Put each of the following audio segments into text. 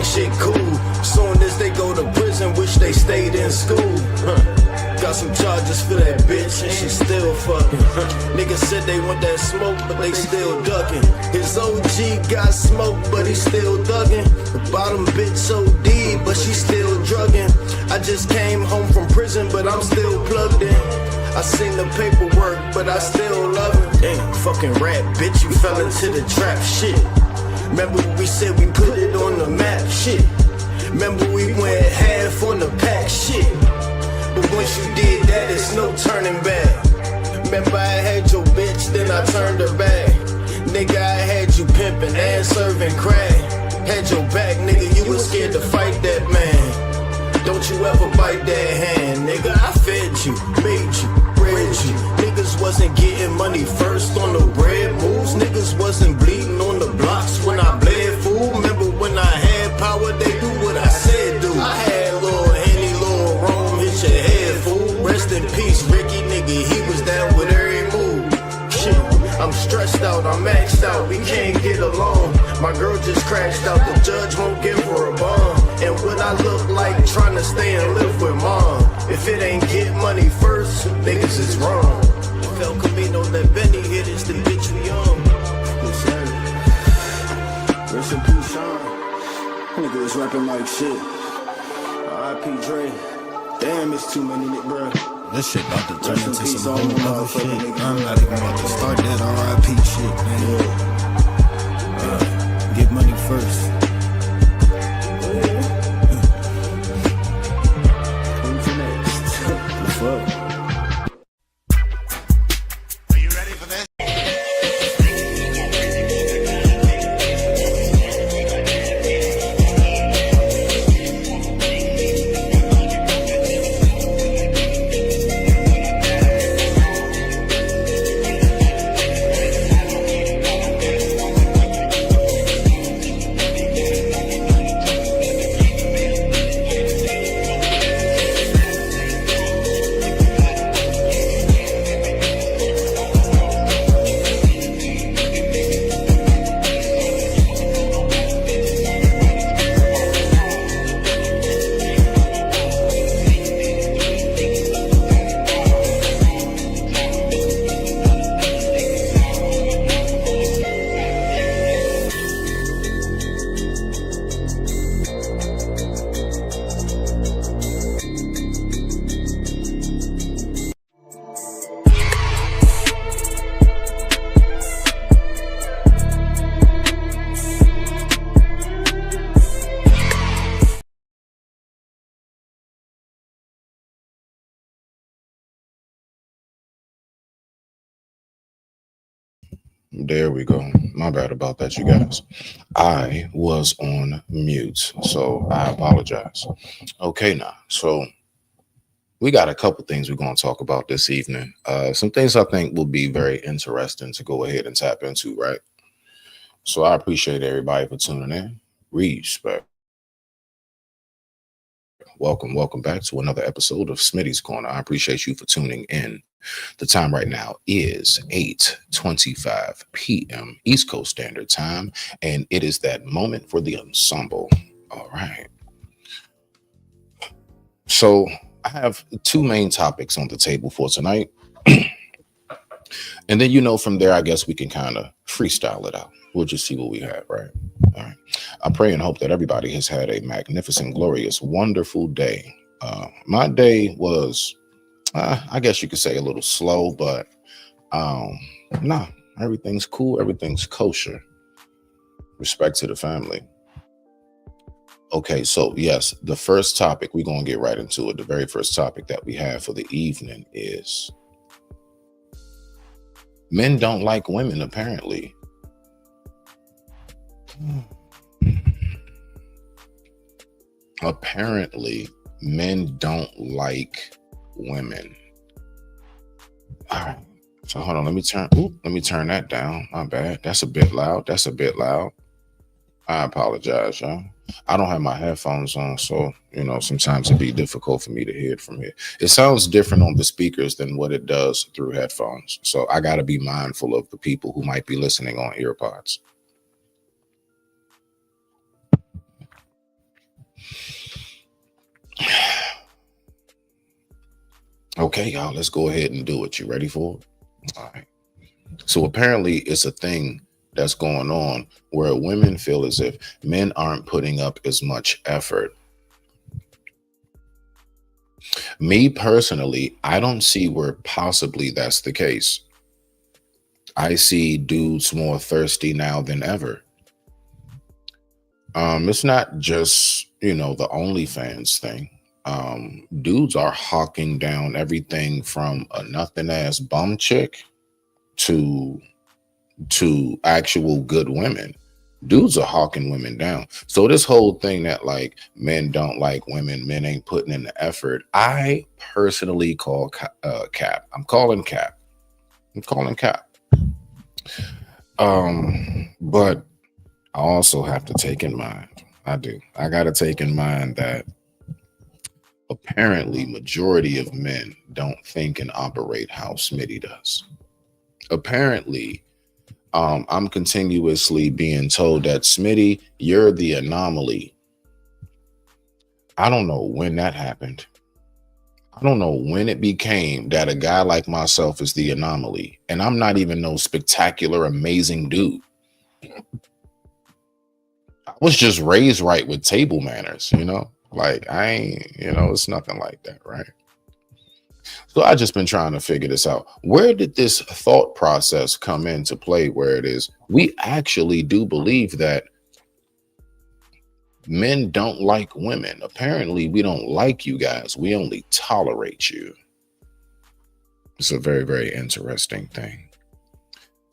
think shit cool. Soon as they go to prison, wish they stayed in school. Got some charges for that bitch and she still fucking. Niggas said they want that smoke, but they still ducking. His OG got smoke, but he still thugging. The bottom bitch OD, but she still drugging. I just came home from prison, but I'm still plugged in. I seen the paperwork, but I still love it. Damn, fucking rap, bitch, you fell into the trap, shit. Remember we said we put it on the map, shit. Remember we went half on the pack, shit. But once you did that, it's no turning back. Remember I had your bitch, then I turned her back. Nigga, I had you pimping and serving crack. Had your back, nigga, you was scared to fight that man. Don't you ever bite that hand, nigga. I fed you, made you, bred you. Niggas wasn't getting money first on the red moves. Niggas wasn't bleeding on the blocks when I bled, fool. Remember when I had power, they do what I said do. I had Lil Henny, Lil Rome, hit your head, fool. Rest in peace, Ricky, nigga, he was down with every move. Shit, I'm stressed out, I'm maxed out, we can't get along. My girl just crashed out, the judge won't give her a bond. And what I look like trying to stay and live with mom. If it ain't get money first, niggas is wrong. El Camino that Benny hit is the bitch we on. Yes, sir. Rest in peace, Sean. Nigga was rapping like shit. R.I.P. Dre. Damn, it's too many, bro. This shit about to turn into some whole other shit. I'm not even about to start that R.I.P. shit, man. Get money first. There we go. My bad about that, you guys. I was on mute, so I apologize. Okay, now, so we got a couple things we're going to talk about this evening. Some things I think will be very interesting to go ahead and tap into, right? So I appreciate everybody for tuning in. Respect. Welcome back to another episode of Smitty's Corner. I appreciate you for tuning in. The time right now is 8:25 p.m. East Coast Standard Time, and it is that moment for the ensemble. All right. So I have two main topics on the table for tonight. And then, from there, I guess we can kind of freestyle it out. We'll just see what we have, right? All right. I pray and hope that everybody has had a magnificent, glorious, wonderful day. My day was, I guess you could say, a little slow, but nah, everything's cool. Everything's kosher. Respect to the family. Okay, so yes, the first topic, we're going to get right into it. The very first topic that we have for the evening is men don't like women, apparently. Apparently, men don't like women. All right. So hold on. Let me turn that down. My bad. That's a bit loud. I apologize, y'all. I don't have my headphones on, so sometimes it'd be difficult for me to hear it from here. It sounds different on the speakers than what it does through headphones. So I got to be mindful of the people who might be listening on earpods. Okay, y'all, let's go ahead and do it. You ready for it? All right. So apparently it's a thing that's going on where women feel as if men aren't putting up as much effort. Me personally, I don't see where possibly that's the case. I see dudes more thirsty now than ever. It's not just, the OnlyFans thing. Dudes are hawking down everything from a nothing ass bum chick to actual good women. Dudes are hawking women down. So this whole thing that like men don't like women, men ain't putting in the effort, I personally call cap. I'm calling cap. But I also have to take in mind, I got to take in mind that apparently majority of men don't think and operate how Smitty does. Apparently, I'm continuously being told that Smitty, you're the anomaly. I don't know when that happened. I don't know when it became that a guy like myself is the anomaly. And I'm not even no spectacular, amazing dude. I was just raised right with table manners, Like I ain't, it's nothing like that, right? So I just been trying to figure this out. Where did this thought process come into play where it is we actually do believe that men don't like women? Apparently, we don't like you guys. We only tolerate you. It's a very, very interesting thing.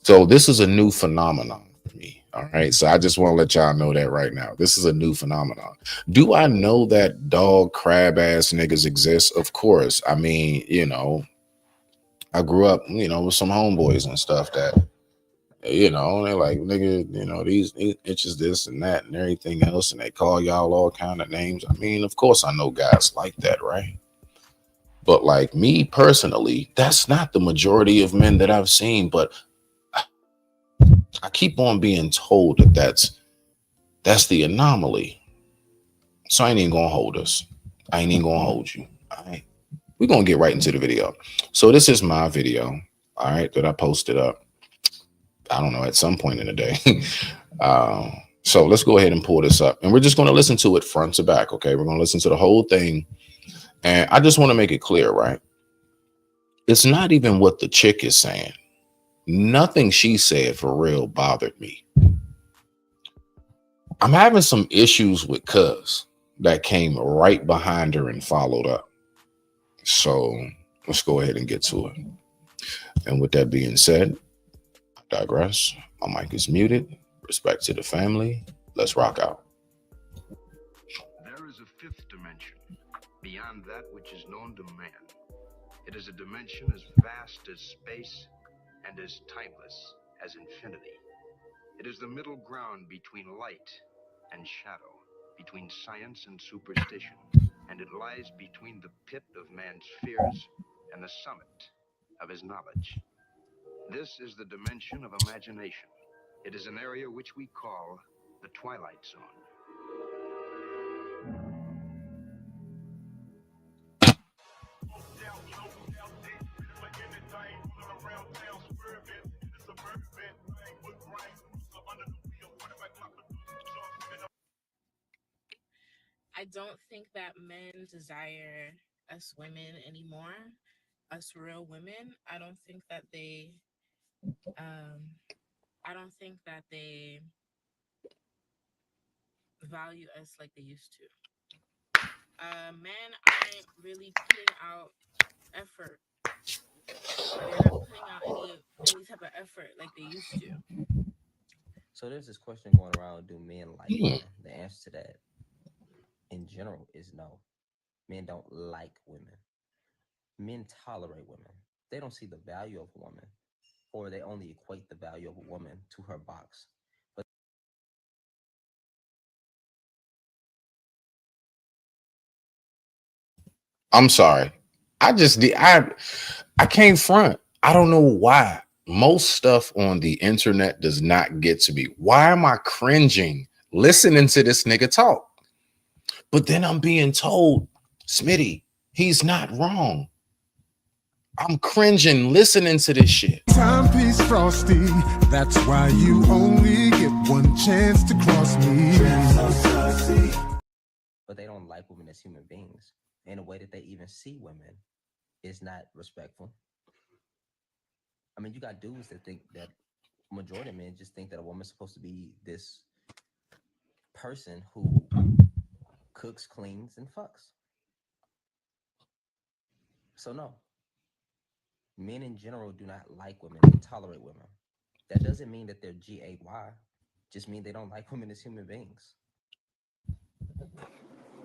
So this is a new phenomenon for me. All right. So I just want to let y'all know that right now. This is a new phenomenon. Do I know that dog crab ass niggas exist? Of course. I mean, I grew up, with some homeboys and stuff that, they're like, nigga, these inches, this and that and everything else. And they call y'all all kind of names. I mean, of course, I know guys like that, right? But like me personally, that's not the majority of men that I've seen. But I keep on being told that that's the anomaly. So I ain't even gonna hold us. I ain't even gonna hold you. All right. We're gonna get right into the video. So this is my video, all right, that I posted up. I don't know, at some point in the day. So let's go ahead and pull this up. And we're just gonna listen to it front to back. Okay. We're gonna listen to the whole thing. And I just want to make it clear, right? It's not even what the chick is saying. Nothing she said for real bothered me. I'm having some issues with Cuz that came right behind her and followed up. So let's go ahead and get to it. And with that being said, I digress. My mic is muted. Respect to the family. Let's rock out. There is a fifth dimension, beyond that which is known to man. It is a dimension as vast as space and as timeless as infinity. It is the middle ground between light and shadow, between science and superstition, and it lies between the pit of man's fears and the summit of his knowledge. This is the dimension of imagination. It is an area which we call the Twilight Zone. I don't think that men desire us women anymore, us real women. I don't think that they value us like they used to. Men aren't really putting out effort. They're not putting out any type of effort like they used to. So there's this question going around: do men like Hmm. women? The answer to that, in general, is no. Men don't like women. Men tolerate women. They don't see the value of a woman, or they only equate the value of a woman to her box. But I'm sorry. I can't front. I don't know why. Most stuff on the internet does not get to me. Why am I cringing listening to this nigga talk? But then I'm being told, Smitty, he's not wrong. I'm cringing listening to this shit. Timepiece Frosty, that's why you only get one chance to cross me. But they don't like women as human beings. In a way that they even see women is not respectful. I mean, you got dudes that think that majority of men just think that a woman's supposed to be this person who cooks, cleans, and fucks. So no, men in general do not like women. They tolerate women. That doesn't mean that they're gay. Just mean they don't like women as human beings.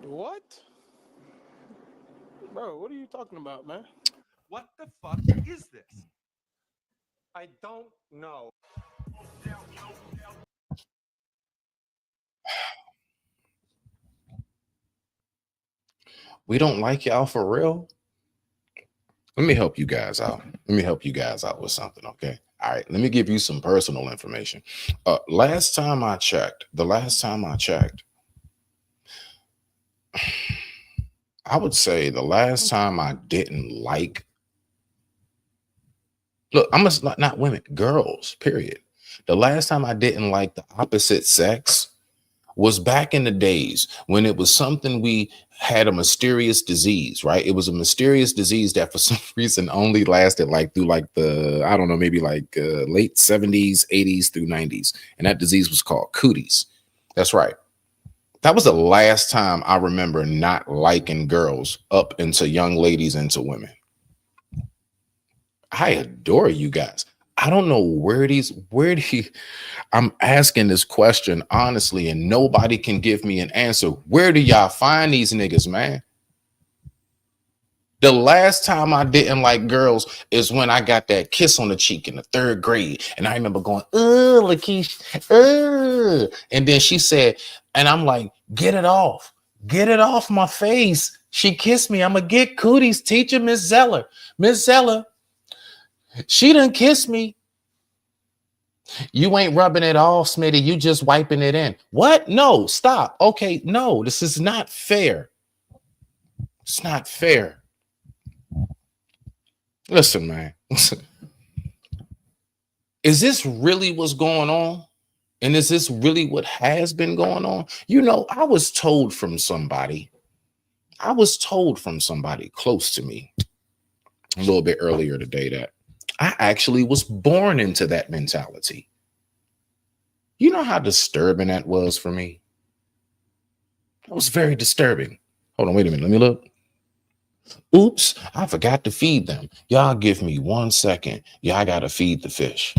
What? Bro, what are you talking about, man? What the fuck is this? I don't know. We don't like y'all for real? Let me help you guys out. Let me help you guys out with something, okay? All right, let me give you some personal information. Last time I checked, I would say the last time I didn't like, look, I'm not women, girls, period. The last time I didn't like the opposite sex was back in the days when it was something we had a mysterious disease, right? It was a mysterious disease that for some reason only lasted like through like the, I don't know, maybe like late 70s, 80s through 90s. And that disease was called cooties. That's right. That was the last time I remember not liking girls up into young ladies into women. I adore you guys. I don't know I'm asking this question honestly, and nobody can give me an answer. Where do y'all find these niggas, man? The last time I didn't like girls is when I got that kiss on the cheek in the 3rd grade. And I remember going, oh, Lakeisha, and then she said, and I'm like, get it off my face. She kissed me. I'm gonna get cooties. Teacher, Miss Zeller, she done kissed me. You ain't rubbing it off, Smitty. You just wiping it in. What? No, stop. Okay, no, this is not fair. It's not fair. Listen, man. Is this really what's going on? And is this really what has been going on? You know, I was told from somebody close to me a little bit earlier today that I actually was born into that mentality. You know how disturbing that was for me? It was very disturbing. Hold on, wait a minute. Let me look. Oops, I forgot to feed them. Y'all give me 1 second. Y'all got to feed the fish.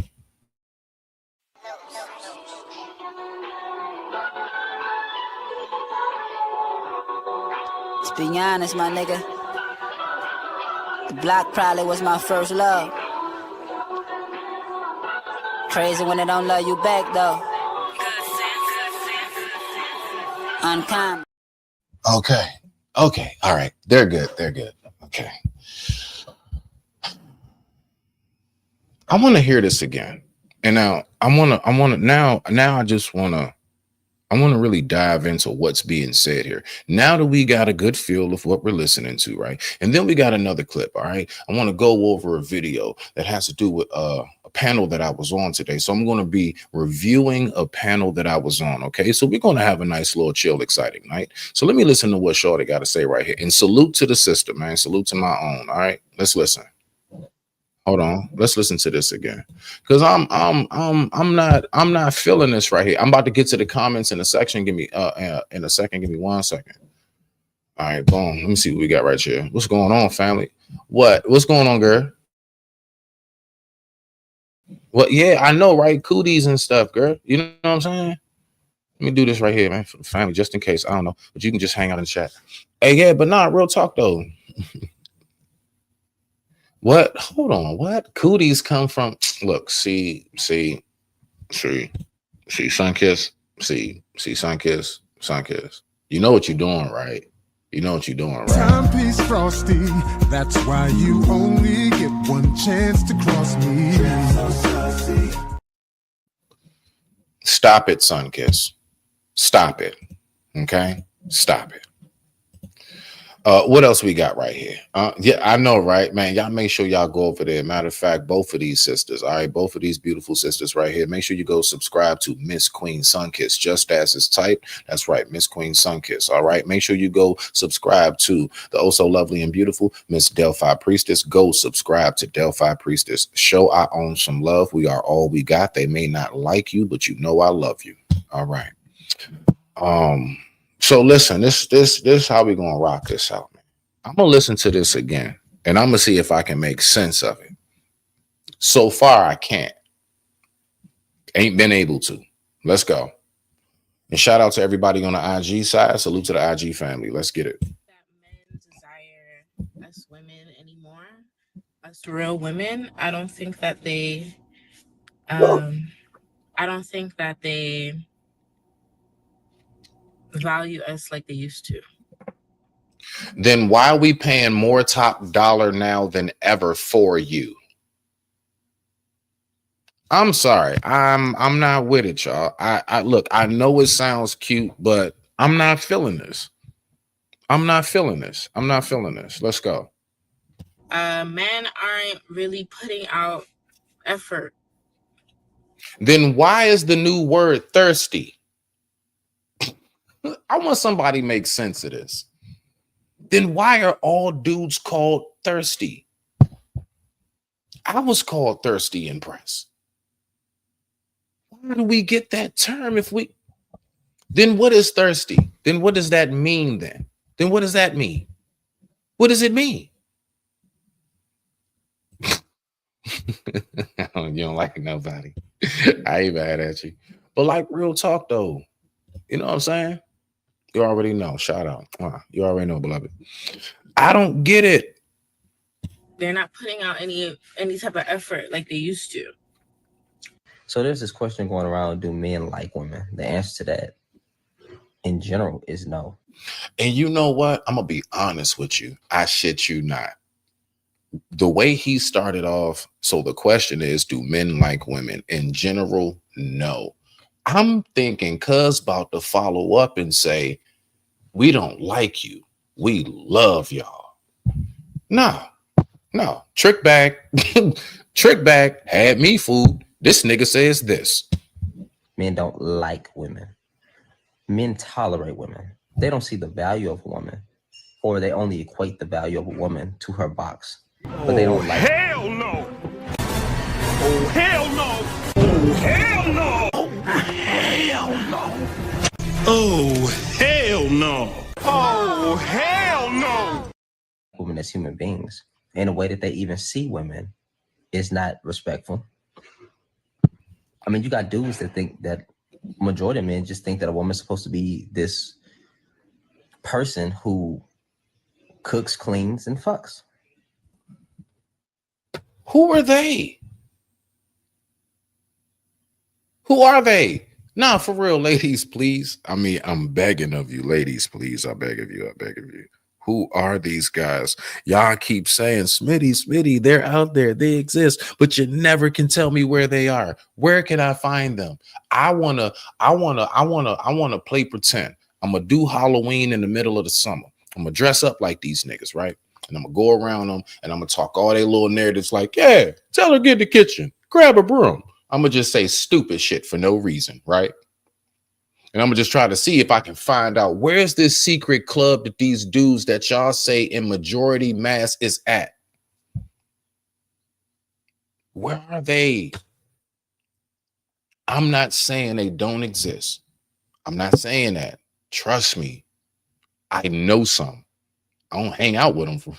Let's be honest, my nigga. The block probably was my first love. Crazy when they don't love you back, though. Uncommon. Okay. All right. They're good. Okay. I want to hear this again. And now I want to really dive into what's being said here. Now that we got a good feel of what we're listening to, right? And then we got another clip, all right? I want to go over a video that has to do with a panel that I was on today. So I'm going to be reviewing a panel that I was on, okay? So we're going to have a nice little chill, exciting night. So let me listen to what Shorty got to say right here. And salute to the sister, man. Salute to my own, all right? Let's listen. Hold on. Let's listen to this again. Because I'm not feeling this right here. I'm about to get to the comments in a section. Give me in a second. Give me 1 second. All right, boom. Let me see what we got right here. What's going on, family? What's going on, girl? Well, yeah, I know, right? Cooties and stuff, girl. You know what I'm saying? Let me do this right here, man, for the family, just in case. I don't know, but you can just hang out in the chat. Hey, yeah, but nah, real talk though. What? Hold on. What? Cooties come from? Look, see, Sunkiss. See, Sunkiss. You know what you're doing, right? Timepiece Frosty, that's why you only get one chance to cross me. Stop it, Sunkiss. Stop it. Okay? Stop it. What else we got right here? Yeah, I know, right, man. Y'all make sure y'all go over there. Matter of fact, both of these sisters, all right, both of these beautiful sisters right here. Make sure you go subscribe to Miss Queen Sunkiss, just as it's typed. That's right, Miss Queen Sunkiss. All right, make sure you go subscribe to the oh so lovely and beautiful Miss Delphi Priestess. Go subscribe to Delphi Priestess. Show I own some love. We are all we got. They may not like you, but you know I love you. All right. So listen, this how we gonna rock this out, man. I'm gonna listen to this again, and I'm gonna see if I can make sense of it. So far, I can't. Ain't been able to. Let's go. And shout out to everybody on the IG side. Salute to the IG family. Let's get it. That men desire us women anymore, us real women. Um, I don't think that they value us like they used to. Then why are we paying more top dollar now than ever for you? I'm sorry. I'm not with it, y'all. I look, I know it sounds cute, but I'm not feeling this. I'm not feeling this. I'm not feeling this. Let's go. Men aren't really putting out effort. Then why is the new word thirsty? I want somebody to make sense of this. Then why are all dudes called thirsty? I was called thirsty in press. Why do we get that term if we then what is thirsty? Then what does that mean then? Then what does that mean? What does it mean? You don't like nobody. I ain't mad at you. But like real talk though, you know what I'm saying? You already know. Shout out. You already know, beloved. I don't get it. They're not putting out any type of effort like they used to. So there's this question going around: do men like women? The answer to that, in general, is no. And you know what? I'm gonna be honest with you. I shit you not. The way he started off, so the question is, do men like women? In general, no. I'm thinking cuz about to follow up and say, we don't like you. We love y'all. No. Trick bag. Trick bag had me fooled. This nigga says this. Men don't like women. Men tolerate women. They don't see the value of a woman, or they only equate the value of a woman to her box. But they don't like. Hell no! Oh, hell no! Oh, hell no! Oh, hell no! Oh, hell no! Oh, hell no! Women as human beings, in a way that they even see women is not respectful. I mean, you got dudes that think that majority of men just think that a woman's supposed to be this person who cooks, cleans, and fucks. Who are they? Who are they? Nah, for real, ladies, please. I mean, I'm begging of you, ladies, please. I beg of you. I beg of you. Who are these guys? Y'all keep saying, Smitty, they're out there, they exist, but you never can tell me where they are. Where can I find them? I wanna play pretend. I'm gonna do Halloween in the middle of the summer. I'm gonna dress up like these niggas, right? And I'm gonna go around them and I'm gonna talk all their little narratives like, yeah, tell her get in the kitchen, grab a broom. I'm gonna just say stupid shit for no reason, right? And I'm gonna just try to see if I can find out where's this secret club that these dudes that y'all say in majority mass is at. Where are they? I'm not saying they don't exist. I'm not saying that. Trust me. I know some. I don't hang out with them,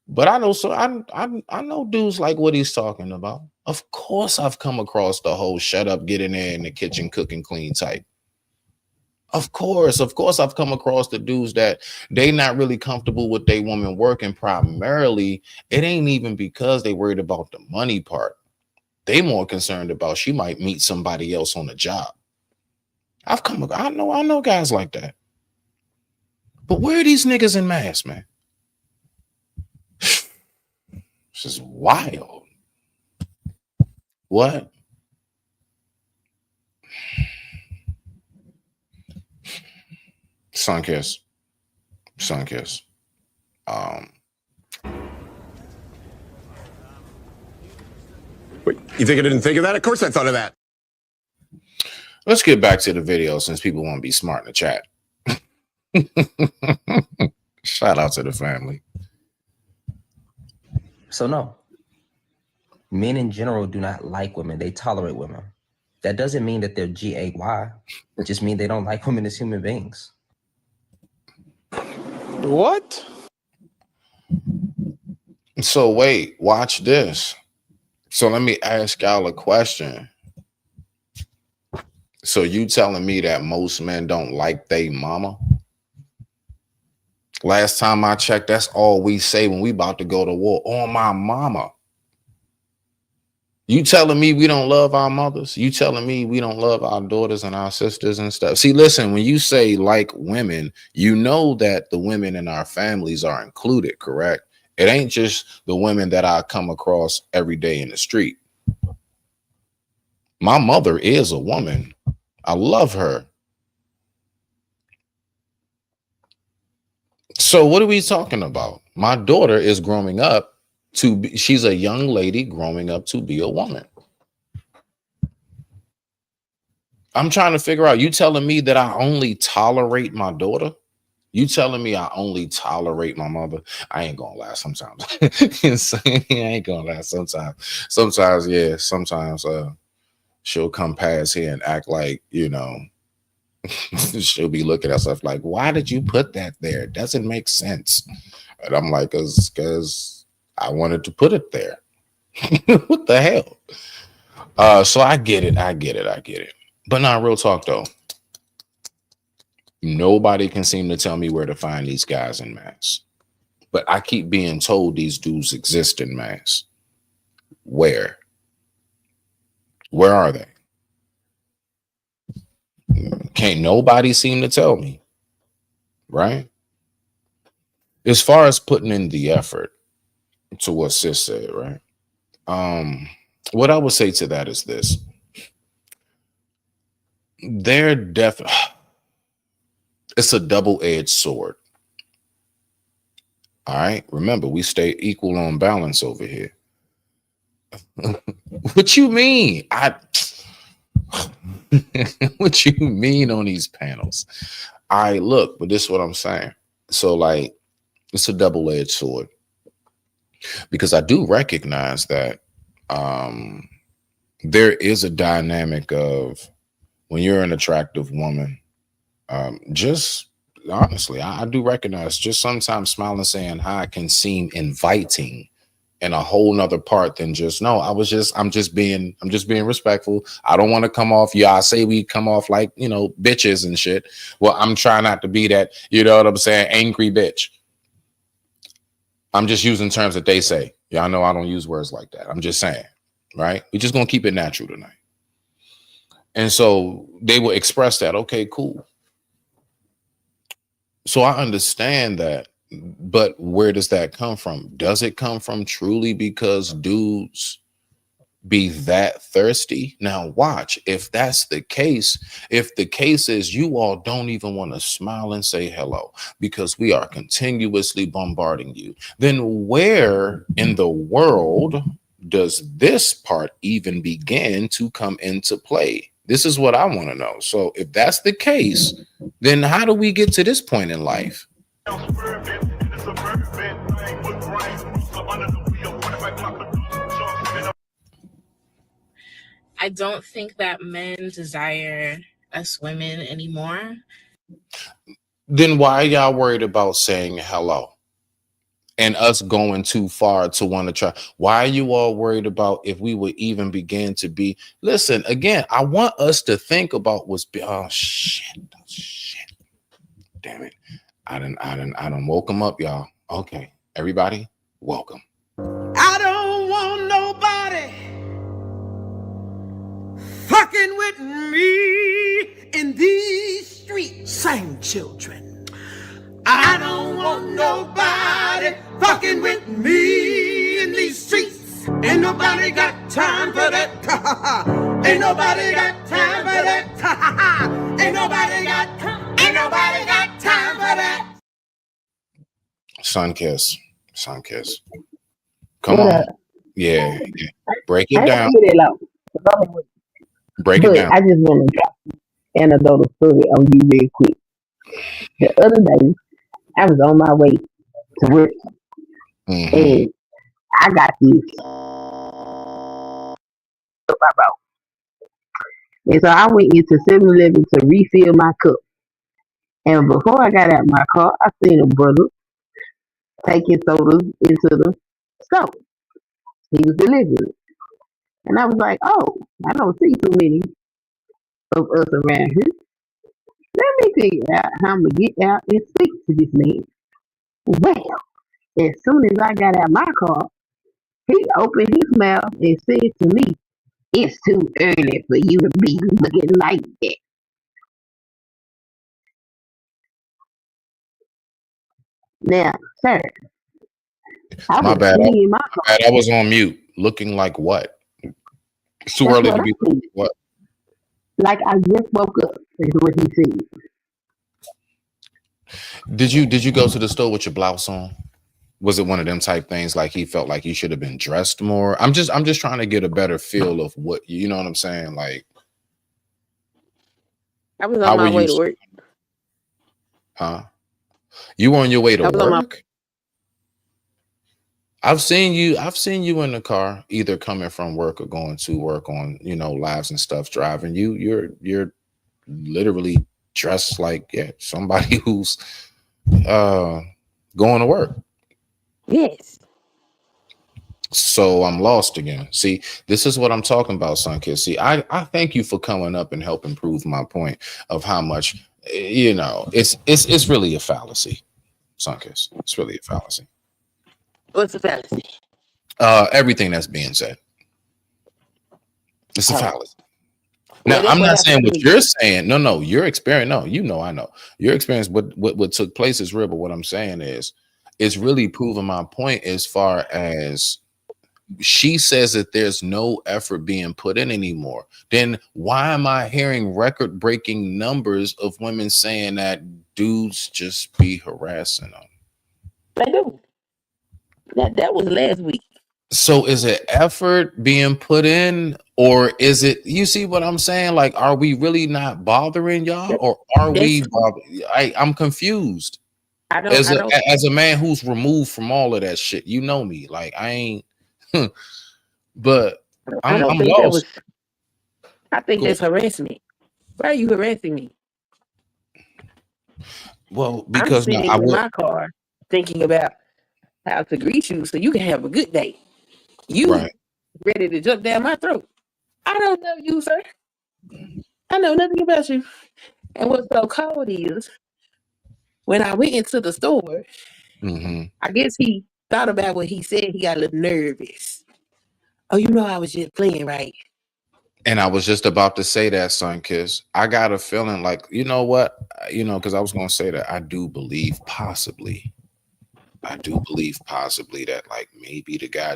but I know so I know dudes like what he's talking about. Of course, I've come across the whole shut up, get in there in the kitchen, cook and clean type. Of course, I've come across the dudes that they not really comfortable with their woman working. Primarily, it ain't even because they worried about the money part. They more concerned about she might meet somebody else on the job. I know guys like that. But where are these niggas in mass, man? This is wild. What? Sunkiss. Wait, you think I didn't think of that? Of course I thought of that. Let's get back to the video since people want to be smart in the chat. Shout out to the family. So no, men in general do not like women. They tolerate women. That doesn't mean that they're gay. It just means they don't like women as human beings. What? So wait, watch this. So let me ask y'all a question. So you telling me that most men don't like they mama? Last time I checked, that's all we say when we about to go to war. On my mama. You telling me we don't love our mothers? You telling me we don't love our daughters and our sisters and stuff? See, listen, when you say like women, you know that the women in our families are included, correct? It ain't just the women that I come across every day in the street. My mother is a woman. I love her. So what are we talking about? My daughter is growing up to be, she's a young lady growing up to be a woman. I'm trying to figure out, you telling me that I only tolerate my daughter? You telling me I only tolerate my mother? I ain't gonna lie sometimes. I ain't gonna lie sometimes. Sometimes, yeah, sometimes she'll come past here and act like, you know, she'll be looking at stuff like, why did you put that there? It doesn't make sense. And I'm like, because I wanted to put it there. What the hell? So I get it. But not real talk though. Nobody can seem to tell me where to find these guys in mass. But I keep being told these dudes exist in mass. Where? Where are they? Can't nobody seem to tell me. Right? As far as putting in the effort to what sis said, right? What I would say to that is this. They're definitely, it's a double-edged sword. All right. Remember, we stay equal on balance over here. What you mean? What you mean on these panels? I look, but this is what I'm saying. So, like, it's a double-edged sword because I do recognize that there is a dynamic of when you're an attractive woman. Just honestly, I do recognize just sometimes smiling, saying hi can seem inviting in a whole nother part than just no. I'm just being respectful. I don't want to come off. Yeah, I say we come off like, you know, bitches and shit. Well, I'm trying not to be that, you know what I'm saying, angry bitch. I'm just using terms that they say. Y'all know I don't use words like that. I'm just saying, right? We're just gonna keep it natural tonight. And so they will express that. Okay, cool. So I understand that, but where does that come from? Does it come from truly because dudes be that thirsty? Now watch, if that's the case, if the case is you all don't even want to smile and say hello because we are continuously bombarding you, then where in the world does this part even begin to come into play? This is what I want to know. So if that's the case, then how do we get to this point in life? I don't think that men desire us women anymore. Then why are y'all worried about saying hello and us going too far to want to try? Why are you all worried about if we would even begin to be? Listen, again, I want us to think about what's shit. Damn it. I done woke them up, y'all. Okay, everybody, welcome. I don't want nobody fucking with me in these streets. Sing, children. I don't want nobody fucking with me in these streets. Ain't nobody got time for that. Ain't nobody got time for that. Ain't nobody got time for that. Sun kiss. Come on. Yeah. Break it down. Break it But down. I just want to drop an anecdotal story on you real quick. The other day, I was on my way to work, Mm-hmm. and I got this up my road. And so I went into 7-Eleven to refill my cup. And before I got out my car, I seen a brother taking sodas into the store. He was delivering. And I was like, oh, I don't see too many of us around here. Let me figure out how I'm going to get out and speak to this man. Well, as soon as I got out my car, he opened his mouth and said to me, it's too early for you to be looking like that. Now, sir, I My was bad. sitting in my car. I was on mute. Looking like what? It's too That's early what to I be said. what? Like I just woke up, is what he said. Did you go to the store with your blouse on? Was it one of them type things like he felt like you should have been dressed more? I'm just trying to get a better feel of what you know what I'm saying. Like, I was on how were my you? way to work. Huh? You were on your way to I was on my work? I've seen you in the car, either coming from work or going to work on, lives and stuff, driving. You're literally dressed like somebody who's going to work. yes. So I'm lost again. See, this is what I'm talking about, Sunkiss. See, I thank you for coming up and helping prove my point of how much it's really a fallacy, Sunkiss. It's really a fallacy. What's the fallacy? Everything that's being said. It's a Oh, fallacy. well, Now, that's I'm what not happened saying to what me. you're saying. No, your experience. No, I know. Your experience, what took place is real, but what I'm saying is it's really proving my point as far as she says that there's no effort being put in anymore. Then why am I hearing record-breaking numbers of women saying that dudes just be harassing them? They do. That was last week. So is it effort being put in, or is it, you see what I'm saying? Like, are we really not bothering y'all, or are That's we I'm confused. I don't As I a don't as a man who's removed from all of that shit, you know me. Like I ain't but I don't I'm think that lost. was I think Go that's ahead. harassment. Why are you harassing me? Well, I'm because now sitting I in would my car thinking about how to greet you so you can have a good day. You right. ready to jump down my throat. I don't know you, sir. I know nothing about you. And what's so cold is when I went into the store, Mm-hmm. I guess he thought about what he said. He got a little nervous. Oh, I was just playing, right? And I was just about to say that, son, kiss. I got a feeling like, you know what? Because I was gonna say that I do believe possibly. I do believe possibly that like maybe the guy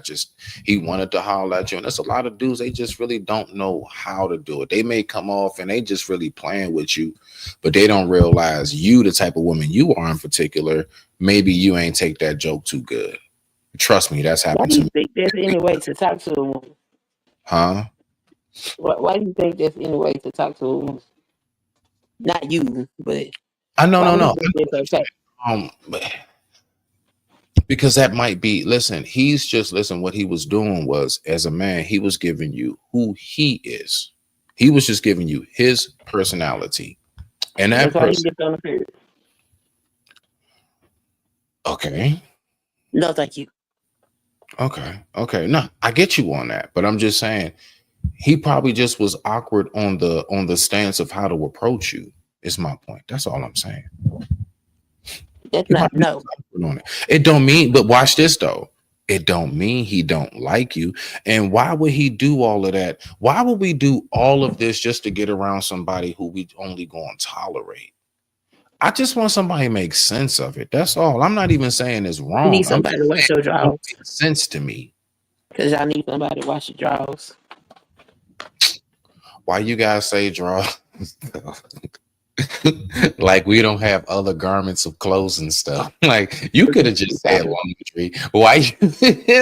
he wanted to holler at you. And there's a lot of dudes, they just really don't know how to do it. They may come off and they just really playing with you, but they don't realize you, the type of woman you are in particular, maybe you ain't take that joke too good. Trust me, that's Why happened do to you me. think that's any way to talk to a woman? Huh? Why do you think that's any way to talk to a woman? Not you, but I know, why no, would no. you I know think what that's you're okay? saying. Because that might be, listen, what he was doing was, as a man, he was giving you who he is. He was just giving you his personality. And that That's why he person, gets on the period. okay, No, thank you. okay. No, I get you on that, but I'm just saying he probably just was awkward on the stance of how to approach you, is my point. That's all I'm saying. That's He not probably no. was awkward on it. It don't mean, but watch this though. It don't mean he don't like you. And why would he do all of that? Why would we do all of this just to get around somebody who we only going to tolerate? I just want somebody to make sense of it. That's all. I'm not even saying it's You need wrong. I'm somebody to just saying wash your it don't drawers. make sense to me. Because y'all need somebody to wash your drawers. Why you guys say draw? Like we don't have other garments of clothes and stuff. Like you could have just said laundry. Why you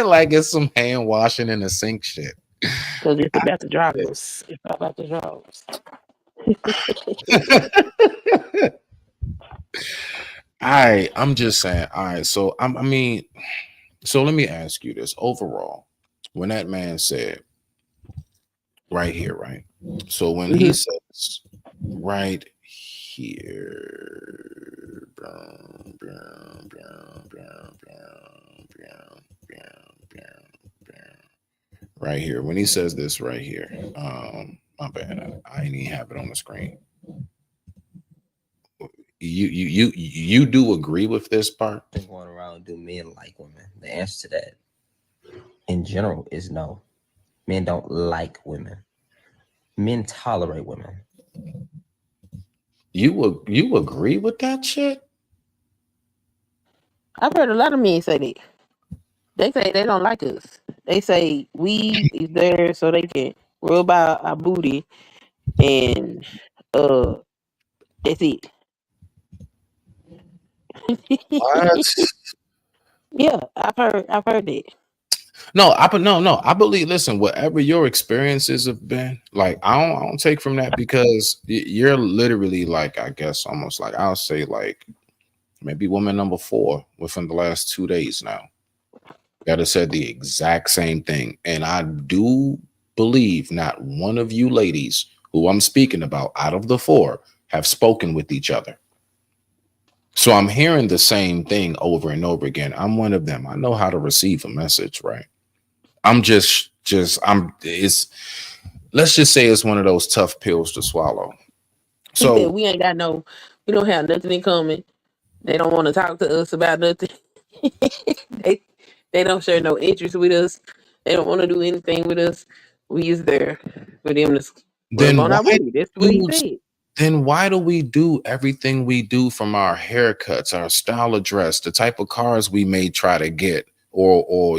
like it's some hand washing in the sink shit? Because it's about the drawers. It's all about the drawers. I'm just saying. All right, so I mean, so let me ask you this overall. When that man said right here, right? So when he says right here, brum, brum, brum, brum, brum, brum, brum, brum, right here, when he says this right here, my bad, I ain't even have it on the screen. You do agree with this part? Going around, do men like women? The answer to that, in general, is no. Men don't like women. Men tolerate women. You agree with that shit? I've heard a lot of men say that. They say they don't like us. They say we is there so they can rub our booty and that's it. What? Yeah, I've heard that. No, I believe. Listen, whatever your experiences have been, like I don't take from that because you're literally like, I guess almost like I'll say like maybe woman number 4 within the last 2 days now that has said the exact same thing, and I do believe not one of you ladies who I'm speaking about out of the 4 have spoken with each other. So I'm hearing the same thing over and over again. I'm one of them. I know how to receive a message, right? I'm it's let's just say it's one of those tough pills to swallow. He said So we don't have nothing in common. They don't want to talk to us about nothing. they don't share no interest with us. They don't want to do anything with us. We is there for them to rub then on why our booty. That's what he do said. then why do we do everything we do, from our haircuts, our style of dress, the type of cars we may try to get or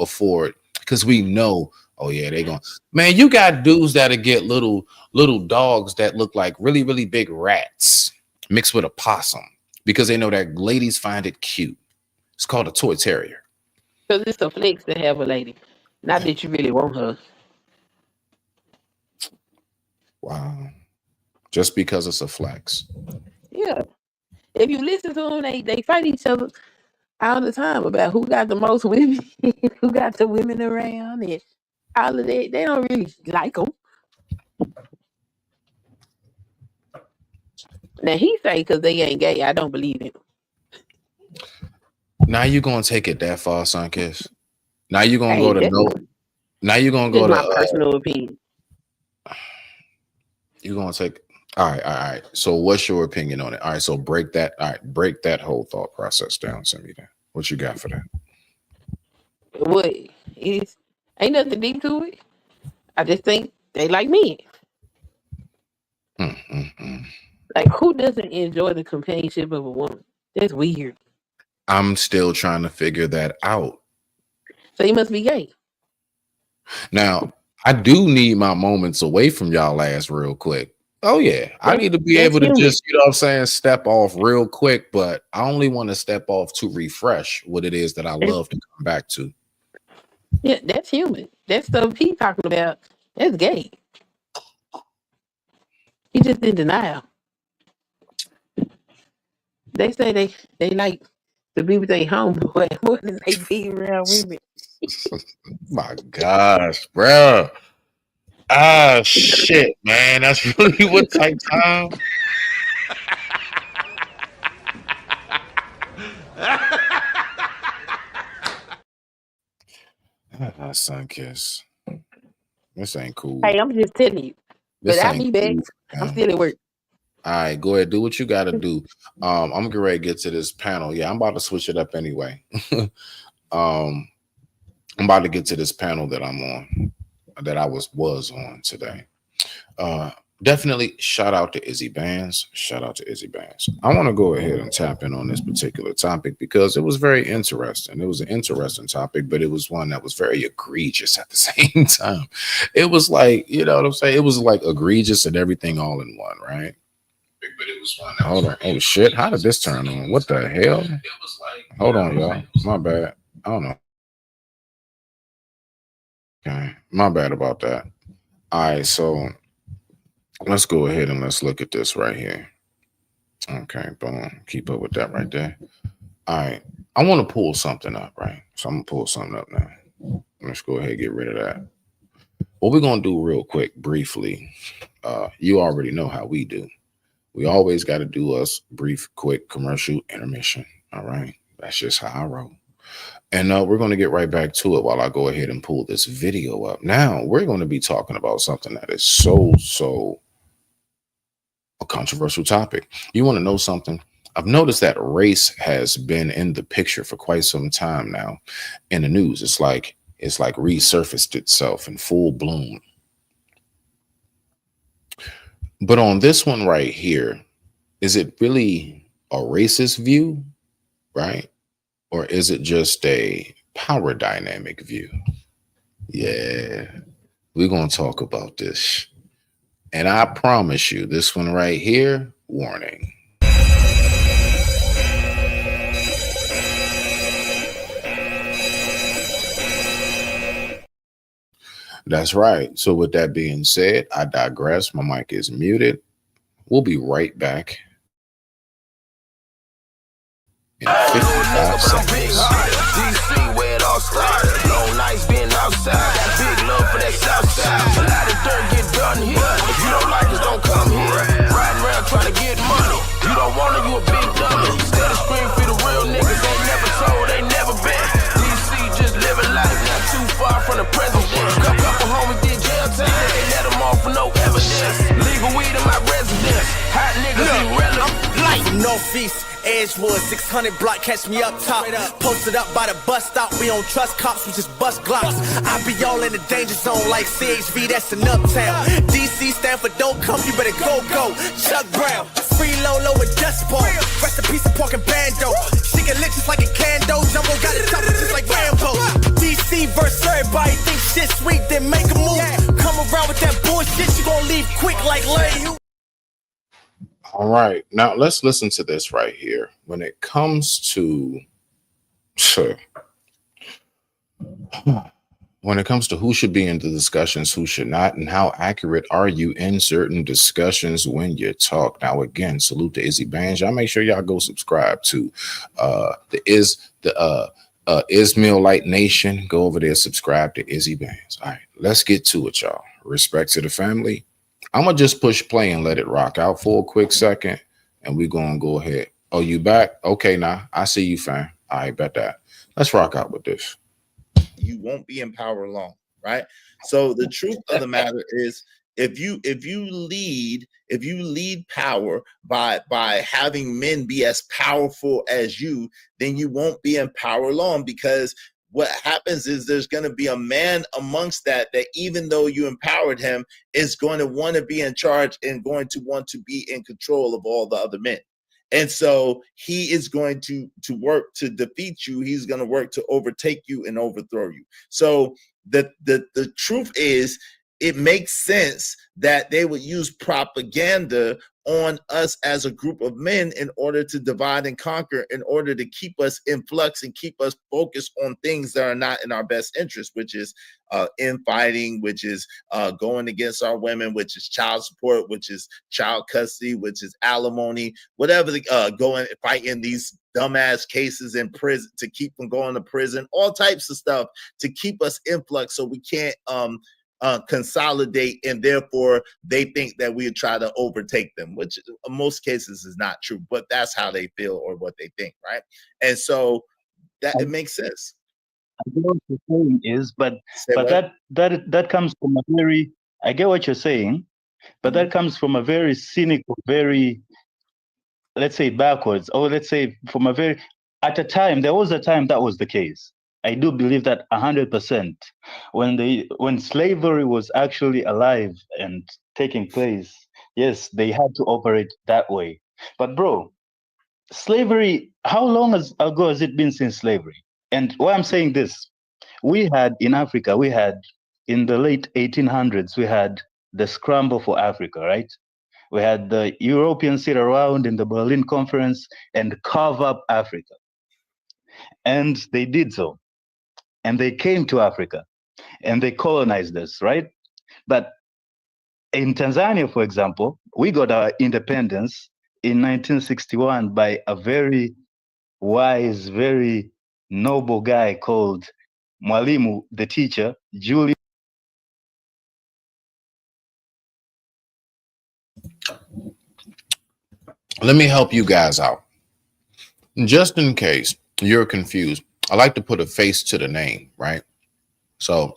afford? Because we know, oh yeah, they going, man, you got dudes that'll get little dogs that look like really, really big rats mixed with a possum because they know that ladies find it cute. It's called a toy terrier. Because it's a flex to have a lady. Not that you really want her. Wow. Just because it's a flex. Yeah. If you listen to them, they fight each other all the time about who got the most women, who got the women around, and all of that. They don't really like them. Now he say because they ain't gay. I don't believe him. Now you gonna take it that far, son kiss. Now you gonna Hey, go to that's no. Now you gonna just go my to. personal opinion. You gonna take. All right. So what's your opinion on it? All right. So break that. All right. Break that whole thought process down. Send me that. What you got for that? What is ain't nothing deep to it. I just think they like me. Like who doesn't enjoy the companionship of a woman? That's weird. I'm still trying to figure that out. So you must be gay. Now, I do need my moments away from y'all ass real quick. Oh yeah, I need to be That's able to human. just, what I'm saying, step off real quick, but I only want to step off to refresh what it is that I love to come back to. Yeah, that's human. That stuff he talking about, that's gay. He just in denial. They say they like to be with their homeboy more than they be around women. My gosh, bro. Ah, shit, man. That's really what type time. Sun kiss. This ain't cool. Hey, I'm just telling you. But This I'll ain't be back. cool. I'm still at work. All right, go ahead. Do what you got to do. I'm gonna ready to get to this panel. Yeah, I'm about to switch it up anyway. I'm about to get to this panel that I'm on, that I was on today. Definitely shout out to Izzy Bands. Shout out to Izzy Bands. I want to go ahead and tap in on this particular topic because it was very interesting. It was an interesting topic, but it was one that was very egregious at the same time. It was like, you know what I'm saying? It was like egregious and everything all in one, right? Hold on. Oh shit! How did this turn on? What the hell? Hold on, y'all. My bad. I don't know. Okay, my bad about that. All right, so let's go ahead and let's look at this right here. Okay, boom. Keep up with that right there. All right, I want to pull something up, right? So I'm gonna pull something up now. Let's go ahead and get rid of that. What we're gonna do real quick, briefly. You already know how we do. We always got to do us brief, quick commercial intermission. All right, that's just how I roll. And we're going to get right back to it while I go ahead and pull this video up. Now, we're going to be talking about something that is so a controversial topic. You want to know something? I've noticed that race has been in the picture for quite some time now in the news. It's like resurfaced itself in full bloom. But on this one right here, is it really a racist view, right? Or is it just a power dynamic view? Yeah, we're going to talk about this. And I promise you, this one right here, warning. That's right. So with that being said, I digress. My mic is muted. We'll be right back in 55 seconds. DC where it all started. Long nights being outside. Got big love for that south side. A lot of dirt get done here. If you don't like us, don't come here. Riding around trying to get money. You don't want it, you a big dummy. Instead of scream for the real niggas, ain't never told, ain't never been. DC just living life, not too far from the president. Couple homies did jail time. They let them off for no evidence. Legal weed in my residence. Hot niggas irrelevant. Light from Northeast. Edgewood, 600 block, catch me up top. Posted up by the bus stop, we don't trust cops, we just bust glocks. I be all in the danger zone like CHV, that's in Uptown. DC stand for don't come, you better go. Chuck Brown, free Lolo with dust ball. Rest in peace of pork and bando. She get lit just like a candle, Jumbo got it top just like Rambo. DC versus everybody think shit sweet, then make a move. Come around with that bullshit, you gon' leave quick like Larry. All right, now let's listen to this right here. When it comes to who should be in the discussions, who should not, and how accurate are you in certain discussions when you talk. Now, again, salute to Izzy Bands. Y'all make sure y'all go subscribe to Ismail Light Nation. Go over there, subscribe to Izzy Bands. All right, let's get to it, y'all. Respect to the family. I'm going to just push play and let it rock out for a quick second, and we're going to go ahead. Oh, you back? Okay, now. I see you, fam. All right, bet that. Let's rock out with this. You won't be in power long, right? So the truth of the matter is, if you lead power by having men be as powerful as you, then you won't be in power long, because what happens is there's going to be a man amongst that even though you empowered him, is going to want to be in charge and going to want to be in control of all the other men. And so he is going to work to defeat you. He's going to work to overtake you and overthrow you. So the truth is, it makes sense that they would use propaganda on us as a group of men in order to divide and conquer, in order to keep us in flux and keep us focused on things that are not in our best interest, which is infighting, which is going against our women, which is child support, which is child custody, which is alimony, whatever, going fighting these dumbass cases in prison to keep them going to prison, all types of stuff to keep us in flux so we can't consolidate, and therefore they think that we try to overtake them, which in most cases is not true, but that's how they feel or what they think, right? And so that it makes sense. I get what you're saying is, but that comes from a very, I get what you're saying, but that comes from a very cynical, very, let's say, backwards, or let's say from a very, at a time, there was a time that was the case. I do believe that 100%. When slavery was actually alive and taking place, yes, they had to operate that way. But bro, slavery, how long ago has it been since slavery? And why I'm saying this, we had in Africa, in the late 1800s, we had the scramble for Africa, right? We had the Europeans sit around in the Berlin Conference and carve up Africa. And they did so. And they came to Africa and they colonized us, right? But in Tanzania, for example, we got our independence in 1961 by a very wise, very noble guy called Mwalimu, the teacher, Julius. Let me help you guys out. Just in case you're confused, I like to put a face to the name, right? So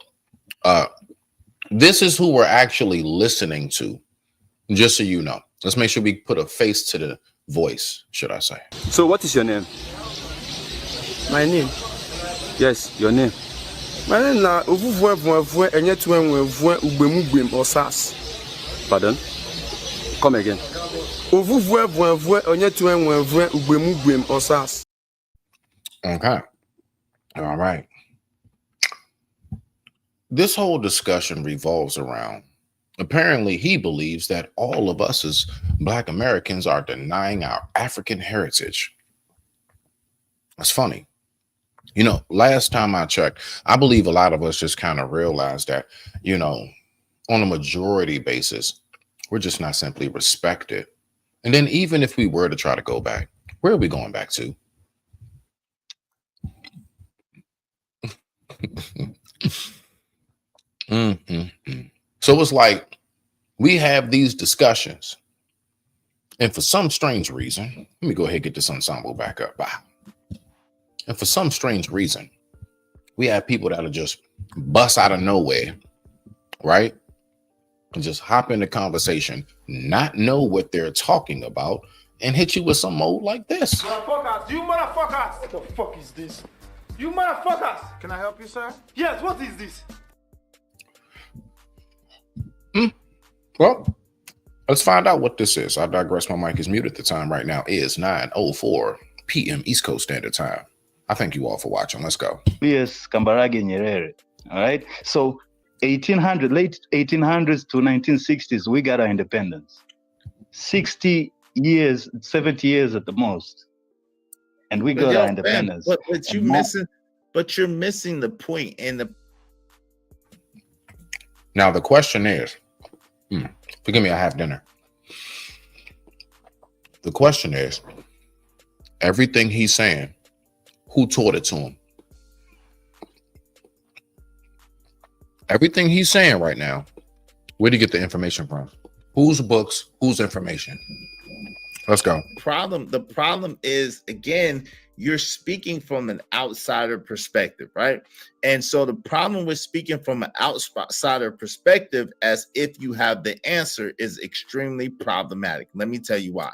this is who we're actually listening to, just so you know. Let's make sure we put a face to the voice, should I say. So what is your name? My name? Yes, your name. My name na Osas. Pardon? Come again. Osas. Okay. All right. This whole discussion revolves around, apparently he believes that all of us as Black Americans are denying our African heritage. That's funny. You know, last time I checked, I believe a lot of us just kind of realized that, you know, on a majority basis, we're just not simply respected. And then even if we were to try to go back, where are we going back to? So it's like we have these discussions, and for some strange reason, let me go ahead and get this ensemble back up. And for some strange reason, we have people that'll just bust out of nowhere, right? And just hop into conversation, not know what they're talking about, and hit you with some mode like this. Motherfuckers, you motherfuckers! What the fuck is this? You motherfuckers! Can I help you, sir? Yes, what is this? Well, let's find out what this is. I digress. My mic is muted. The time right now is 9:04 p.m. East Coast Standard Time. I thank you all for watching. Let's go. Yes, Kambarage Nyerere. All right. So late 1800s to 1960s, we got our independence. 60 years, 70 years at the most. And we got our independence. But you're missing the point. And now the question is, forgive me, I have dinner. The question is, everything he's saying, who taught it to him? Everything he's saying right now, where did he get the information from? Whose books, whose information? Let's go. The problem is, again, you're speaking from an outsider perspective, right? And so the problem with speaking from an outsider perspective as if you have the answer is extremely problematic. Let me tell you why.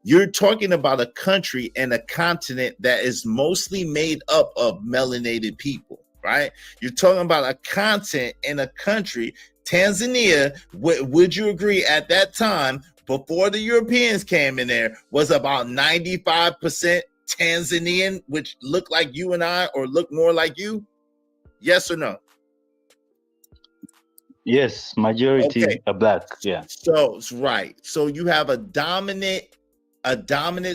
You're talking about a country and a continent that is mostly made up of melanated people, right? You're talking about a continent and a country, Tanzania, would you agree at that time, before the Europeans came in there, was about 95% Tanzanian, which look like you and I, or look more like you? Yes or no? Yes, majority are Black. Yeah. So it's right. So you have a dominant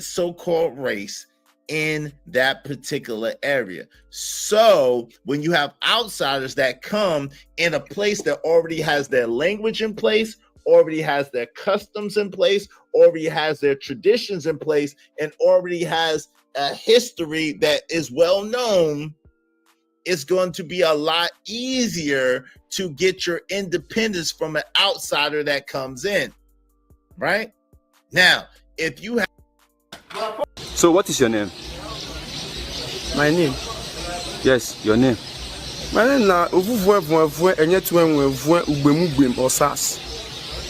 so-called race in that particular area. So when you have outsiders that come in a place that already has their language in place, already has their customs in place, already has their traditions in place, and already has a history that is well known, it's going to be a lot easier to get your independence from an outsider that comes in, right? Now, if you have... So what is your name? My name? Yes, your name. My name na Osas.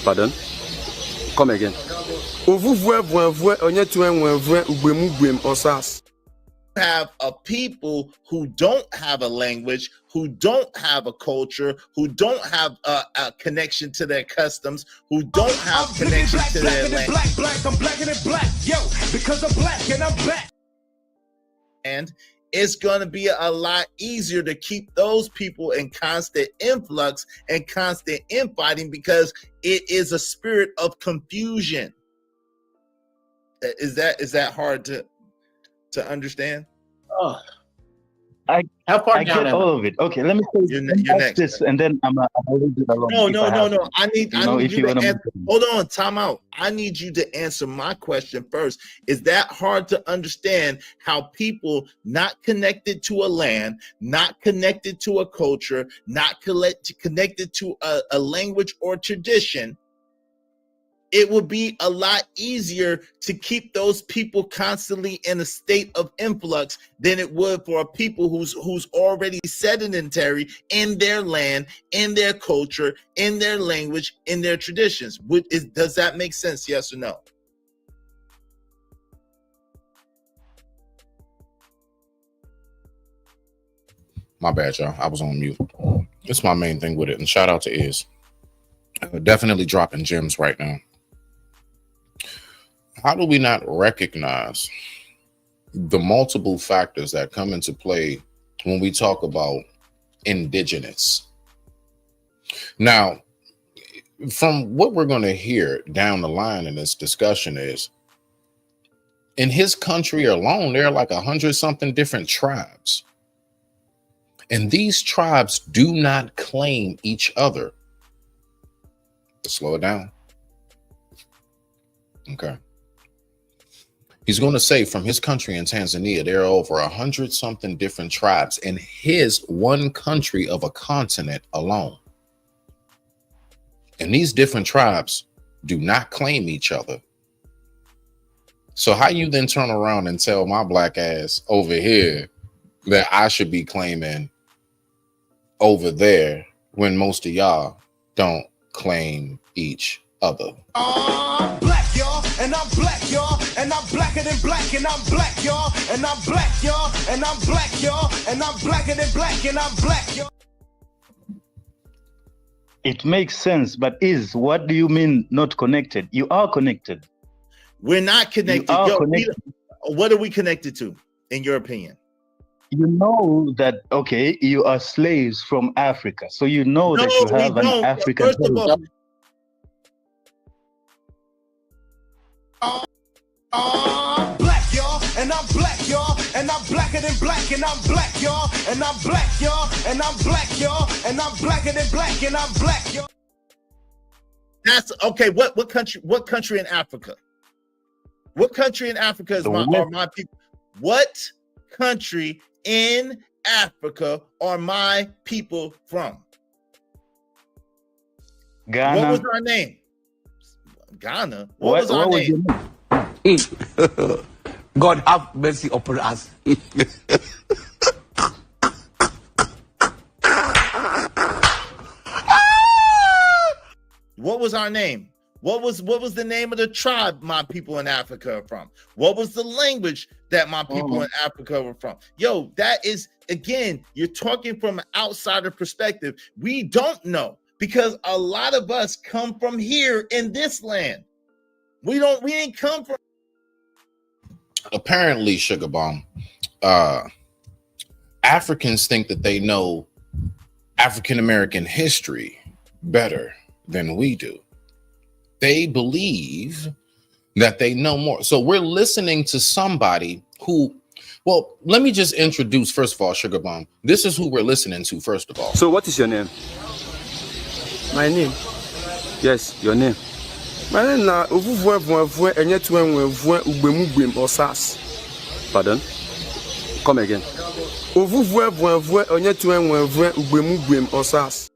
Pardon? Come again. Osas. Have a people who don't have a language, who don't have a culture, who don't have a connection to their customs, who don't have connection to their language. I'm blacker than black, yo, because I'm black and I'm black. And it's going to be a lot easier to keep those people in constant influx and constant infighting because it is a spirit of confusion. Is that hard to understand? Oh, I get all of it. Okay, let me say You're next, this, and then I'm gonna leave it alone. No. I need you to answer. Hold on, time out. I need you to answer my question first. Is that hard to understand how people not connected to a land, not connected to a culture, not connected to a language or tradition, it would be a lot easier to keep those people constantly in a state of influx than it would for a people who's already sedentary in their land, in their culture, in their language, in their traditions. Does that make sense? Yes or no? My bad, y'all. I was on mute. It's my main thing with it. And shout out to Iz. Definitely dropping gems right now. How do we not recognize the multiple factors that come into play when we talk about indigenous? Now, from what we're going to hear down the line in this discussion is, in his country alone, there are like 100-something different tribes. And these tribes do not claim each other. Slow it down. Okay. He's going to say from his country in Tanzania, there are over 100-something different tribes in his one country of a continent alone. And these different tribes do not claim each other. So how you then turn around and tell my black ass over here that I should be claiming over there when most of y'all don't claim each other? I'm black, y'all, and I'm black, y'all, and I'm blacker than black, and I'm black, y'all, and I'm black, y'all, and I'm black, y'all, and I'm blacker than black, and I'm black, y'all. It makes sense, but what do you mean not connected? You are connected. We're not connected. Connected. What are we connected to, in your opinion? You know that, okay, you are slaves from Africa, so you know that you have an African. First of all, I'm black, y'all, and I'm black, y'all, and I'm blacker than black, and I'm black, y'all, and I'm black, y'all, and I'm black, y'all, and I'm blacker than black, and I'm black, y'all. That's okay. What country in Africa? What country in Africa are my people? What country in Africa are my people from? Ghana. What was our name? Ghana. What was our name? God have mercy upon us. What was our name? What was the name of the tribe my people in Africa are from? What was the language that my people in Africa were from? Yo, that is, again, you're talking from an outsider perspective. We don't know because a lot of us come from here in this land. We ain't come from. Apparently, Sugar Bomb, Africans think that they know African American history better than we do. They believe that they know more. So we're listening to somebody who, well, let me just introduce, first of all, Sugar Bomb. This is who we're listening to, first of all. So what is your name? My name? Yes, your name. My name na Osas. Pardon? Come again. Osas.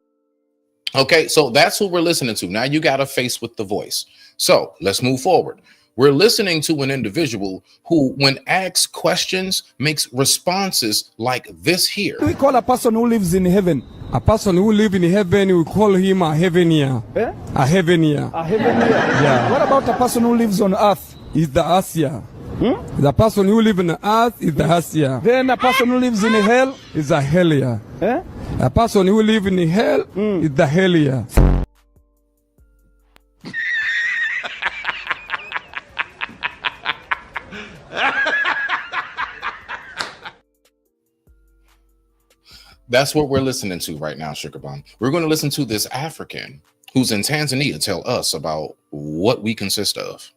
Okay, so that's who we're listening to. Now you got a face with the voice. So let's move forward. We're listening to an individual who, when asked questions, makes responses like this here. We call a person who lives in heaven. A person who lives in heaven, we call him a heavenier. Eh? A heavenier. A heavenier. Yeah. What about a person who lives on earth? Is the Asya. The person who lives on the earth is the Asya. Then a person who lives in hell is a hellier. Eh? A person who lives in hell is the hellier. That's what we're listening to right now, Sugar Bomb. We're going to listen to this African who's in Tanzania tell us about what we consist of.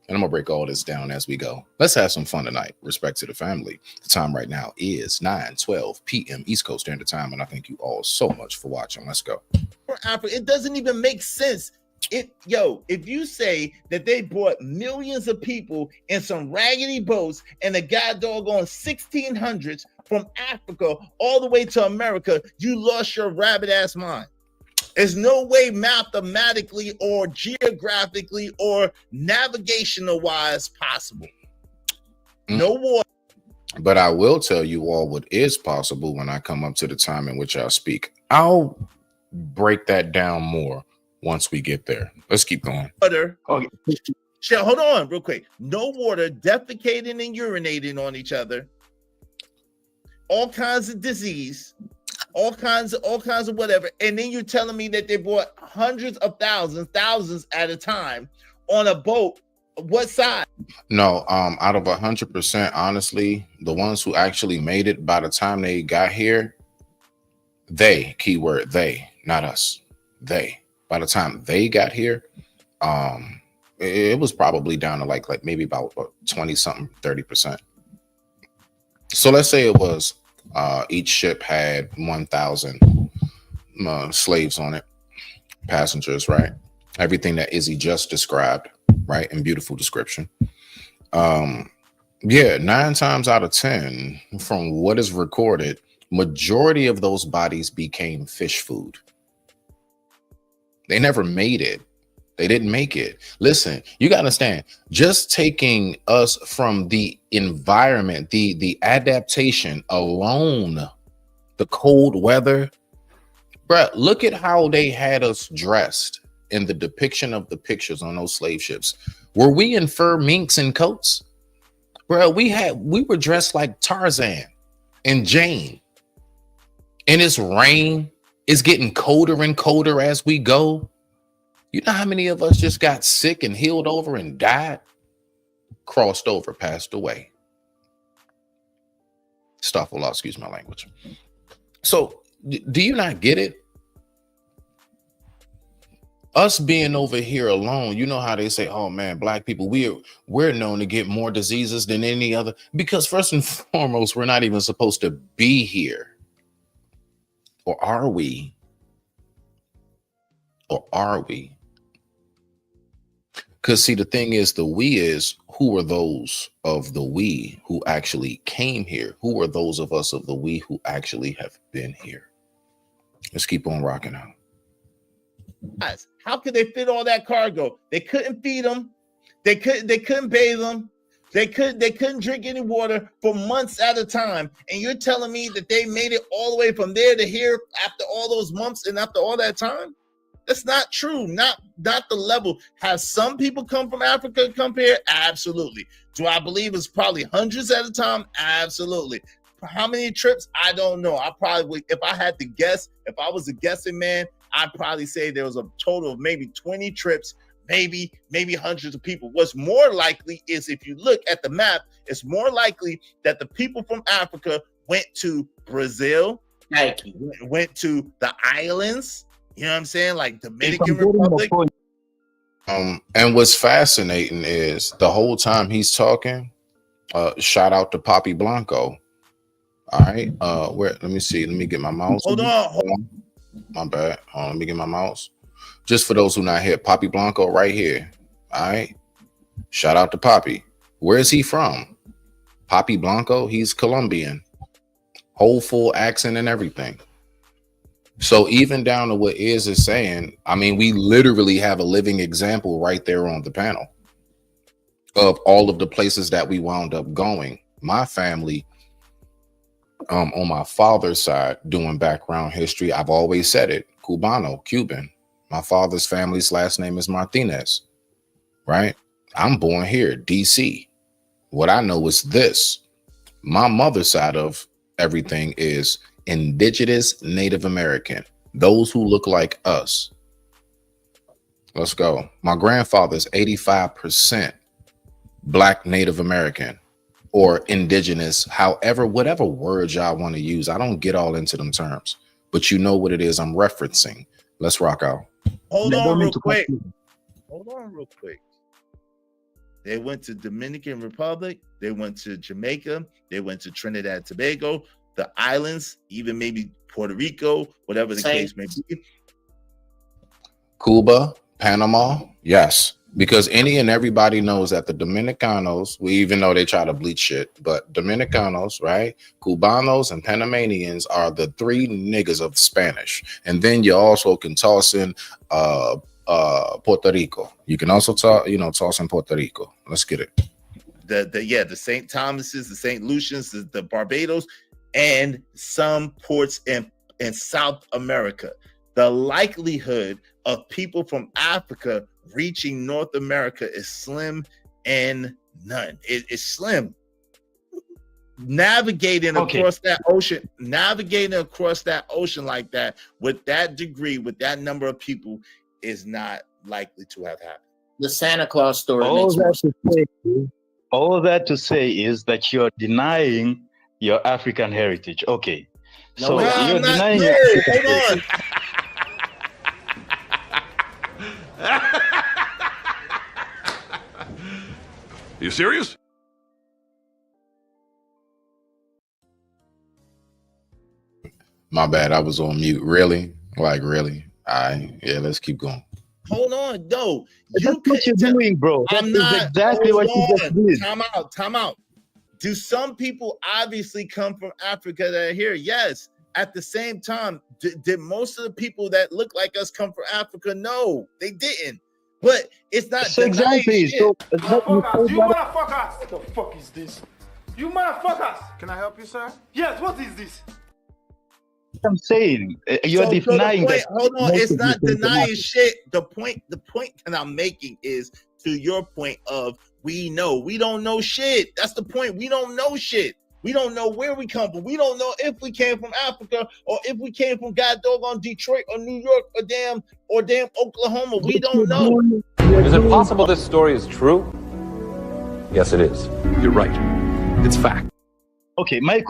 And I'm going to break all this down as we go. Let's have some fun tonight. Respect to the family. The time right now is 9:12 p.m. East Coast Standard Time. And I thank you all so much for watching. Let's go. For Africa, it doesn't even make sense. If you say that they brought millions of people in some raggedy boats and the guy doggone 1600s from Africa all the way to America, you lost your rabbit ass mind. There's no way mathematically or geographically or navigational wise possible. No water. But I will tell you all what is possible when I come up to the time in which I speak. I'll break that down more once we get there. Let's keep going. Water. Okay. Hold on real quick. No water, defecating and urinating on each other. All kinds of disease. All kinds of whatever. And then you're telling me that they brought hundreds of thousands at a time on a boat. What side? No, out of 100%, honestly, the ones who actually made it by the time they got here, they, keyword they, not us, they, by the time they got here, it was probably down to like maybe about 20 something, 30%. So let's say it was each ship had 1,000 slaves on it, passengers, right? Everything that Izzy just described, right? In beautiful description. Yeah, 9 times out of 10, from what is recorded, majority of those bodies became fish food. They never made it. They didn't make it. Listen, you got to understand, just taking us from the environment, the adaptation alone, the cold weather, bruh, look at how they had us dressed in the depiction of the pictures on those slave ships. Were we in fur minks and coats? Bruh, we were dressed like Tarzan and Jane. And it's rain. It's getting colder and colder as we go. You know how many of us just got sick and healed over and died? Crossed over, passed away. Astaghfirullah, excuse my language. So, do you not get it? Us being over here alone, you know how they say, oh man, black people, we're known to get more diseases than any other, because first and foremost, we're not even supposed to be here. Or are we? Or are we? Because see, the thing is, the we is, who are those of the we who actually came here? Who are those of us of the we who actually have been here? Let's keep on rocking out. How could they fit all that cargo? They couldn't feed them. They couldn't bathe them. They couldn't drink any water for months at a time. And you're telling me that they made it all the way from there to here after all those months and after all that time? That's not true. Not the level. Have some people come from Africa come here? Absolutely. Do I believe it's probably hundreds at a time? Absolutely. How many trips? I don't know. I probably would, if I had to guess, if I was a guessing man, I'd probably say there was a total of maybe 20 trips, maybe hundreds of people. What's more likely is, if you look at the map, it's more likely that the people from Africa went to Brazil, went to the islands, you know what I'm saying, like Dominican Republic. And what's fascinating is the whole time he's talking, shout out to Papi Blanco. All right, let me see. Let me get my mouse. Hold on. My bad. Let me get my mouse. Just for those who not here, Papi Blanco right here. All right. Shout out to Papi. Where is he from? Papi Blanco, he's Colombian. Whole full accent and everything. So even down to what Iz is saying, I mean, we literally have a living example right there on the panel of all of the places that we wound up going. My family, on my father's side, doing background history, I've always said it, Cubano, Cuban. My father's family's last name is Martinez, right? I'm born here, DC. What I know is this. My mother's side of everything is indigenous Native American, those who look like us. Let's go. My grandfather's 85% Black Native American. or indigenous, however, whatever words y'all want to use. I don't get all into them terms, but you know what it is I'm referencing. Let's rock out. Hold on real quick. They went to Dominican Republic. They went to Jamaica. They went to Trinidad and Tobago, the islands, even maybe Puerto Rico, whatever the case may be. Cuba, Panama, yes. Because any and everybody knows that the Dominicanos, even though they try to bleach shit, but Dominicanos, right? Cubanos and Panamanians are the three niggas of Spanish. And then you also can toss in Puerto Rico. You can also toss in Puerto Rico. Let's get it. The St. Thomas's, the St. Lucians, the Barbados, and some ports in South America. The likelihood of people from Africa reaching North America is slim and none. It's slim. Navigating across that ocean like that with that degree, with that number of people, is not likely to have happened. The Santa Claus story All makes more sense. that to say is that you're denying your African heritage. Okay. No, so you're I'm not denying clear. your African Hold on. heritage. You serious? My bad. I was on mute. Really? Like, really? Yeah, let's keep going. Hold on, though. That's what you're doing, bro. I'm That is not. exactly what you just did. Time out. Do some people obviously come from Africa that are here? Yes. At the same time, did most of the people that look like us come from Africa? No, they didn't. But it's not exactly. shit. So You motherfuckers! What the fuck is this? You motherfuckers! Can I help you, sir? Yes, what is this? I'm saying you're denying that. Hold on, it's not denying shit. The point that I'm making is to your point of we don't know shit. That's the point. We don't know shit. We don't know where we come from. We don't know if we came from Africa or if we came from goddamn Detroit or New York or damn Oklahoma. We don't know. Is it possible this story is true? Yes, it is. You're right. It's fact. Okay, my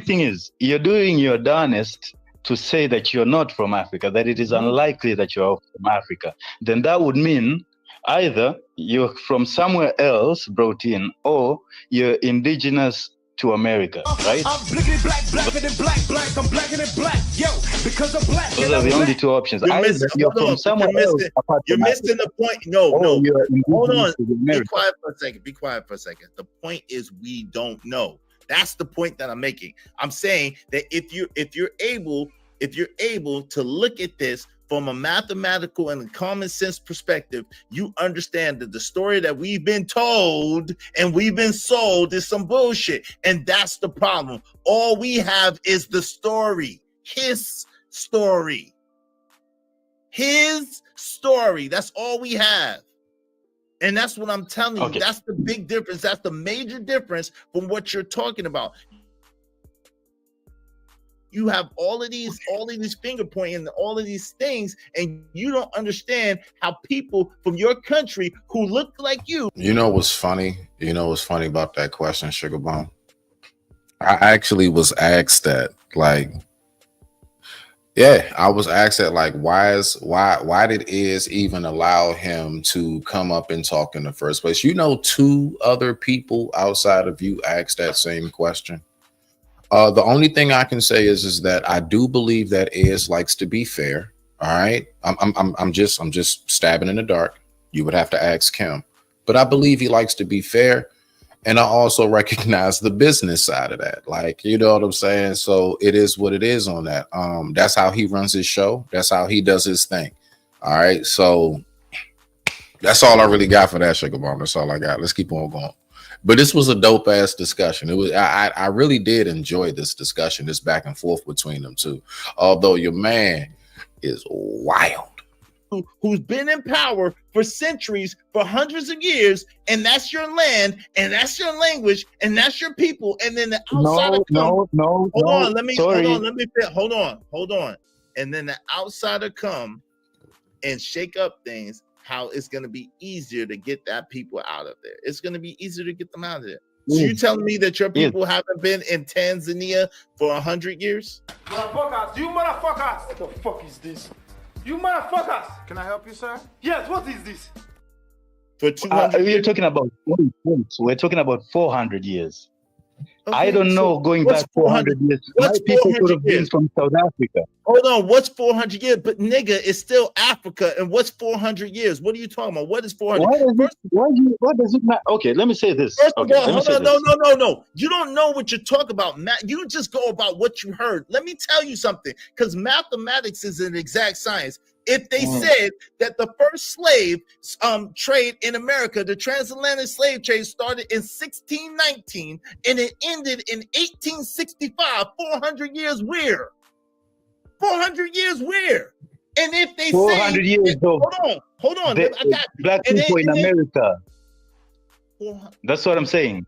thing is, you're doing your darnest to say that you're not from Africa, that it is unlikely that you're from Africa. Then that would mean either you're from somewhere else brought in, or you're indigenous to America, right? I'm blickety blacker than black. I'm blacker than black. Yo, because I'm black. Those are the only two options. Either you're from somewhere else. You're missing the point. No. Hold on. Be quiet for a second. The point is we don't know. That's the point that I'm making. I'm saying that if you're able to look at this from a mathematical and a common sense perspective, you understand that the story that we've been told and we've been sold is some bullshit. And that's the problem. All we have is the story, his story. That's all we have. And that's what I'm telling you. That's the big difference. That's the major difference from what you're talking about. You have all of these finger pointing and all of these things, and you don't understand how people from your country who look like you. You know what's funny? You know what's funny about that question, Sugar Bomb? I actually was asked that, like, I was asked that, like, why did Iz even allow him to come up and talk in the first place? You know, 2 other people outside of you asked that same question. The only thing I can say is that I do believe that Iz likes to be fair. All right, I'm just stabbing in the dark. You would have to ask Kim, but I believe he likes to be fair. And I also recognize the business side of that. Like, you know what I'm saying? So it is what it is on that. That's how he runs his show. That's how he does his thing. All right. So that's all I really got for that, Sugar Bomb. That's all I got. Let's keep on going. But this was a dope ass discussion. It was, I really did enjoy this discussion, this back and forth between them two. Although your man is wild. Who's been in power for centuries, for hundreds of years, and that's your land, and that's your language, and that's your people, and then the outsider hold on. And then the outsider come and shake up things. How it's going to be easier to get that people out of there. It's going to be easier to get them out of there. So you telling me that your people haven't been in Tanzania for 100 years? Motherfuckers, you motherfuckers! What the fuck is this? You motherfuckers! Can I help you, sir? Yes, what is this? For 200 we're years? talking about we're talking about 400 years. Okay, I don't know, going what's back 400 years. What's My people 400 could have been years? from South Africa. Hold on, what's 400 years? But nigga, it's still Africa. And what's 400 years? What are you talking about? What is 400? What does it matter? Okay, let me say this. First of Okay, all, let me hold say on, this. no. You don't know what you're talking about, Matt. You just go about what you heard. Let me tell you something, because mathematics is an exact science. If they said that the first slave trade in America, the transatlantic slave trade started in 1619 and it ended in 1865, 400 years where? 400 years where? And if they 400 say, years though. Hold on. The, I got black and people in America. 400. That's what I'm saying.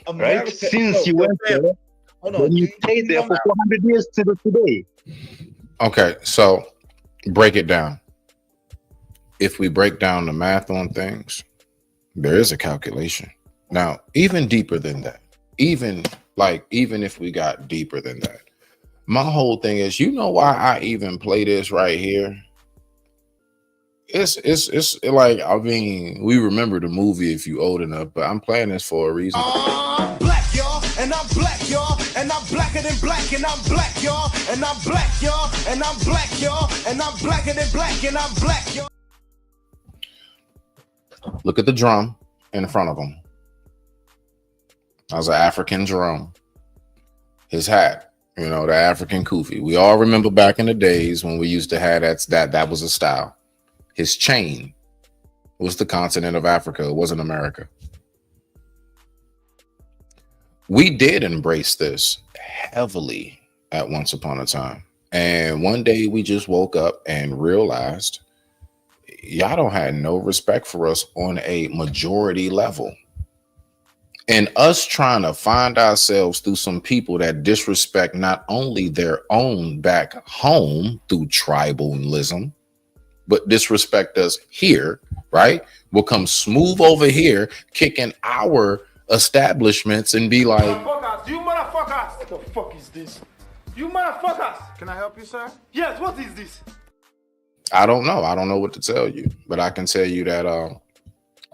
America, right? Since you went there, then you stayed there for 400 years to today. Okay, so break it down. If we break down the math on things, there is a calculation. Now, even deeper than that, even if we got deeper than that, my whole thing is, you know why I even play this right here? It's like, I mean, we remember the movie if you old enough, but I'm playing this for a reason. I'm black, y'all, and I'm black, y'all, and I'm blacker than black, and I'm black, y'all, and I'm black, y'all, and I'm black, y'all, and I'm blacker than black, and I'm black, y'all. Look at the drum in front of him. That was an African drum. His hat, you know, the African kufi. We all remember back in the days when we used to have that was a style. His chain was the continent of Africa. It wasn't America. We did embrace this heavily at once upon a time. And one day we just woke up and realized y'all don't have no respect for us on a majority level. And us trying to find ourselves through some people that disrespect not only their own back home through tribalism, but disrespect us here, right? We'll come smooth over here, kicking our establishments and be like, Motherfuckers, you motherfuckers! What the fuck is this? You motherfuckers! Can I help you, sir? Yes, what is this? I don't know. I don't know what to tell you, but I can tell you that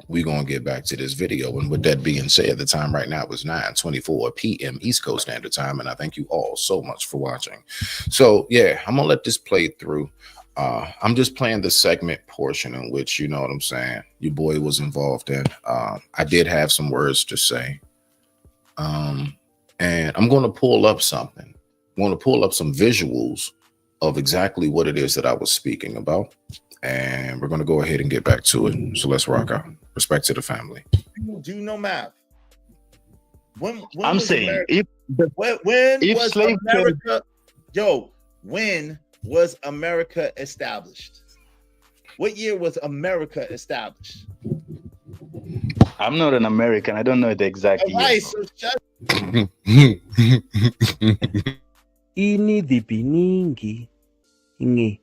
we're going to get back to this video. And with that being said, the time right now is 9:24 p.m. East Coast Standard Time. And I thank you all so much for watching. So, yeah, I'm going to let this play through. I'm just playing the segment portion in which, you know what I'm saying, your boy was involved in. I did have some words to say. And I'm going to pull up something. I'm going to pull up some visuals of exactly what it is that I was speaking about. And we're going to go ahead and get back to it. So let's rock out. Respect to the family. Do you know math? When I'm saying, America, when was America? When was America established? What year was America established? I'm not an American. I don't know the exact year. Right, so shut Ini the biningi. Ingi.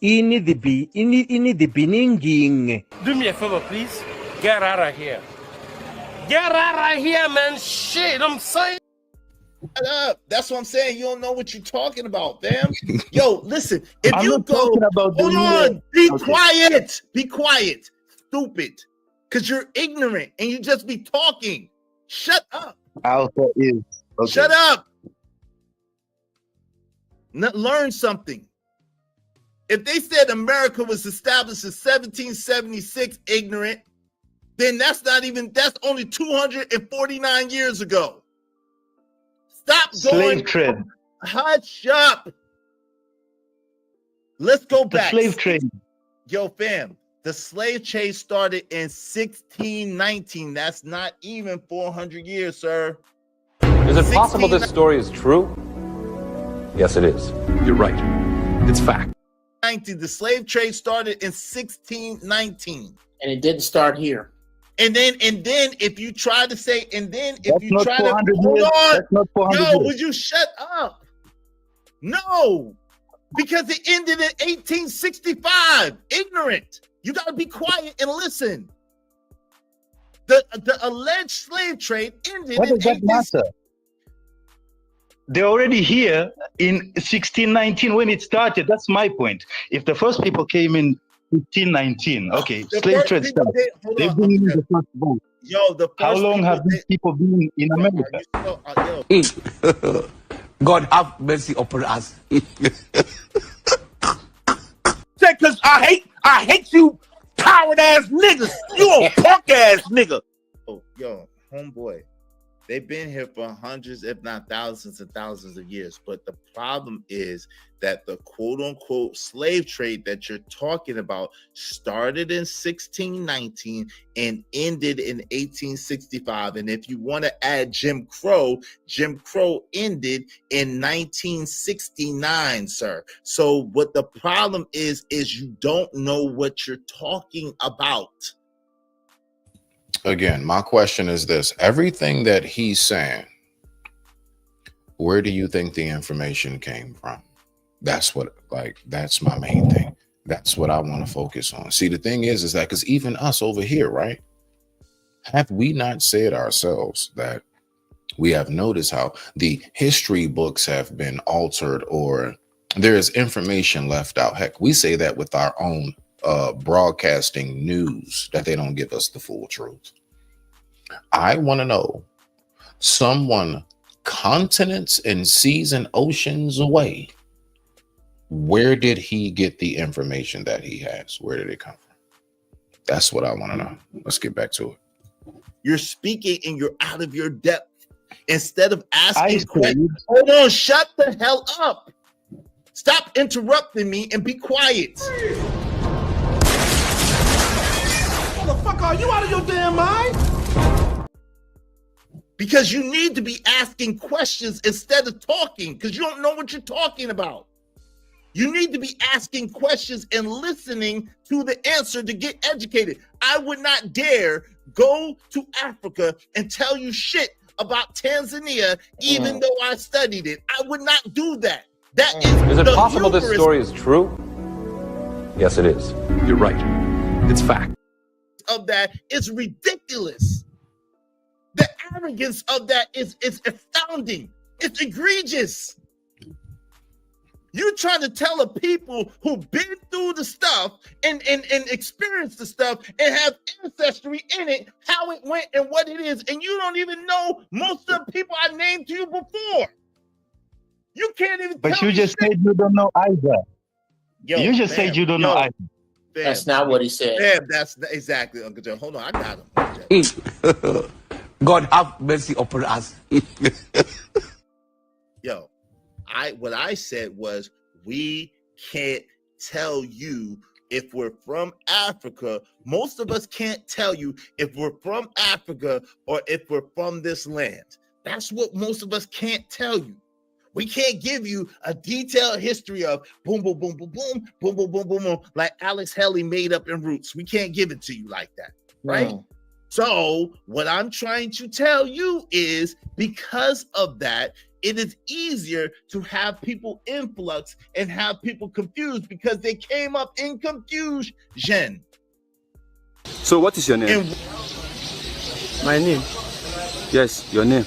Ini the biningi. Do me a favor, please. Get out of here. Get out of here, man. Shit, I'm saying. Shut up. That's what I'm saying. You don't know what you're talking about, fam. Yo, listen. If I'm you not go, talking about hold the on. year. Be Okay. quiet. Be quiet. Stupid. Because you're ignorant and you just be talking. Shut up. Alpha is. Okay. Shut up. Learn something. If they said America was established in 1776, ignorant, then that's only 249 years ago. Stop going. Slave trade. Hush up. Let's go The back. slave trade. Yo, fam, the slave trade started in 1619. That's not even 400 years, sir. Is it possible this story is true? Yes, it is. You're right. It's fact. The slave trade started in 1619. And it didn't start here. And then if you try to say, and then if That's you not try to 400 hold years. on, That's not 400 yo, years. would you shut up? No, because it ended in 1865. Ignorant. You got to be quiet and listen. The alleged slave trade ended What in does that 18... matter? They're already here in 1619 when it started. That's my point. If the first people came in 1519, okay, slave trade started. They've been in the first boat. Yo, the How first long have these people been in America? God have mercy upon us. Say, cause I hate you coward ass niggas. You a punk ass nigga. Oh, yo, homeboy. They've been here for hundreds, if not thousands and thousands of years. But the problem is that the quote unquote slave trade that you're talking about started in 1619 and ended in 1865. And if you want to add Jim Crow ended in 1969, sir. So what the problem is you don't know what you're talking about. Again, my question is this. Everything that he's saying, where do you think the information came from? That's what, that's my main thing. That's what I want to focus on. See, the thing is that because even us over here, right? Have we not said ourselves that we have noticed how the history books have been altered or there is information left out? Heck, we say that with our own broadcasting news, that they don't give us the full truth. I want to know, someone continents and seas and oceans away, where did he get the information that he has? Where did it come from? That's what I want to know. Let's get back to it. You're speaking and you're out of your depth. Instead of asking questions, hold on, shut the hell up. Stop interrupting me and be quiet. Motherfucker, are you out of your damn mind? Because you need to be asking questions instead of talking, because you don't know what you're talking about. You need to be asking questions and listening to the answer to get educated. I would not dare go to Africa and tell you shit about Tanzania, even though I studied it. I would not do that. That Is it possible this story is true? Yes, it is. You're right. It's fact. Of that is ridiculous. The arrogance of that is astounding. It's egregious. You're trying to tell a people who've been through the stuff and experienced the stuff and have ancestry in it, how it went and what it is, and you don't even know most of the people I named to you before. You can't even. But you just said you don't know either. You just said you don't know either. Fam, that's not what he said. Fam, that's exactly, Uncle Joe. Hold on, I got him. God have mercy upon us. Yo, what I said was we can't tell you if we're from Africa. Most of us can't tell you if we're from Africa or if we're from this land. That's what most of us can't tell you. We can't give you a detailed history of boom, boom, boom, boom, boom, boom, boom, boom, boom, boom, like Alex Haley made up in Roots. We can't give it to you like that, right? No. So what I'm trying to tell you is because of that, it is easier to have people influx and have people confused because they came up in confusion. So what is your name? My name? Yes, your name.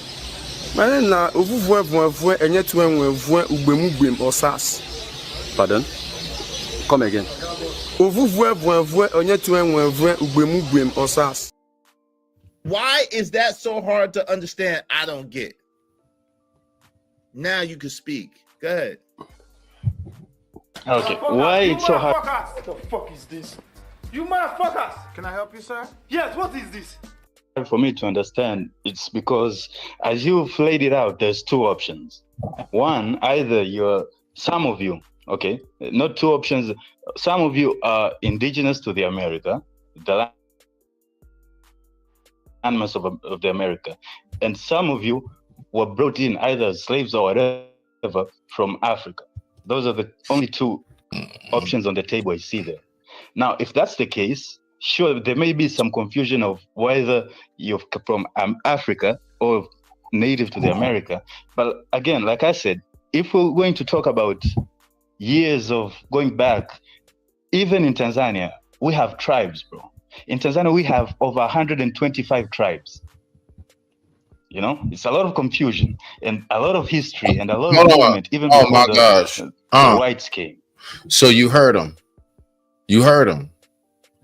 My name na Osas. Pardon? Come again. Osas. Why is that so hard to understand? I don't get. Now you can speak. Go ahead. Okay, why it's so hard? What the fuck is this? You motherfuckers! Can I help you, sir? Yes, what is this? For me to understand, it's because as you've laid it out, there's two options. One, either some of you, okay, not two options. Some of you are indigenous to the America, the landmass of the America, and some of you were brought in either as slaves or whatever from Africa. Those are the only two options on the table I see there. Now, if that's the case, sure, there may be some confusion of whether you're from Africa or native to the America. But again, like I said, if we're going to talk about years of going back, even in Tanzania, we have tribes, bro. In Tanzania, we have over 125 tribes. You know, it's a lot of confusion and a lot of history and a lot of movement, even Oh before my gosh. the whites came. So you heard them. You heard them.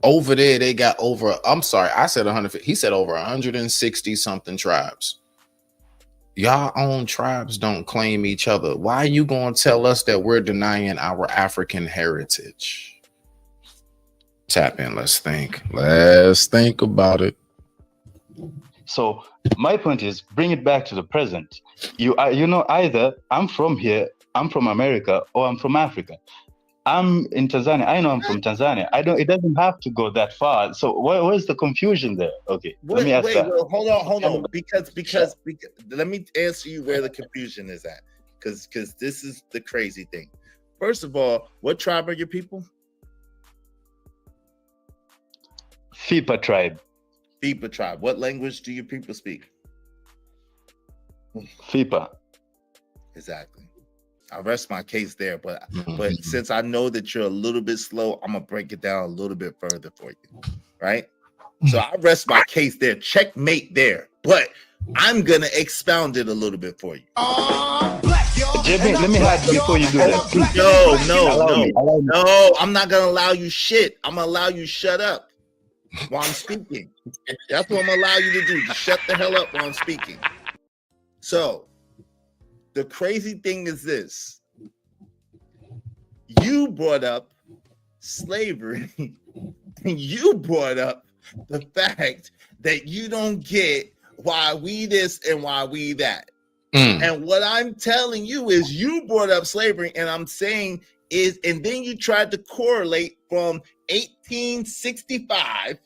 Over there, they got over, I'm sorry, I said 150. He said over 160 something tribes. Y'all own tribes don't claim each other. Why are you going to tell us that we're denying our African heritage? Tap in. Let's think. Let's think about it. So my point is, bring it back to the present. You know, either I'm from here, I'm from America, or I'm from Africa. I'm in Tanzania. I know I'm from Tanzania. It doesn't have to go that far. So where's the confusion there? Okay, let me ask that. Well, hold on. Because let me answer you where the confusion is at. Because this is the crazy thing. First of all, what tribe are your people? Fipa tribe. Fipa tribe. What language do your people speak? Fipa. Exactly. I rest my case there, but since I know that you're a little bit slow, I'm gonna break it down a little bit further for you, right? So I rest my case there, checkmate there, but I'm gonna expound it a little bit for you. Jimmy, let me hide before you do that. Please. No, I'm not gonna allow you shit. I'm gonna allow you shut up while I'm speaking. That's what I'm gonna allow you to do. Just shut the hell up while I'm speaking. So the crazy thing is this. You brought up slavery. You brought up the fact that you don't get why we this and why we that. And what I'm telling you is you brought up slavery, and I'm saying is, and then you tried to correlate from 1865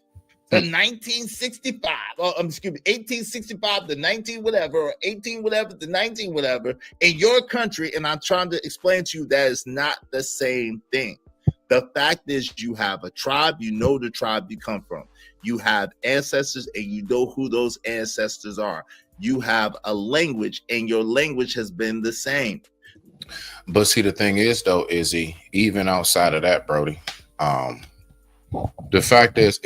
to 1965, excuse me, 1865 to 19 whatever, or 18 whatever to 19 whatever in your country, and I'm trying to explain to you that is not the same thing. The fact is, you have a tribe, you know the tribe you come from. You have ancestors, and you know who those ancestors are. You have a language, and your language has been the same. But see, the thing is, though, Izzy, even outside of that, Brody, the fact is,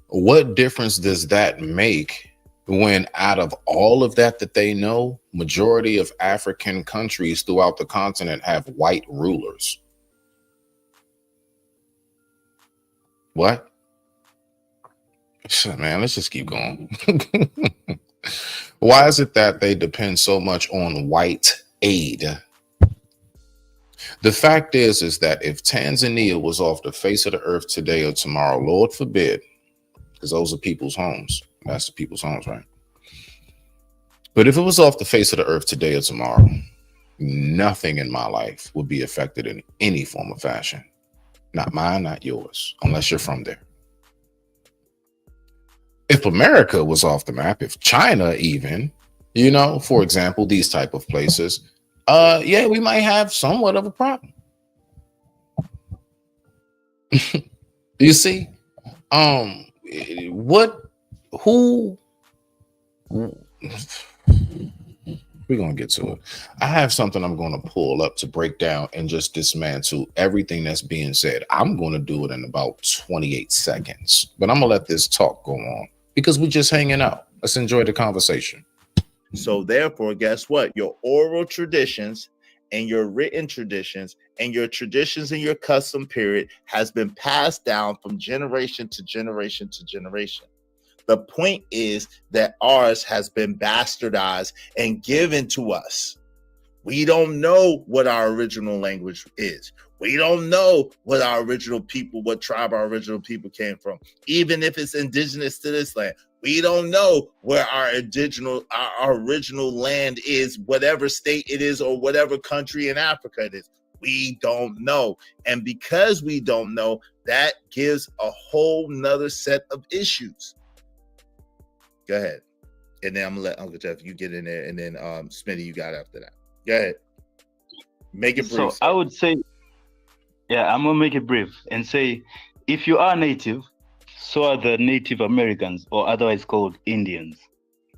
what difference does that make when out of all of that they know, majority of African countries throughout the continent have white rulers? What? Man, let's just keep going. Why is it that they depend so much on white aid? The fact is that if Tanzania was off the face of the earth today or tomorrow, Lord forbid, because those are people's homes. That's the people's homes, right? But if it was off the face of the earth today or tomorrow, nothing in my life would be affected in any form of fashion. Not mine, not yours, unless you're from there. If America was off the map, if China even, you know, for example, these type of places, yeah, we might have somewhat of a problem. You see, we're going to get to it. I have something I'm going to pull up to break down and just dismantle everything that's being said. I'm going to do it in about 28 seconds, but I'm going to let this talk go on because we're just hanging out. Let's enjoy the conversation. So therefore, guess what? Your oral traditions and your written traditions and your traditions and your custom period has been passed down from generation to generation to generation. The point is that ours has been bastardized and given to us. We don't know what our original language is. We don't know what our original people, what tribe our original people came from. Even if it's indigenous to this land, we don't know where our original land is, whatever state it is or whatever country in Africa it is. We don't know. And because we don't know, that gives a whole nother set of issues. Go ahead. And then I'm gonna let Uncle Jeff, you get in there, and then Smitty, you got after that. Go ahead. Make it brief. So I would say, yeah, I'm gonna make it brief and say, if you are native, so are the Native Americans, or otherwise called Indians.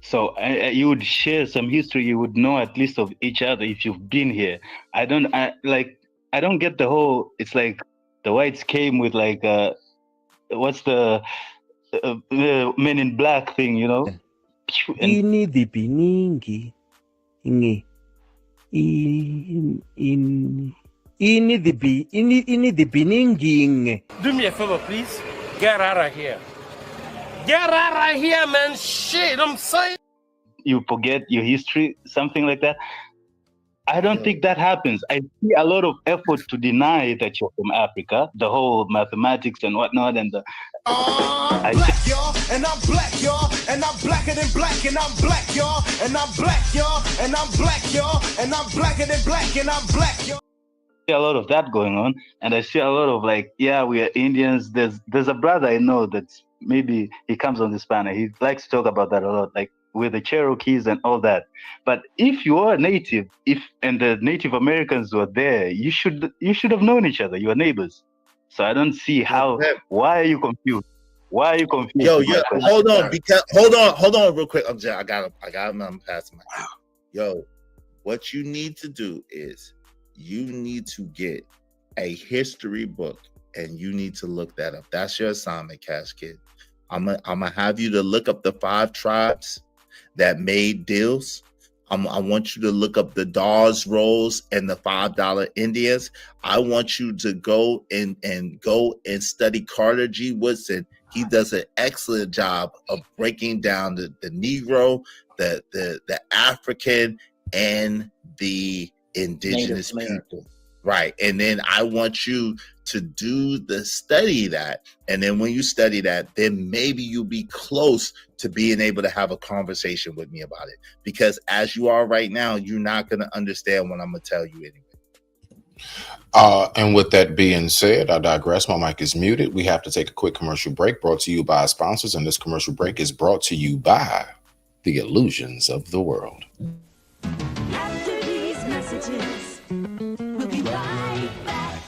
So you would share some history. You would know at least of each other if you've been here. I don't get the whole. It's like the whites came with like what's the Men in Black thing, you know? Ini the biningi, ingi, ini the biningi. Do me a favor, please. Get out of here. Get out of here, man. Shit, I'm saying. You forget your history, something like that. I don't think that happens. I see a lot of effort to deny that you're from Africa, the whole mathematics and whatnot, and the. Black, y'all, and I'm black, y'all, and I'm blacker than black, and I'm black, y'all, and I'm black, y'all, and I'm black, y'all, and I'm blacker than black, and I'm black, y'all. I see a lot of that going on, and I see a lot of like, yeah, we are Indians. There's a brother I know that's maybe he comes on this panel. He likes to talk about that a lot, like with the Cherokees and all that. But if you are native, and the Native Americans were there, you should have known each other. You are neighbors. So I don't see how. Why are you confused? Why are you confused? Yo, hold on, because hold on, real quick. I got him. I'm passing my. Yo, what you need to do is you need to get a history book and you need to look that up. That's your assignment, Cash Kid. I'm gonna have you to look up the 5 tribes that made deals. I want you to look up the Dawes Rolls and the $5 Indians. I want you to go and study Carter G. Woodson. He does an excellent job of breaking down the Negro, the African, and the indigenous people. Right. And then I want you to study that. And then when you study that, then maybe you'll be close to being able to have a conversation with me about it. Because as you are right now, you're not going to understand what I'm going to tell you anyway. And with that being said, I digress. My mic is muted. We have to take a quick commercial break brought to you by our sponsors. And this commercial break is brought to you by the Illusions of the World. After these messages, we'll be right back.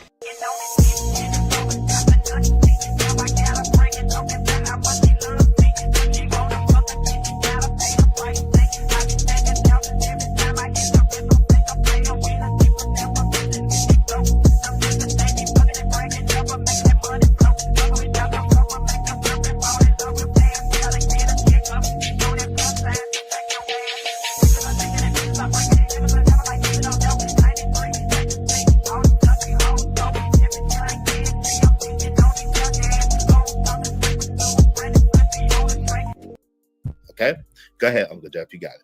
Okay, go ahead, Uncle Jeff. You got it.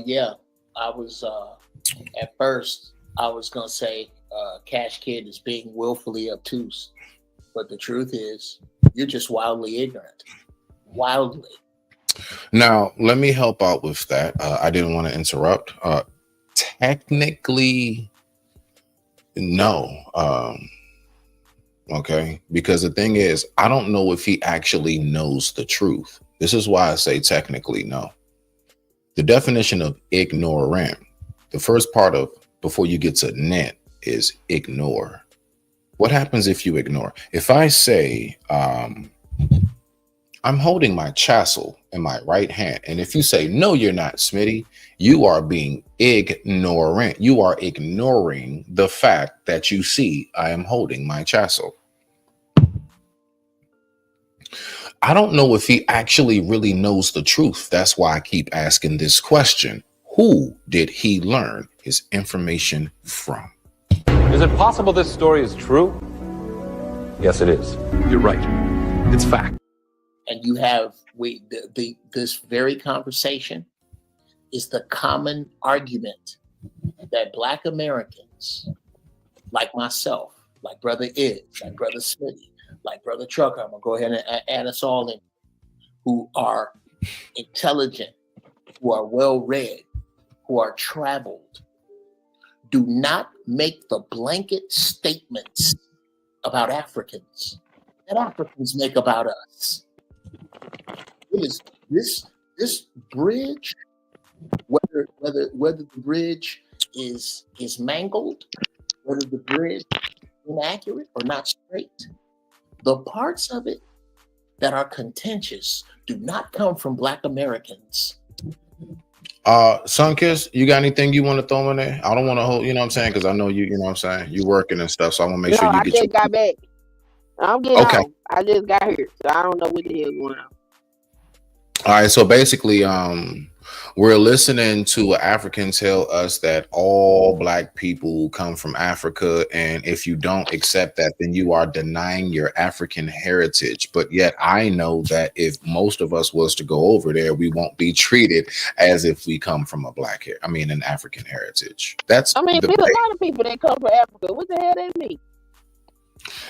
Yeah, I was at first I was gonna say Cash Kid is being willfully obtuse, but the truth is you're just wildly ignorant. Wildly. Now, let me help out with that. I didn't want to interrupt. Technically, no. Okay, because the thing is, I don't know if he actually knows the truth. This is why I say technically no. The definition of ignorant, the first part of before you get to net is ignore. What happens if you ignore? If I say, I'm holding my chisel in my right hand, and if you say, no, you're not, Smitty, you are being ignorant. You are ignoring the fact that you see I am holding my chisel. I don't know if he actually really knows the truth. That's why I keep asking this question. Who did he learn his information from? Is it possible this story is true? Yes, it is. You're right. It's fact. And you have this very conversation is the common argument that Black Americans, like myself, like Brother Id, like Brother Smitty, like Brother Trucker, I'm gonna go ahead and add us all in, who are intelligent, who are well-read, who are traveled, do not make the blanket statements about Africans that Africans make about us. It is this bridge, whether the bridge is mangled, whether the bridge is inaccurate or not straight, the parts of it that are contentious do not come from Black Americans. Sunkiss, you got anything you want to throw in there? I don't want to hold, you know what I'm saying? Because I know you know what I'm saying? You working and stuff, so I want to make sure you get got back. I'm getting Okay. off. I just got here, so I don't know what the hell going on. All right, so basically, we're listening to an African tell us that all black people come from Africa, and if you don't accept that, then you are denying your African heritage. But yet, I know that if most of us was to go over there, we won't be treated as if we come from an African heritage. That's I mean, the there's a lot of people that come from Africa. What the hell that mean?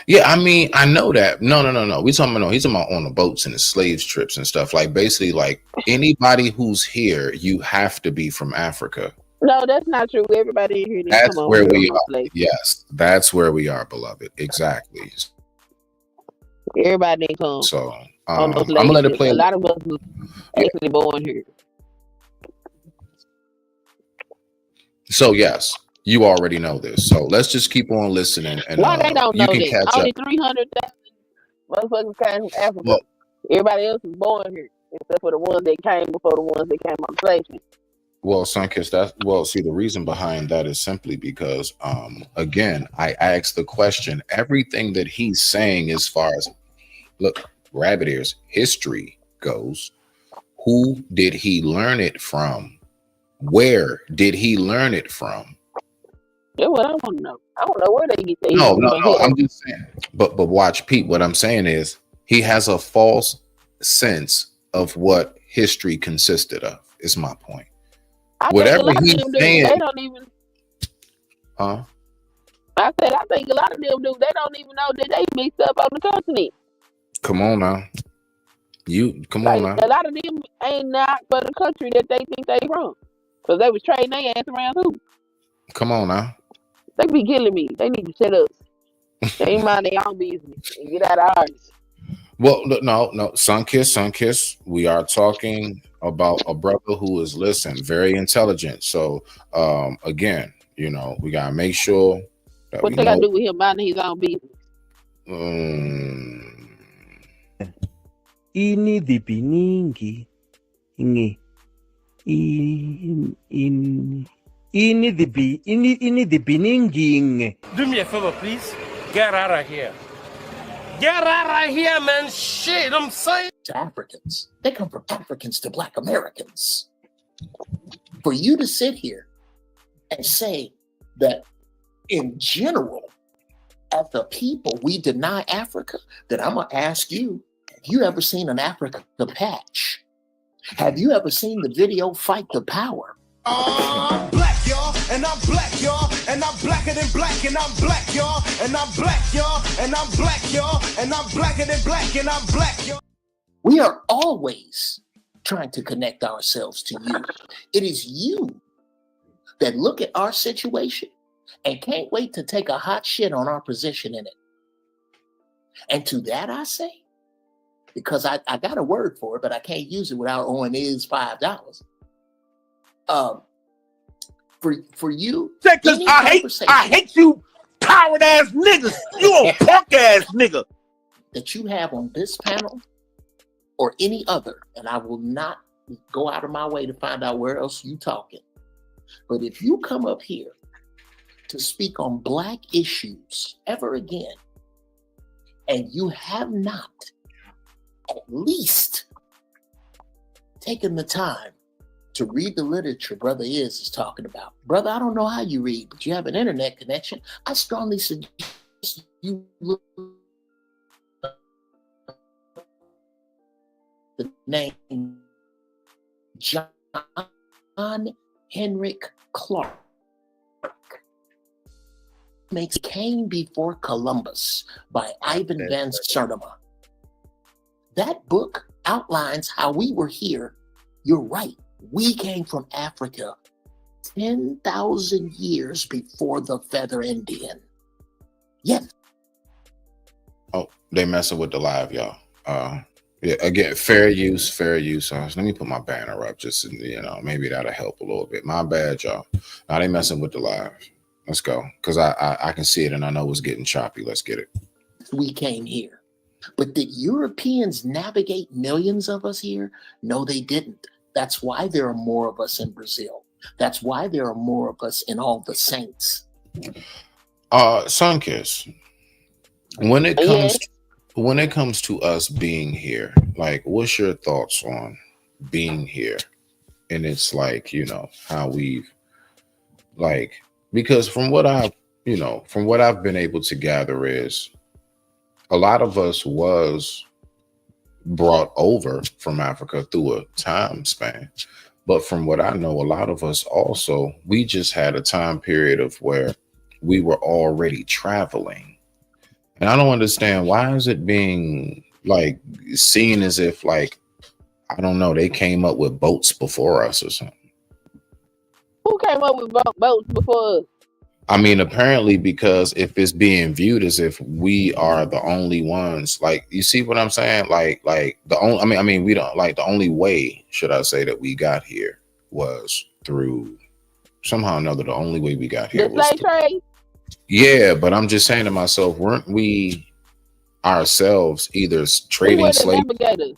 Yeah, I mean, I know that. No. He's talking about on the boats and the slave trips and stuff. Like basically, like anybody who's here, you have to be from Africa. No, that's not true. Everybody in here didn't That's come over where here we on no are. slave. Yes, that's where we are, beloved. Exactly. Everybody didn't come So on no I'm slave gonna let it ship. play. A lot of us was actually born here. So yes, you already know this. So let's just keep on listening, and Why they don't you know can that? catch Only up. 300,000 motherfuckers came from Africa. Well, Everybody else was born here, except for the ones that came before the ones that came on slave ship. Well, Sunkiss, see, the reason behind that is simply because, again, I asked the question, everything that he's saying as far as, look, rabbit ears, history goes, who did he learn it from? Where did he learn it from? That's what I want to know. I don't know where they get their No, history from. I'm just saying. But watch, Pete, what I'm saying is he has a false sense of what history consisted of, is my point. Whatever he's saying, they don't even. huh? I said, I think a lot of them do. They don't even know that they mixed up on the continent. Come on now. Come on now. A lot of them ain't not for the country that they think they from. Because they was trading their ass around too. Come on now. They be killing me. They need to shut up. They ain't mind their own business and get out of ours. Well, no, Sunkiss. We are talking about a brother who is, listen, very intelligent. So, again, we gotta make sure that what they gotta do with him minding his own business. Ini the biningi. Ini the biningi. Do me a favor, please. Get out of here. Get out of here, man. Shit, I'm saying. To Africans. They come from Africans to Black Americans. For you to sit here and say that in general, as a people, we deny Africa, then I'm going to ask you, have you ever seen an Africa patch? Have you ever seen the video Fight the Power? I'm black, y'all, and I'm black, y'all, and I'm blacker than black, and I'm black, y'all, and I'm black, y'all, and I'm black, y'all, and I'm blacker than black, and I'm black, y'all. We are always trying to connect ourselves to you. It is you that look at our situation and can't wait to take a hot shit on our position in it. And to that I say, because I got a word for it, but I can't use it without owing is $5. For you, Because I hate you coward ass niggas. You a punk ass nigga. That you have on this panel or any other, and I will not go out of my way to find out where else you talking. But if you come up here to speak on Black issues ever again, and you have not at least taken the time to read the literature Brother is talking about. Brother, I don't know how you read, but you have an internet connection. I strongly suggest you look the name John Henrik Clark. Makes Came Before Columbus by Ivan Van Sertima. That book outlines how we were here. You're right. We came from Africa 10,000 years before the Feather Indian. Yes. Oh, they messing with the live, y'all. Yeah, again, fair use. Let me put my banner up, just maybe that'll help a little bit. My bad, y'all. Now they messing with the live. Let's go, because I can see it and I know it's getting choppy. Let's get it. We came here. But did Europeans navigate millions of us here? No, they didn't. That's why there are more of us in Brazil. That's why there are more of us in all the saints. Sunkiss, when it comes to when it comes to us being here, like, what's your thoughts on being here? And it's like, how we've like, because from what I've been able to gather is a lot of us was brought over from Africa through a time span. But from what I know, a lot of us also, we just had a time period of where we were already traveling. And I don't understand, why is it being like seen as if, like, I don't know, they came up with boats before us or something. Who came up with boats before us? I mean, apparently, because if it's being viewed as if we are the only ones, like, you see what I'm saying? Like the only, we don't, like, the only way, should I say, that we got here was through somehow or another. The only way we got here The was slave trade? yeah, but I'm just saying to myself, weren't we ourselves either trading We were the slaves? navigators.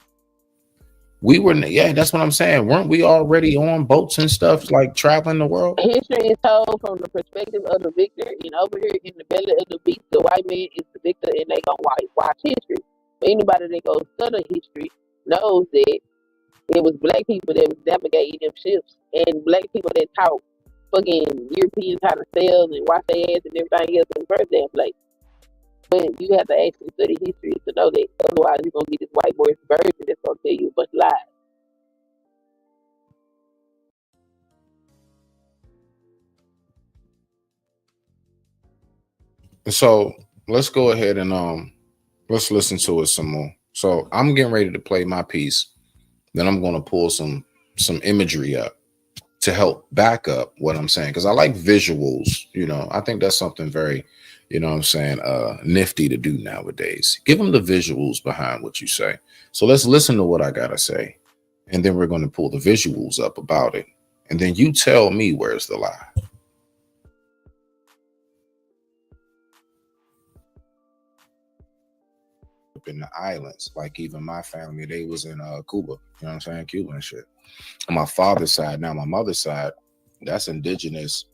We were, yeah, that's what I'm saying. Weren't we already on boats and stuff, like traveling the world? History is told from the perspective of the victor, and over here in the belly of the beast, the white man is the victor, and they gonna watch history. But anybody that goes study history knows that it was black people that was navigating them ships, and black people that taught fucking Europeans how to sail and wash their ass and everything else in the first damn place. But you have to actually study history to know that. Otherwise, you're gonna get this white boy's version that's gonna tell you a bunch of lies. So let's go ahead and let's listen to it some more. So I'm getting ready to play my piece. Then I'm going to pull some imagery up to help back up what I'm saying, because I like visuals. I think that's something very, nifty to do nowadays. Give them the visuals behind what you say. So let's listen to what I gotta say, and then we're going to pull the visuals up about it, and then you tell me where's the lie. In the islands, like even my family, they was in Cuba, you know what I'm saying, Cuba and shit. On my father's side, now my mother's side, that's indigenous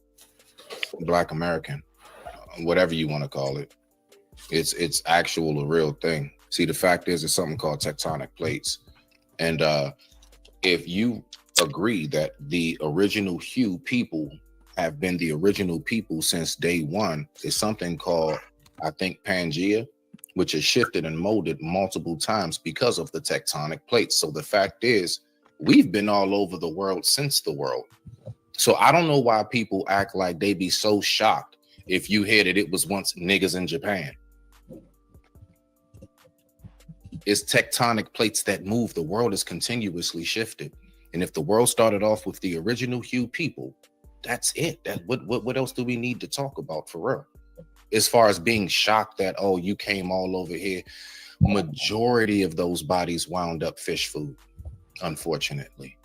Black American, whatever you want to call it. It's actual, a real thing. See, the fact is, it's something called tectonic plates, and if you agree that the original Hue people have been the original people since day one, it's something called, I think, Pangea, which is shifted and molded multiple times because of the tectonic plates. So the fact is, we've been all over the world since the world. So I don't know why people act like they be so shocked if you hear that it was once niggas in Japan. It's tectonic plates that move. The world is continuously shifted. And if the world started off with the original Hue people, that's it. What else do we need to talk about for real? As far as being shocked that, oh, you came all over here, majority of those bodies wound up fish food, unfortunately.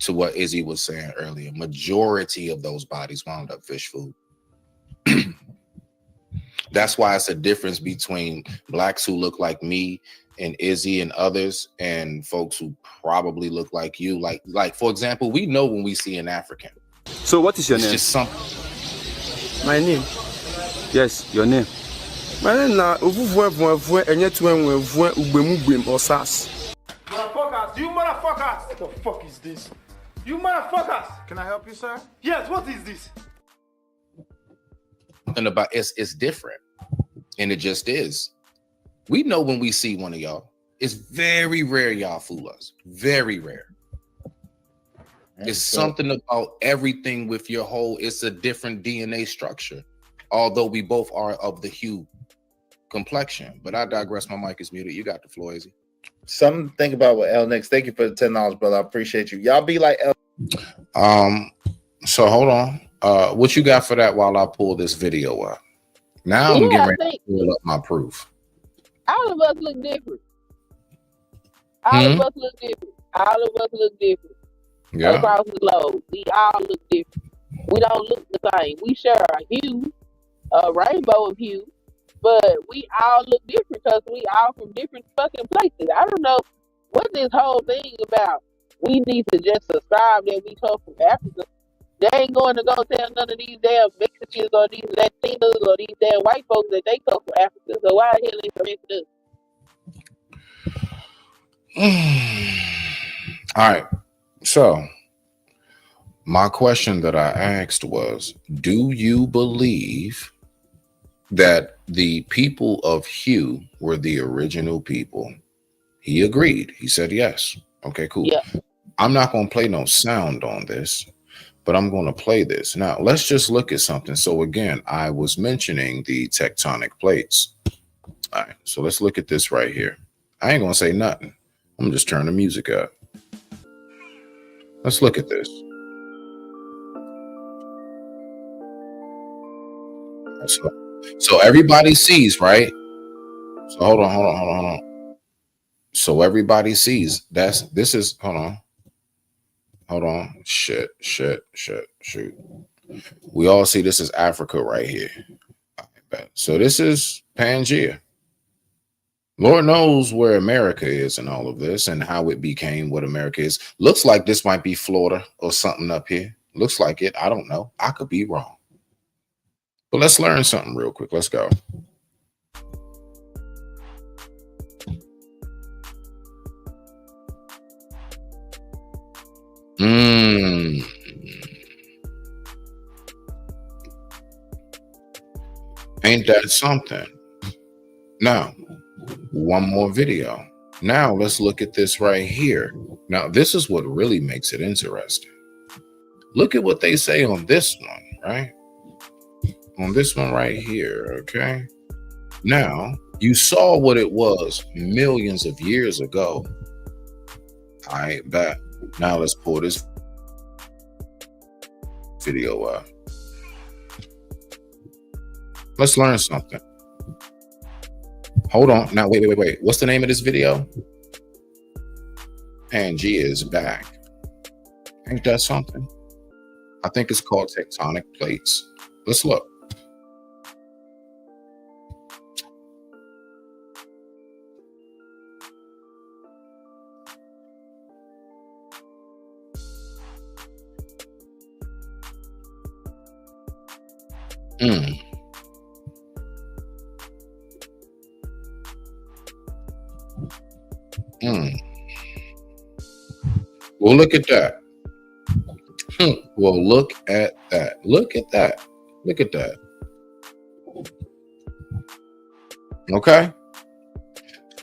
To what Izzy was saying earlier, majority of those bodies wound up fish food. That's why it's a difference between blacks who look like me and Izzy and others, and folks who probably look like you. Like for example, we know when we see an African. So what is your name? Just something. My name? Yes, your name. My name na Osas. Motherfuckers, you motherfuckers! What the fuck is this? You motherfuckers! Can I help you, sir? Yes, what is this? Something about it's different, and it just is. We know when we see one of y'all. It's very rare y'all fool us. Very rare. It's something about everything with your whole. It's a different DNA structure, although we both are of the Hue complexion. But I digress. My mic is muted. You got the floor, Izzy. Something to think about with L Nix. Thank you for the $10, brother. I appreciate you. Y'all be like L. So hold on. What you got for that while I pull this video up? Now I'm getting ready to pull up my proof. All of us look different. All of us look different. All of us look different. Yeah. Across the globe, we all look different. We don't look the same. We share a hue, a rainbow of hue, but we all look different because we all from different fucking places. I don't know what this whole thing about. We need to just subscribe that we come from Africa. They ain't going to go tell none of these damn Mexicans or these Latinos or these damn white folks that they come from Africa. So why the hell they correcting us? All right. So my question that I asked was, do you believe that the people of Hue were the original people? He agreed. He said yes. Okay, cool. Yeah. I'm not going to play no sound on this, but I'm going to play this. Now, let's just look at something. So again, I was mentioning the tectonic plates. All right, so let's look at this right here. I ain't going to say nothing. I'm going to just turn the music up. Let's look at this. So everybody sees, right? So hold on. So everybody sees. This is, hold on. Shit. We all see this is Africa right here. So this is Pangea. Lord knows where America is in all of this and how it became what America is. Looks like this might be Florida or something up here. Looks like it. I don't know. I could be wrong. But let's learn something real quick. Let's go. Ain't that something? Now, one more video. Now let's look at this right here. Now, this is what really makes it interesting. Look at what they say on this one, right? On this one right here, okay? Now, you saw what it was millions of years ago. All right, back. Now let's pull this video up. Let's learn something. Hold on. Now, wait. What's the name of this video? Pangea is back. Ain't that something? I think it's called tectonic plates. Let's look. Well, look at that. Well, look at that. Look at that. Look at that. Okay.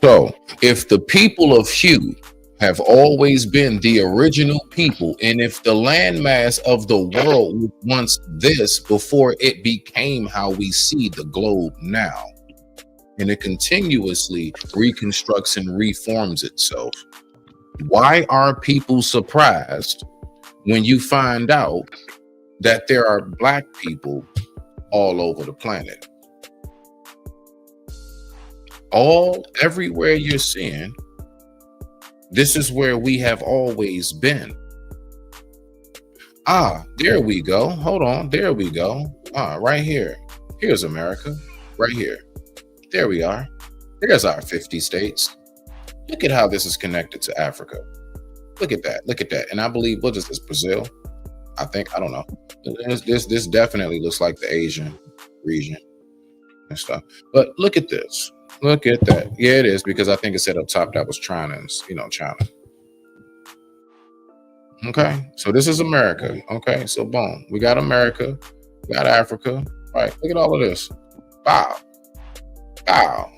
So if the people of Hue have always been the original people, and if the landmass of the world was once this before it became how we see the globe now, and it continuously reconstructs and reforms itself, why are people surprised when you find out that there are Black people all over the planet? Everywhere you're seeing, this is where we have always been. There we go. Hold on. There we go. Right here. Here's America. Right here. There we are. There's our 50 states. Look at how this is connected to Africa. Look at that. Look at that. And I believe, what is this, Brazil? I think, I don't know. This definitely looks like the Asian region and stuff. But look at this. Look at that. Yeah, it is, because I think it said up top that was China, China. Okay, so this is America. Okay, so boom. We got America. We got Africa. All right, look at all of this. Wow. Wow.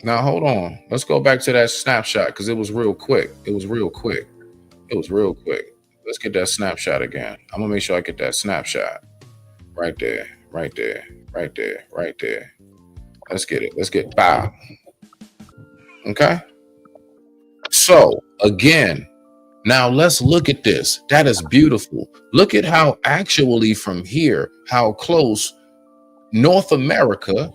Now, hold on. Let's go back to that snapshot, because it was real quick. Let's get that snapshot again. I'm going to make sure I get that snapshot. Right there. Let's get it. Bow. Okay. So, again, now let's look at this. That is beautiful. Look at how actually from here, how close North America,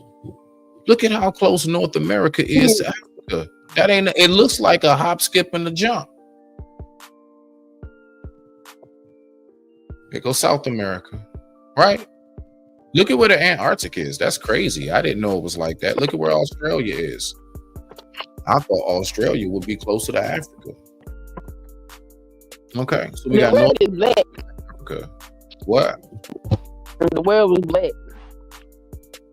look at how close North America is to Africa. It looks like a hop, skip, and a jump. Here goes South America, right? Look at where the Antarctic is. That's crazy. I didn't know it was like that. Look at where Australia is. I thought Australia would be closer to Africa. Okay, so we The got world North is black. Africa. What? The world was black.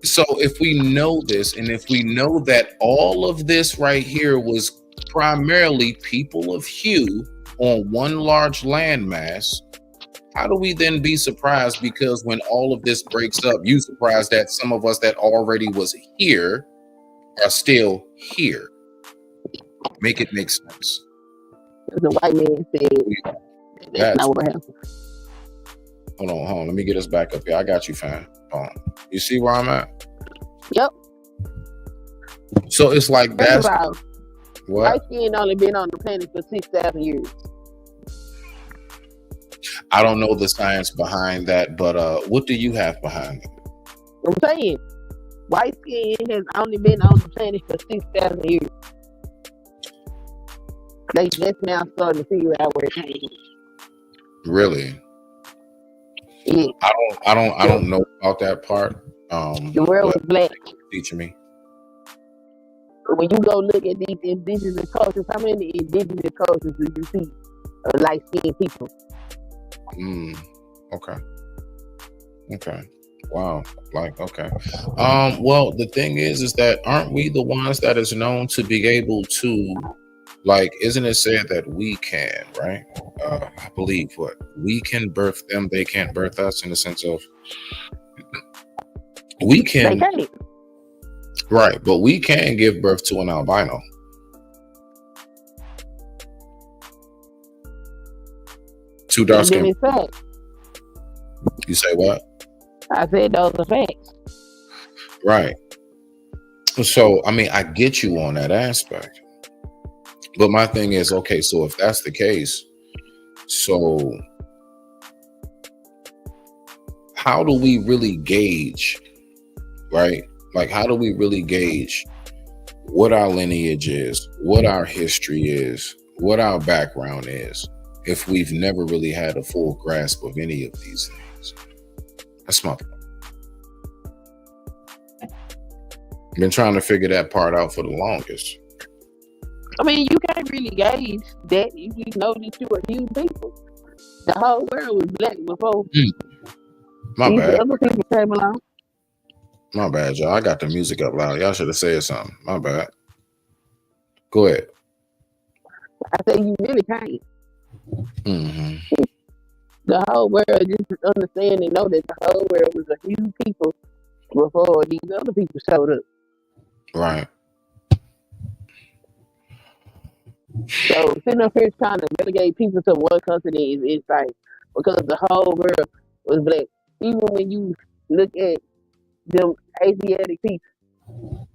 So if we know this, and if we know that all of this right here was primarily people of hue on one large landmass, how do we then be surprised? Because when all of this breaks up, you surprised that some of us that already was here are still here. Make it make sense. The white man said that's not what happened. Hold on. Let me get us back up here. I got you, fam. You see where I'm at? Yep. So it's like First that's of all, what? white skin only been on the planet for 6,000 years. I don't know the science behind that, but what do you have behind it? I'm saying white skin has only been on the planet for 6,000 years. They just now starting to figure out where it came from. Really? Yeah. I don't know about that part. The world was black. Teaching me. When you go look at these indigenous cultures, how many indigenous cultures do you see of light-skinned people? Okay. Wow. Okay. Well, the thing is that aren't we the ones that is known to be able to, like, isn't it said that we can, right? I believe what we can birth them, they can't birth us, in the sense of we can. They can't. Right, but we can give birth to an albino. Two dark skin. You say what? I said those are facts. Right. So, I mean, I get you on that aspect. But my thing is, okay, so if that's the case, so how do we really gauge, right? Like, how do we really gauge what our lineage is, what our history is, what our background is, if we've never really had a full grasp of any of these things? That's my point. Been trying to figure that part out for the longest. I mean, you can't really gauge that. You know that you are few people. The whole world was black before. My These bad. other people came along. My bad, y'all. I got the music up loud. Y'all should have said something. My bad. Go ahead. I say you really can't. Mm-hmm. The whole world just understand and know that the whole world was a few people before these other people showed up. Right. So sitting up here trying to relegate people to one country is insane, because the whole world was black. Even when you look at them Asiatic people,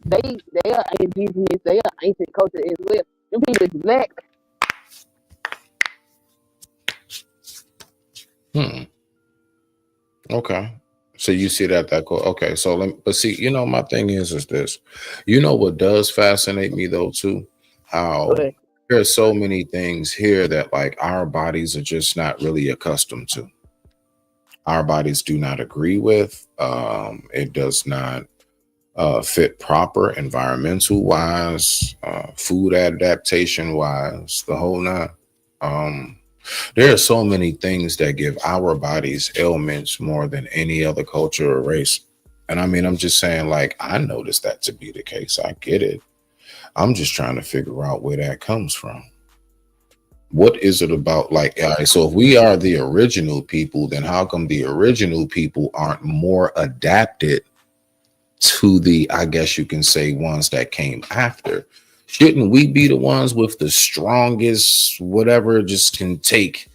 they are indigenous, they are ancient culture as well. Them people is black. Okay. So you see that okay. So but see, my thing is this. What does fascinate me though too? How there's so many things here that like our bodies are just not really accustomed to. Our bodies do not agree with. It does not fit proper environmental wise, food adaptation wise, the whole nine. There are so many things that give our bodies ailments more than any other culture or race. And I mean, I'm just saying, like, I noticed that to be the case. I get it. I'm just trying to figure out where that comes from. What is it about? Like, all right, so if we are the original people, then how come the original people aren't more adapted to the, I guess you can say, ones that came after? Shouldn't we be the ones with the strongest, whatever, just can take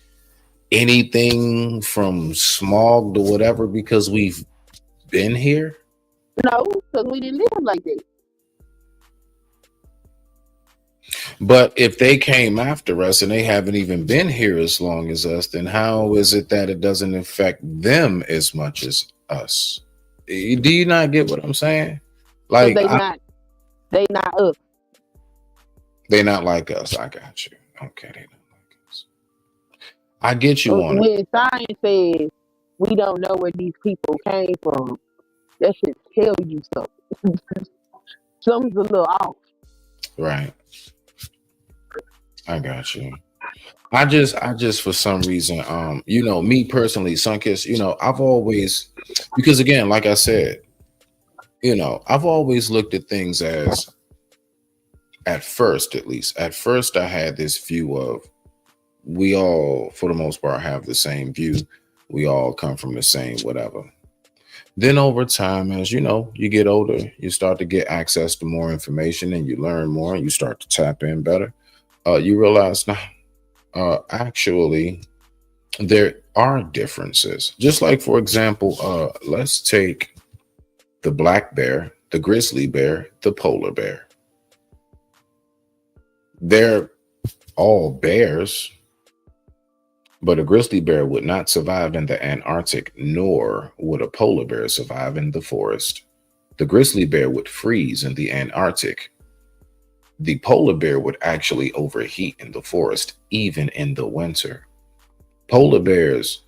anything from smog to whatever because we've been here? No, because we didn't live like that. But if they came after us and they haven't even been here as long as us, then how is it that it doesn't affect them as much as us? Do you not get what I'm saying? Like, they not us. They're not like us. I got you. Okay, they not like us. I get you on it. When science says we don't know where these people came from, that should tell you something. Something's a little off. Right. I got you. I just for some reason, me personally, Sunkiss, I've always, because again, like I said, I've always looked at things as, at first, I had this view of, we all, for the most part, have the same view. We all come from the same whatever. Then over time, as you get older, you start to get access to more information and you learn more and you start to tap in better. You realize now, actually, there are differences. Just like, for example, let's take the black bear, the grizzly bear, the polar bear. They're all bears, but a grizzly bear would not survive in the Antarctic, nor would a polar bear survive in the forest. The grizzly bear would freeze in the Antarctic. The polar bear would actually overheat in the forest, even in the winter. Polar bears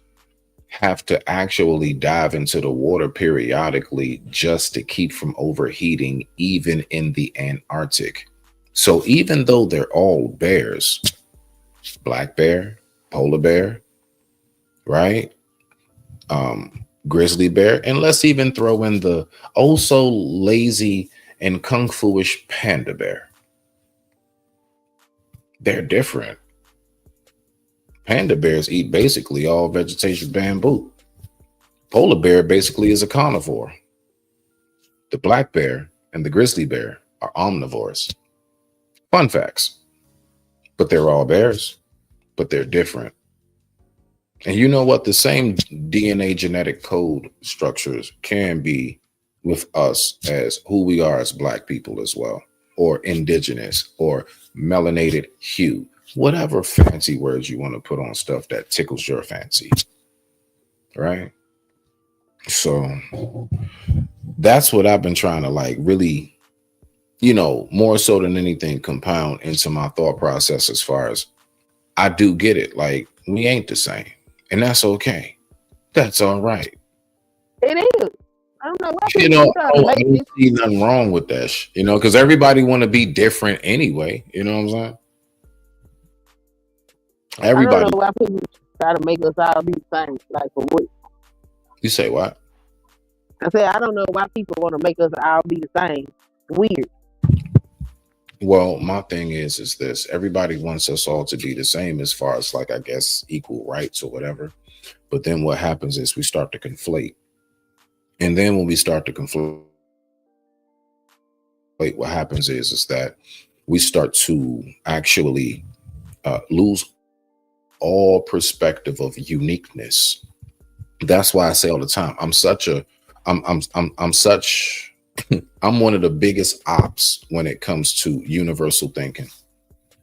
have to actually dive into the water periodically just to keep from overheating, even in the Antarctic. So even though they're all bears, black bear, polar bear, right? Grizzly bear, and let's even throw in the oh so lazy and kung fu-ish panda bear. They're different. Panda bears eat basically all vegetation bamboo. Polar bear basically is a carnivore. The black bear and the grizzly bear are omnivores. Fun facts. But they're all bears, but they're different. And you know what? The same DNA genetic code structures can be with us as who we are as black people as well, or indigenous, or melanated hue, whatever fancy words you want to put on stuff that tickles your fancy, right? So that's what I've been trying to like really, more so than anything, compound into my thought process as far as I do get it. Like, we ain't the same. And that's okay. That's all right. It is. I don't know why people try to I make don't see nothing wrong with that, because everybody want to be different anyway. You know what I'm saying? Everybody. I don't know why people try to make us all be the same. Like, for what? You say what? I said, I don't know why people want to make us all be the same. Weird. Well, my thing is this: everybody wants us all to be the same as far as, like, I guess, equal rights or whatever. But then what happens is we start to conflate. And then when we start to conflate, what happens is that we start to actually lose all perspective of uniqueness. That's why I say all the time, I'm one of the biggest ops when it comes to universal thinking.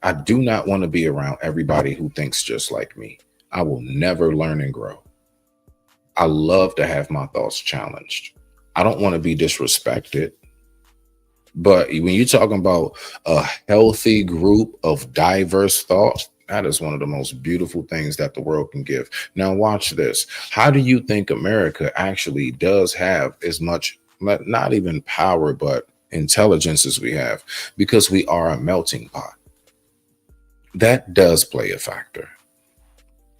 I do not want to be around everybody who thinks just like me. I will never learn and grow. I love to have my thoughts challenged. I don't want to be disrespected. But when you're talking about a healthy group of diverse thought, that is one of the most beautiful things that the world can give. Now, watch this. How do you think America actually does have as much, not even power, but intelligence as we have? Because we are a melting pot. That does play a factor.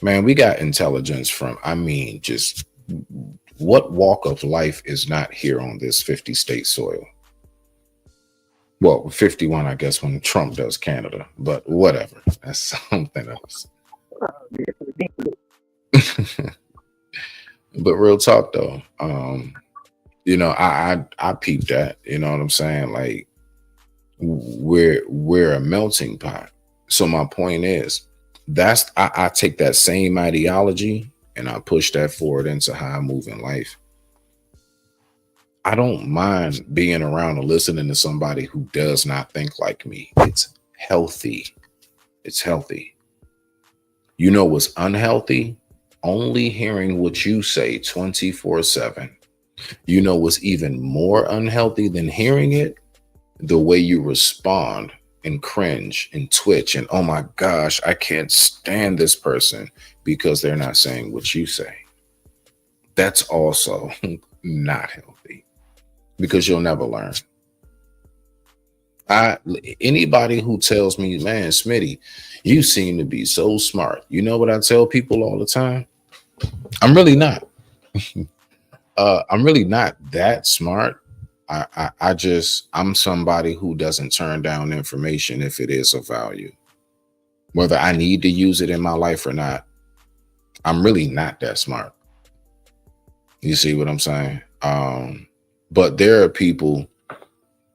Man, we got intelligence from, just what walk of life is not here on this 50-state soil? Well, 51, I guess, when Trump does Canada, but whatever. That's something else. But real talk, though, I peeped that. You know what I'm saying? Like, we're a melting pot. So my point is, I take that same ideology and I push that forward into how I move in life. I don't mind being around or listening to somebody who does not think like me. It's healthy. It's healthy. You know what's unhealthy? Only hearing what you say 24/7. You know what's even more unhealthy than hearing it? The way you respond and cringe and twitch and, oh my gosh, I can't stand this person because they're not saying what you say. That's also not healthy, because you'll never learn. Anybody who tells me, man, Smitty, you seem to be so smart. You know what I tell people all the time? I'm really not. I'm really not that smart. I'm somebody who doesn't turn down information if it is of value, whether I need to use it in my life or not. I'm really not that smart. You see what I'm saying? But there are people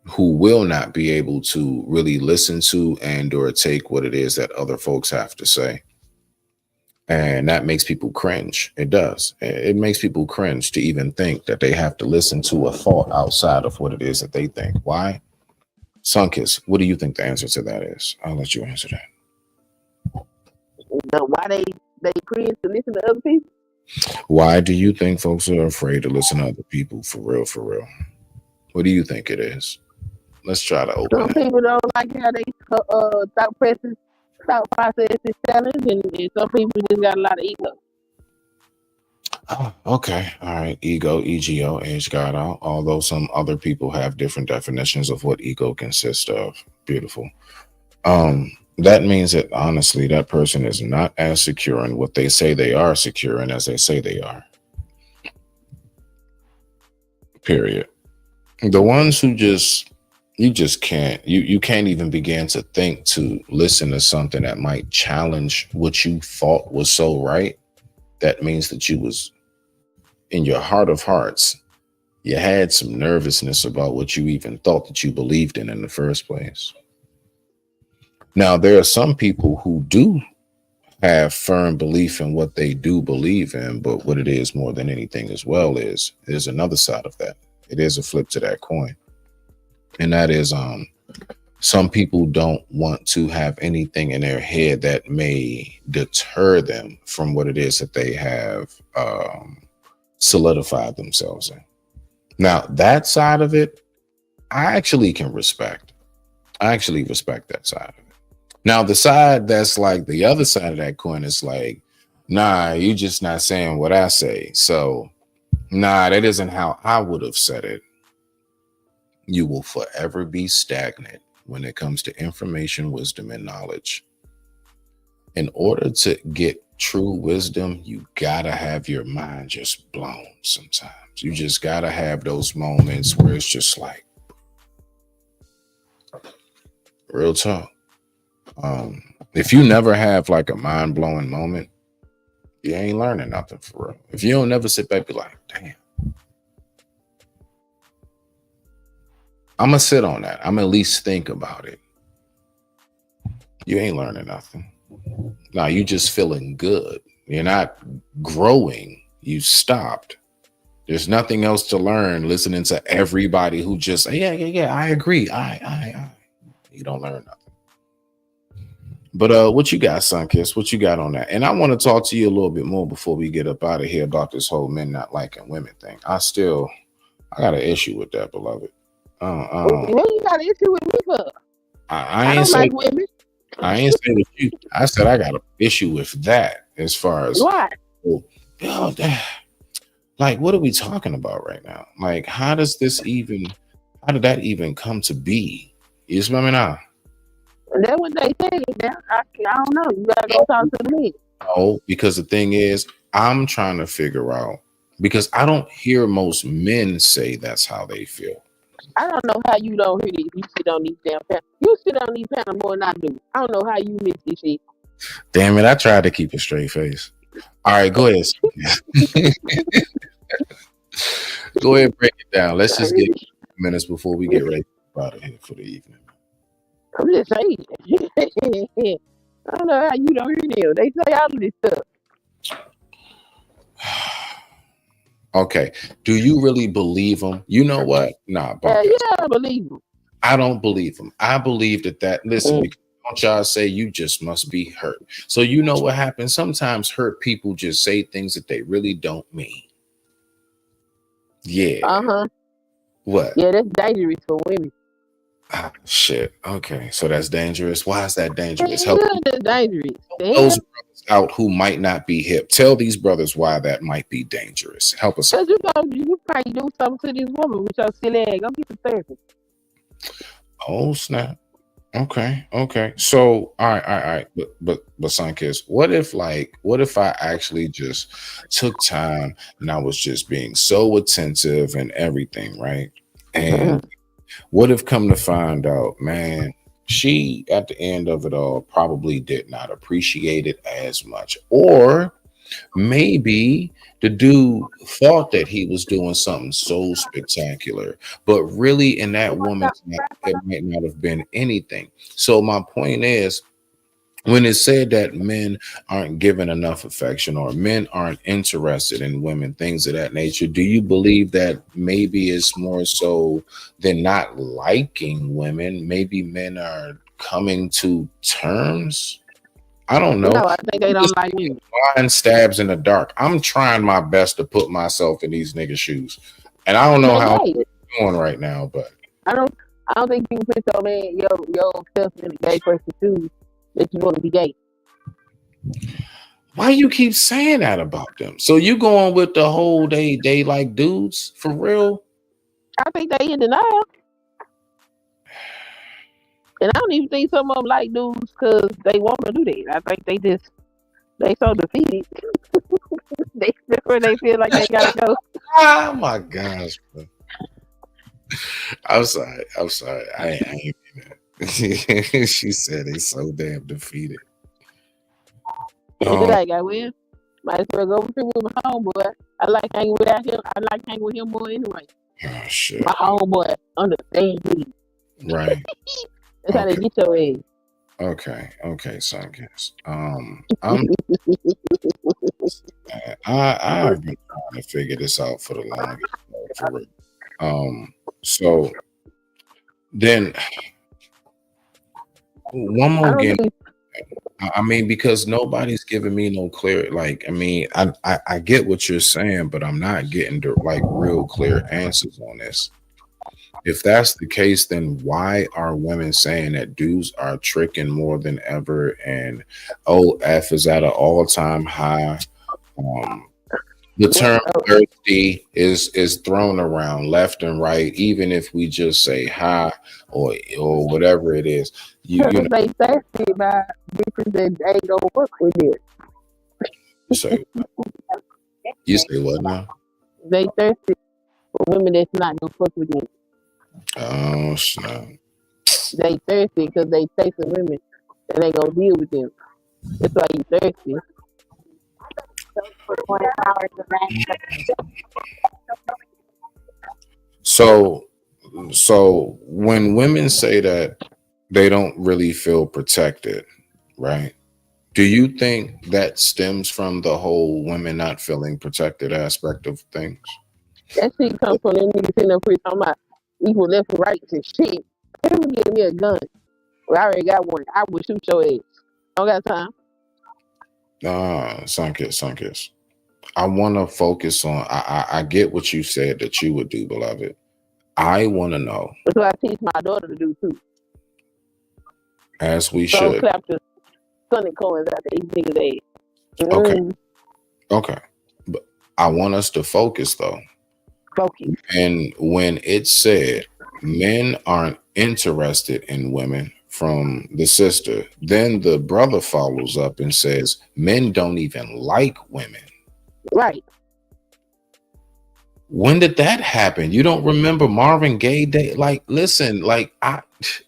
who will not be able to really listen to and or take what it is that other folks have to say. And that makes people cringe. It does. It makes people cringe to even think that they have to listen to a thought outside of what it is that they think. Why? Sunkist, what do you think the answer to that is? I'll let you answer that. Why they cringe to listen to other people? Why do you think folks are afraid to listen to other people? For real, for real. What do you think it is? Let's try to open Some it. people don't like how they thought process is challenged, and some people just got a lot of ego. Oh, okay. All right. Ego, EGO, age got out. Although some other people have different definitions of what ego consists of. Beautiful. That means that honestly, that person is not as secure in what they say they are secure in as they say they are. Period. The ones who you can't even begin to think to listen to something that might challenge what you thought was so right. That means that you was in your heart of hearts, you had some nervousness about what you even thought that you believed in the first place. Now, there are some people who do have firm belief in what they do believe in, but what it is more than anything as well is there's another side of that. It is a flip to that coin. And that is some people don't want to have anything in their head that may deter them from what it is that they have solidified themselves in. Now, that side of it, I actually can respect. I actually respect that side of it. Now, the side that's like the other side of that coin is like, nah, you just not saying what I say. So, nah, that isn't how I would have said it. You will forever be stagnant when it comes to information, wisdom, and knowledge. In order to get true wisdom, you gotta have your mind just blown sometimes. You just gotta have those moments where it's just like, real talk. If you never have like a mind-blowing moment, you ain't learning nothing for real. If you don't never sit back and be like, damn, I'm gonna sit on that. I'm at least think about it. You ain't learning nothing. Now you just feeling good. You're not growing. You stopped. There's nothing else to learn listening to everybody who just say, yeah, I agree. I. You don't learn nothing. But what you got, Sunkiss? What you got on that? And I want to talk to you a little bit more before we get up out of here about this whole men not liking women thing. I got an issue with that, beloved. What you got an issue with me for? I don't like women. I ain't saying with you. I said I got an issue with that as far as why? Like, what are we talking about right now? Like, how did that even come to be? You smell me now? That's what they say. I don't know. You gotta go talk to me. No, because the thing is, I'm trying to figure out, because I don't hear most men say that's how they feel. I don't know how you don't hear this. You sit on these damn panels. You sit on these panels more than I do. I don't know how you miss this shit. Damn it, I tried to keep a straight face. All right, go ahead. Go ahead and break it down. Let's just get minutes before we get ready out of here for the evening. I'm just saying. I don't know how you don't hear them. They say all of this stuff. Okay. Do you really believe them? You know what? Nah. Yeah, I believe them. I don't believe them. I believe that listen, because don't y'all say you just must be hurt. So you know what happens? Sometimes hurt people just say things that they really don't mean. Yeah. Uh-huh. What? Yeah, that's dangerous for women. Shit. Okay. So that's dangerous. Why is that dangerous? Yeah, that's dangerous. Those brothers out who might not be hip. Tell these brothers why that might be dangerous. Help us out. You probably do something to this woman with your silly ass. Go get the therapy. Oh snap. Okay, okay. So, all right. But, Sunkist, what if I actually just took time and I was just being so attentive and everything, right? And what if come to find out, man, she at the end of it all probably did not appreciate it as much, or maybe the dude thought that he was doing something so spectacular, but really in that woman's mind, it might not have been anything. So my point is, when it said that men aren't given enough affection or men aren't interested in women, things of that nature, do you believe that maybe it's more so than not liking women? Maybe men are coming to terms. I don't know. No, I think they I'm don't just like me. blind stabs in the dark. I'm trying my best to put myself in these niggas' shoes, and I don't know They how gay. I'm doing right now, but I don't think you can put your man yourself in a gay person shoes that you want to be gay. why you keep saying that about them? So you going with the whole they like dudes for real? I think they in denial. And I don't even think some of them like dudes because they want to do that. I think they so defeated. they feel like they gotta go. Oh my gosh, bro. I'm sorry. I ain't mean that. She said they so damn defeated. And then I got with might as well go with my homeboy. I like hanging without him. I like hanging with him more anyway. Oh shit. My homeboy understand me. Right. That's how they get your ass. Okay, Sunkist. I've been trying to figure this out for the longest, for real. So then one more game. I mean, because nobody's giving me no clear, like, I mean, I get what you're saying, but I'm not getting like real clear answers on this. If that's the case, then why are women saying that dudes are tricking more than ever and OF is at an all-time high? The term thirsty is thrown around left and right, even if we just say hi or whatever it is. You know, they thirsty about bitches that they ain't gonna work with it. you say what now? They thirsty for women that's not gonna fuck with them. Oh snap. They thirsty because they chasing women and they gonna deal with them. That's why you thirsty. So when women say that they don't really feel protected, right? Do you think that stems from the whole women not feeling protected aspect of things? That shit comes from them niggas sitting up here talking about equal left and right and shit. They would give me a gun. Well, I already got one. I would shoot your ass. Don't got time. Sunkist. I want to focus on. I get what you said that you would do, beloved. I want to know. That's what I teach my daughter to do too. As we should. Clap the sunny coins out these niggas' ass. Okay. But I want us to focus though. Focus. And when it said men aren't interested in women from the sister, then the brother follows up and says men don't even like women. Right. When did that happen? You don't remember Marvin Gaye Day? Like, listen, like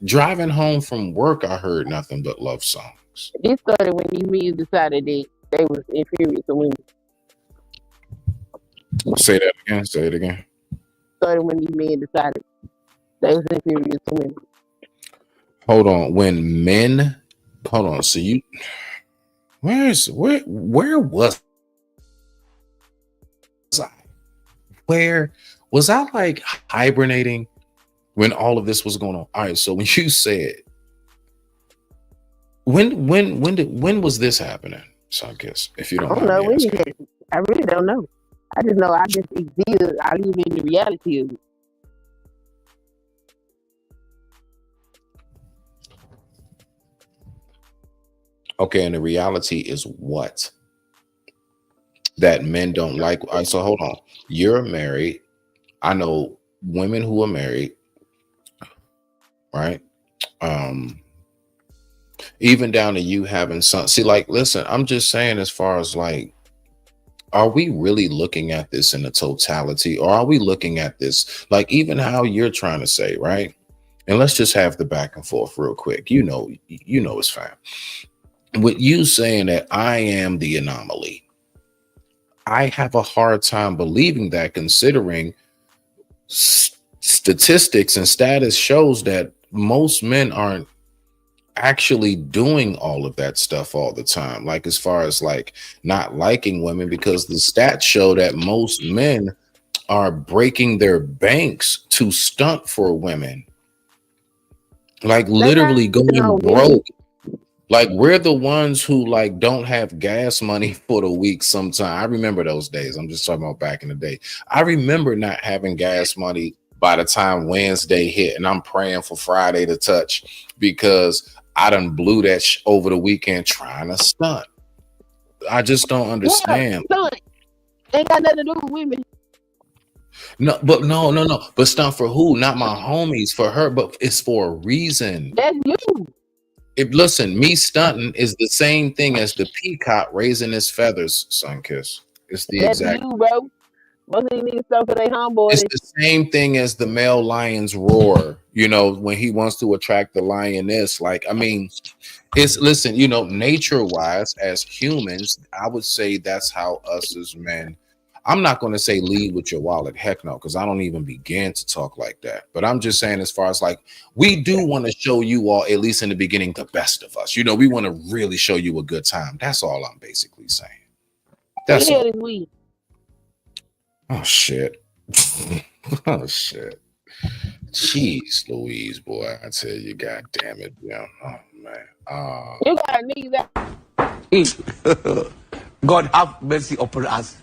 driving home from work, I heard nothing but love songs. It started when these men decided that they was inferior to women. Say that again. Say it again. Started when these men decided they was inferior to women. Hold on. When men, hold on. So you, where was I? Where was I like hibernating when all of this was going on? All right. So when you said, when was this happening? So I guess if you don't I don't know when it happened. I really don't know. I just know I just exist. I live in the reality of it. Okay, and the reality is what? That men don't like. All right, so hold on. You're married. I know women who are married right? Even down to you having some. See, like, listen, I'm just saying, as far as like, are we really looking at this in a totality, or are we looking at this like even how you're trying to say, right? And let's just have the back and forth real quick. You know it's fine. With you saying that I am the anomaly, I have a hard time believing that, considering statistics and status shows that most men aren't actually doing all of that stuff all the time, like as far as like not liking women, because the stats show that most men are breaking their banks to stunt for women, like literally going broke. Like we're the ones who like don't have gas money for the week sometime. I remember those days. I'm just talking about back in the day. I remember not having gas money by the time Wednesday hit, and I'm praying for Friday to touch because I done blew that over the weekend trying to stunt. I just don't understand. Yeah, stunt. Ain't got nothing to do with women. No, but no. But stunt for who? Not my homies, for her, but it's for a reason. That's you. Listen, me stunting is the same thing as the peacock raising his feathers, Sunkiss. It's the That's exact. you, bro. Most of these niggas stuff for their homeboys. It's the same thing as the male lion's roar, you know, when he wants to attract the lioness. Like, I mean, it's, listen, you know, nature-wise, as humans, I would say that's how us as men, I'm not going to say lead with your wallet. Heck no, because I don't even begin to talk like that. But I'm just saying, as far as like, we do want to show you all, at least in the beginning, the best of us. You know, we want to really show you a good time. That's all I'm basically saying. That's all. Oh, shit. Oh, shit. Jeez Louise, boy. I tell you, God damn it. Yeah. Oh, man. You got niggas out. God have mercy upon us.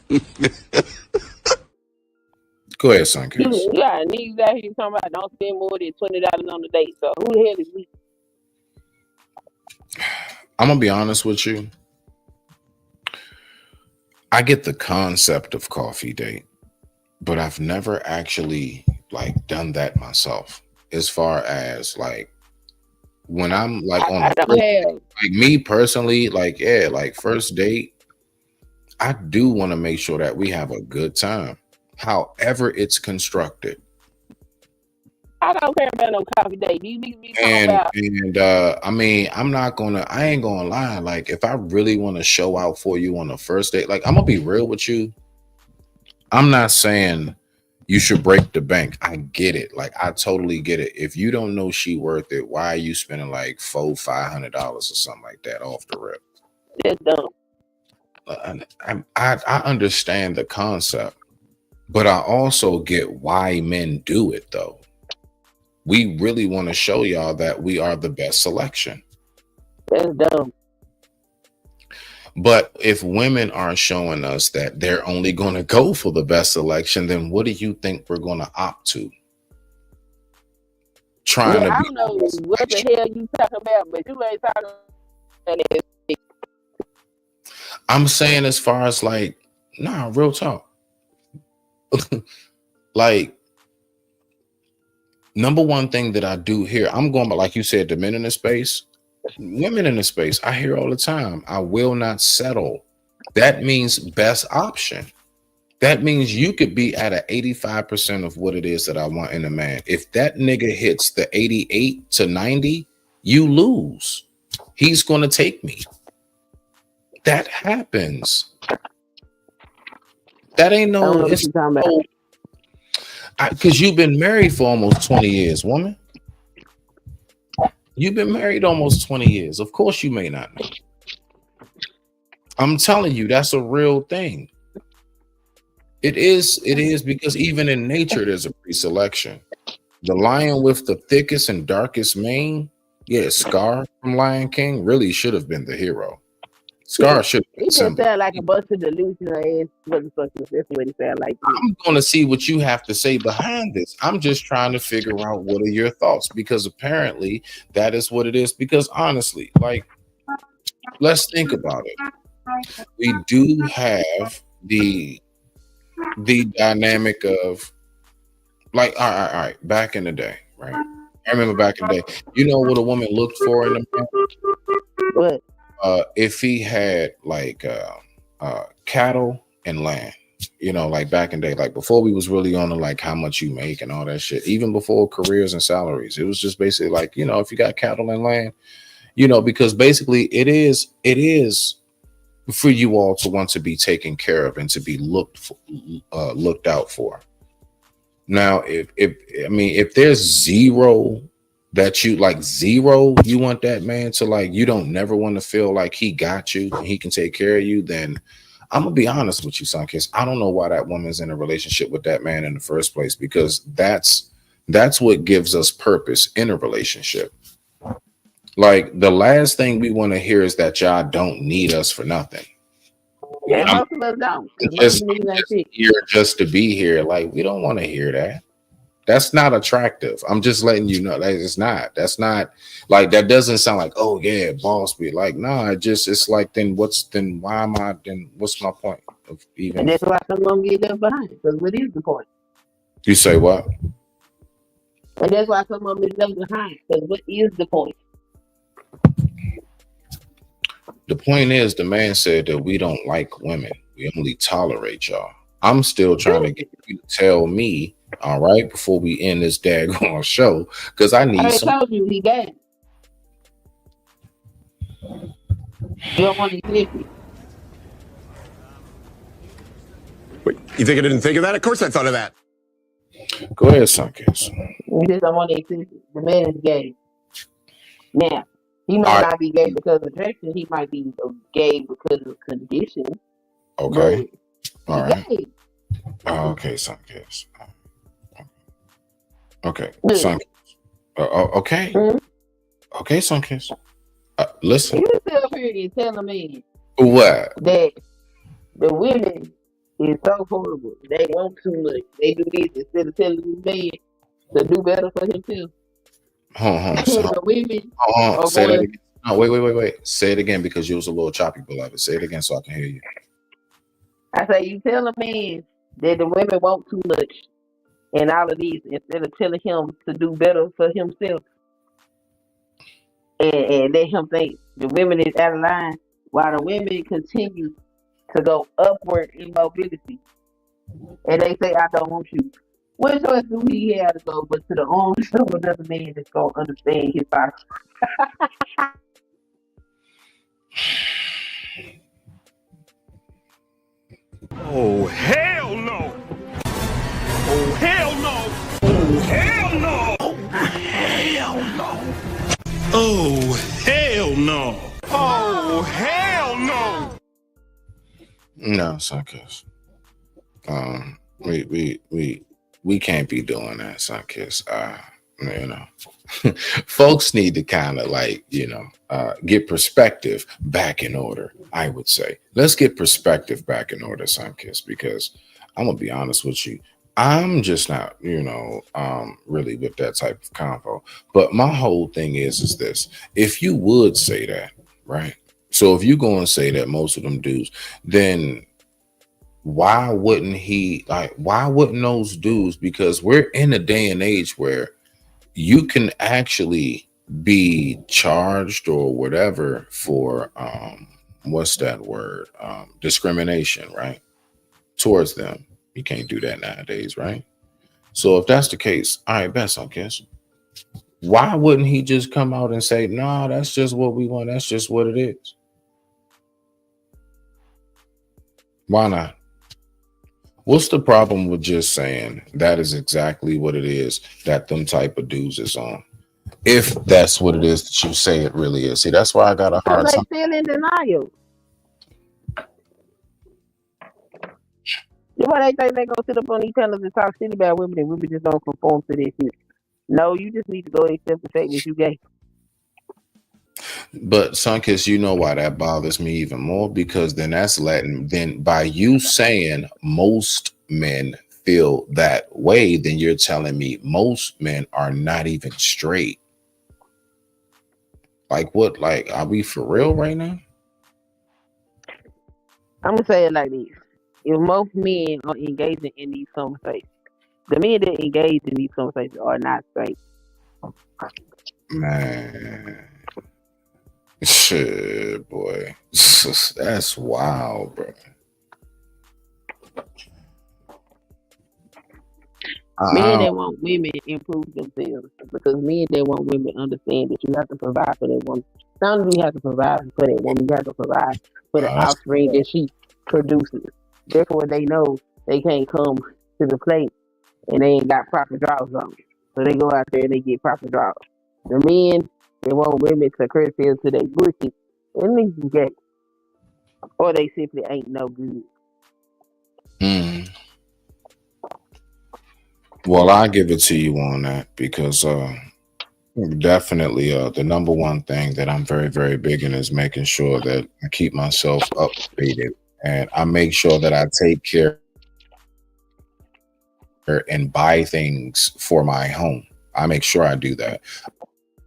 Go ahead, son. You got niggas out here talking about don't spend more than $20 on a date. So who the hell is we? I'm gonna be honest with you. I get the concept of coffee date, but I've never actually like done that myself. As far as like when I'm like on a first date, like me personally, like yeah, like first date, I do want to make sure that we have a good time, however it's constructed. I don't care about no coffee date. These niggas be talking about. I mean, I ain't gonna lie. Like, if I really want to show out for you on the first date, like, I'm gonna be real with you. I'm not saying you should break the bank. I get it. Like, I totally get it. If you don't know she worth it, why are you spending like $400-500 or something like that off the rip? That's dumb. I understand the concept, but I also get why men do it though. We really want to show y'all that we are the best selection. That's dumb. But if women are showing us that they're only going to go for the best selection, then what do you think we're going to opt to? I don't know what the hell you talking about, but you ain't talking about that. I'm saying as far as like, nah, real talk. Like, number one thing that I do here, I'm going by, like you said, the men in the space, women in the space. I hear all the time, I will not settle. That means best option. That means you could be at an 85% of what it is that I want in a man. If that nigga hits the 88 to 90, you lose. He's going to take me. That happens. That ain't no, it's no, because you've been married for almost 20 years, woman. You've been married almost 20 years. Of course you may not know. I'm telling you, that's a real thing. It is because even in nature, there's a pre-selection. The lion with the thickest and darkest mane, yeah, Scar from Lion King really should have been the hero. Scar should have been It just Simba. sound like a bunch of delusional ass motherfuckers. That's what it sound like. I'm going to see what you have to say behind this. I'm just trying to figure out what are your thoughts, because apparently that is what it is. Because honestly, like, let's think about it. We do have the dynamic of like, all right, back in the day, right? I remember back in the day. You know what a woman looked for in a man? What? If he had like cattle and land. You know, like back in the day, like before we was really on to like how much you make and all that shit. Even before careers and salaries, it was just basically like, you know, if you got cattle and land, you know, because basically it is for you all to want to be taken care of and to be looked out for. Now, if there's zero that you like, zero, you want that man to like, you don't never want to feel like he got you and he can take care of you, then I'm gonna be honest with you, Sunkiss. I don't know why that woman's in a relationship with that man in the first place, because that's what gives us purpose in a relationship. Like the last thing we want to hear is that y'all don't need us for nothing. Yeah, I'm most of us don't. just here just to be here. Like we don't want to hear that. That's not attractive. I'm just letting you know that it's not. That's not like that. Doesn't sound like, oh yeah, boss be like, nah. It's like then what's my point of even? And that's why some of them get left behind. Because what is the point? You say what? And that's why some of them is left behind. Because what is the point? The point is, the man said that we don't like women. We only tolerate y'all. I'm still trying to get you to tell me, all right, before we end this daggone show, because I need some. I told you he got it. You don't want to flip it. Wait, you think I didn't think of that? Of course I thought of that. Go ahead, Sunkiss. You just don't want to accept it. The man is gay. Now, he might not be gay because of attraction. He might be gay because of condition. Okay. All right. Gay. Okay, Sunkiss. Okay, Sunkiss. Okay. Mm-hmm. Okay, Sunkiss. Listen. You sit up here and tell a man What? that the women is so horrible. They want too much. They do this instead of telling this man to do better for himself. Hold on. The women Say that again. No, wait. Say it again because you was a little choppy, beloved. Say it again so I can hear you. I say you tell a man that the women want too much and all of these instead of telling him to do better for himself and let him think the women is out of line while the women continue to go upward in mobility. And they say, I don't want you. What choice do he have to go but to the arms of another man that's going to understand his body? Oh, hell no! Oh, hell no! Oh, hell no! Oh, hell no! Oh, hell no! Oh, hell no! No, Sunkiss. We can't be doing that, Sunkiss. You know, folks need to kind of like, you know, get perspective back in order. I would say let's get perspective back in order, Sunkiss, because I'm gonna be honest with you. I'm just not, you know, really with that type of convo. But my whole thing is this: if you would say that, right? So if you go and say that most of them dudes, then why wouldn't those dudes? Because we're in a day and age where you can actually be charged or whatever for what's that word? Discrimination, right? Towards them. You can't do that nowadays, right? So if that's the case, all right, best I guess. Why wouldn't he just come out and say, nah, that's just what we want, that's just what it is? Why not? What's the problem with just saying that is exactly what it is that them type of dudes is on? If that's what it is that you say it really is. See, that's why I got a hard time. They still in denial. Why they think they gonna sit up on each other and talk shit about women and women just don't conform to this shit? No, you just need to go accept the fact that you gay. But Sunkiss, you know why that bothers me even more? Because then then by you saying most men feel that way, then you're telling me most men are not even straight. Like what? Like, are we for real right now? I'm gonna say it like this: if most men are engaging in these conversations, the men that engage in these conversations are not straight. Man, shit, boy, that's wild, bro. Men I that want women improve themselves because men that want women understand that you have to provide for that woman. Not only do you have to provide for that woman, you have to provide for the that's offspring that she produces. Therefore, they know they can't come to the plate and they ain't got proper draws on. So they go out there and they get proper draws. The men they want women to curtail to their booty, and they gay, or they simply ain't no good. mm. Well, I give it to you on that because definitely the number one thing that I'm very, very big in is making sure that I keep myself updated and I make sure that I take care and buy things for my home. I make sure I do that.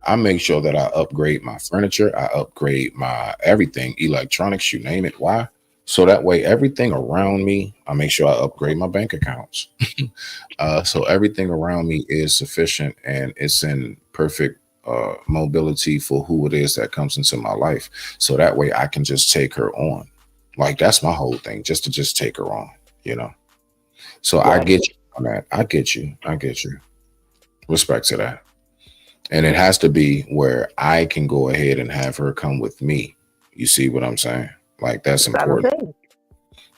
I make sure that I upgrade my furniture, I upgrade my everything, electronics, you name it. Why? So that way, everything around me, I make sure I upgrade my bank accounts. So everything around me is sufficient and it's in perfect mobility for who it is that comes into my life. So that way, I can just take her on. Like that's my whole thing, just to just take her on, you know. So I Right. get you on that. I get you. I get you. Respect to that. And it has to be where I can go ahead and have her come with me. You see what I'm saying? Like that's That's all I'm important. saying.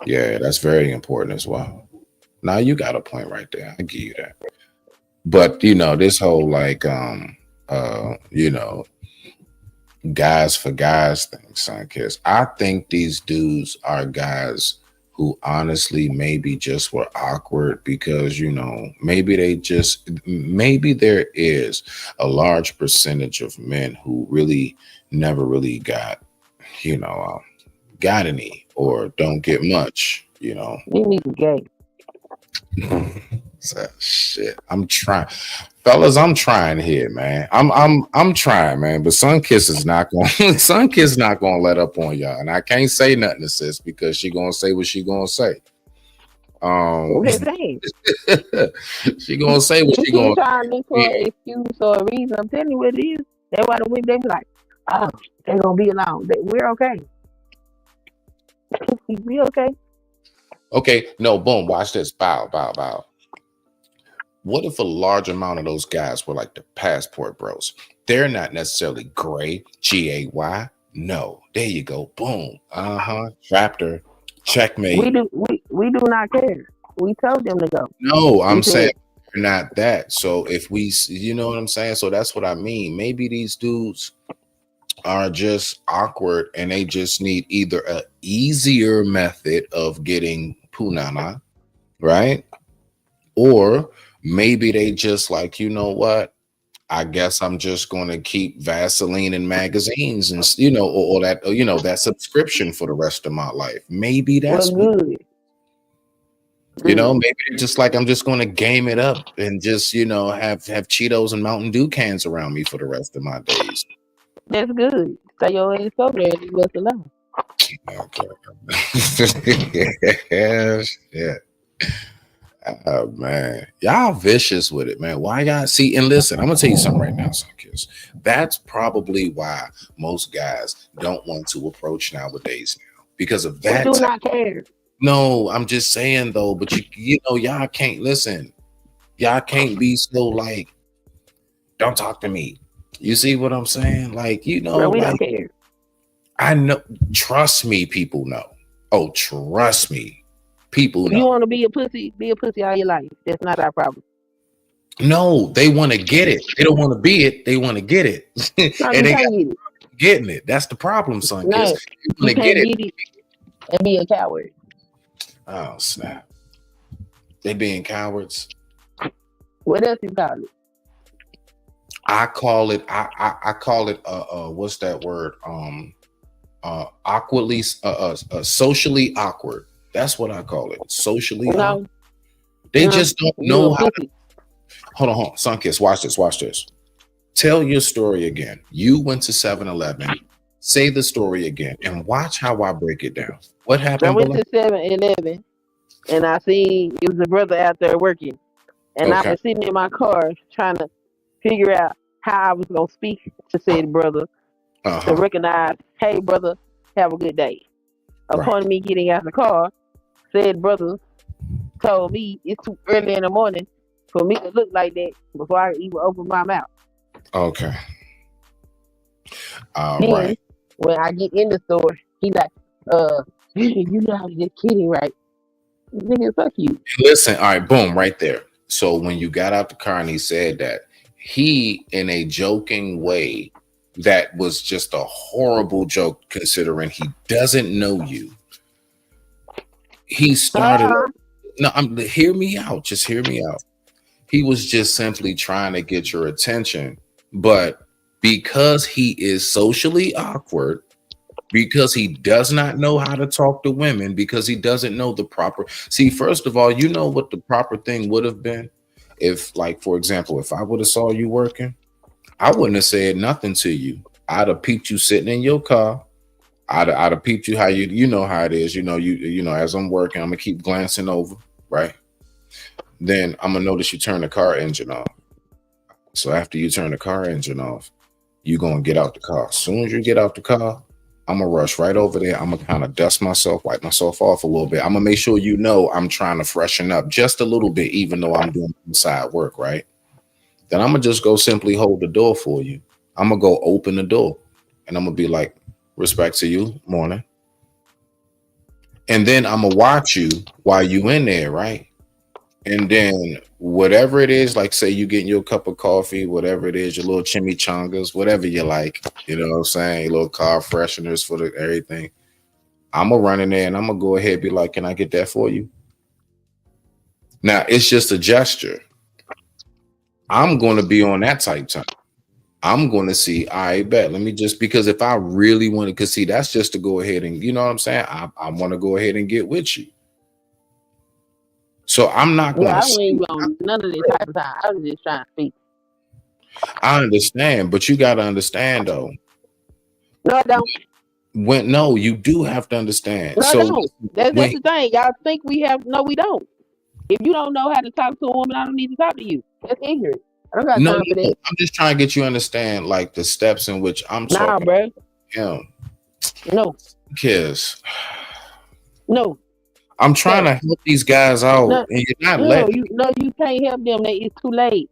Yeah, that's very important as well. Now you got a point right there. I give you that. But you know, this whole like you know, guys for guys thing, son kiss. I think these dudes are guys who honestly maybe just were awkward because you know maybe there is a large percentage of men who really never really got you know got any or don't get much you know. You need to gay. So, shit, I'm trying, fellas. I'm trying here, man. I'm trying, man. But Sunkiss is not going. Sunkiss not going to let up on y'all, and I can't say nothing to sis because she going to say what she going to say. What they saying? She going to say what You she keep going trying to look for to. an excuse or a reason. I'm telling you what it is. That's why the women they be like, oh, they gonna be alone. We're okay. We okay. Okay, no, boom. Watch this. Bow, bow, bow. What if a large amount of those guys were like the passport bros? They're not necessarily gray, Gay. No, there you go. Boom. Trapped her. Checkmate. We do not care. We told them to go. No, We I'm saying said not that. So if we, you know what I'm saying? So that's what I mean. Maybe these dudes are just awkward and they just need either a easier method of getting punana, right? Or maybe they just like, you know what? I guess I'm just going to keep Vaseline and magazines and you know, or that you know that subscription for the rest of my life. Maybe well that's what good. you know. Maybe they're just like I'm just going to game it up and just you know have Cheetos and Mountain Dew cans around me for the rest of my days. That's good. Stay your ass over there and leave us alone. Okay. Yeah. Oh man, y'all vicious with it, man. Why y'all see and listen? I'm gonna tell you something right now, Sunkiss. That's probably why most guys don't want to approach nowadays now because of We that. do not care. No, I'm just saying though, but you know y'all can't listen. Y'all can't be so like, don't talk to me. You see what I'm saying? Like you know, Bro, we like don't care. I know. Trust me, people know. Oh, trust me, people You know. want to be a pussy all your life. That's not our problem. No, they want to get it. They don't want to be it. They want to get it. No, And you they can't got get it. getting it. That's the problem, son. No, Kids. You you want to can't get get it. it and be a coward. Oh snap! They being cowards. What else you call it? I call it. I call it. What's that word? Awkwardly. Socially awkward. That's what I call it. Socially awkward. No, They no, just don't you know a how. pussy. Hold on, Sunkiss. Watch this. Watch this. Tell your story again. You went to 7-Eleven. Say the story again and watch how I break it down. What I happened went below? to 7-Eleven and I seen it was a brother out there working. And I've Okay. been sitting in my car trying to figure out how I was gonna speak to said brother to recognize, hey brother, have a good day. Upon me getting out of the car, said brother told me it's too early in the morning for me to look like that before I even open my mouth. Okay. All Then right. when I get in the store, he like, you know I was just kidding, right? Nigga, fuck you. Listen, all right, boom, right there. So when you got out the car and he said that, he, in a joking way, that was just a horrible joke considering he doesn't know you. He started. No, hear me out. Just hear me out. He was just simply trying to get your attention, but because he is socially awkward, because he does not know how to talk to women, because he doesn't know the proper. See, first of all, you know what the proper thing would have been if, like, for example, if I would have saw you working, I wouldn't have said nothing to you. I'd have peeped you sitting in your car. I'd have peeped you how you know how it is. You know, as I'm working, I'm gonna keep glancing over, right? Then I'm gonna notice you turn the car engine off. So after you turn the car engine off, you're gonna get out the car. As soon as you get out the car, I'm gonna rush right over there. I'm gonna kind of dust myself, wipe myself off a little bit. I'm gonna make sure you know I'm trying to freshen up just a little bit, even though I'm doing inside work, right? Then I'm gonna just go simply hold the door for you. I'm gonna go open the door and I'm gonna be like, respect to you, morning. And then I'm gonna watch you while you in there, right? And then whatever it is, like say you getting your cup of coffee, whatever it is, your little chimichangas, whatever you like, you know what I'm saying? Little car fresheners for the everything. I'm gonna run in there and I'm gonna go ahead and be like, can I get that for you? Now it's just a gesture. I'm gonna be on that type time. I'm gonna see, I bet. Let me just because if I really want to, because see, that's just to go ahead and you know what I'm saying. I want to go ahead and get with you. So I'm not going I to. wasn't even on none of this type of time. I was just trying to speak. I understand, but you got to understand though. No, I don't. No, you do have to understand. No, I So don't. That's the thing. Y'all think we have? No, we don't. If you don't know how to talk to a woman, I don't need to talk to you. That's ignorant. I don't got time for that. I'm just trying to get you to understand like the steps in which I'm talking. Bro. Him. No. Kiss. No. I'm trying to help these guys out, and you're not letting. You can't help them. It's too late.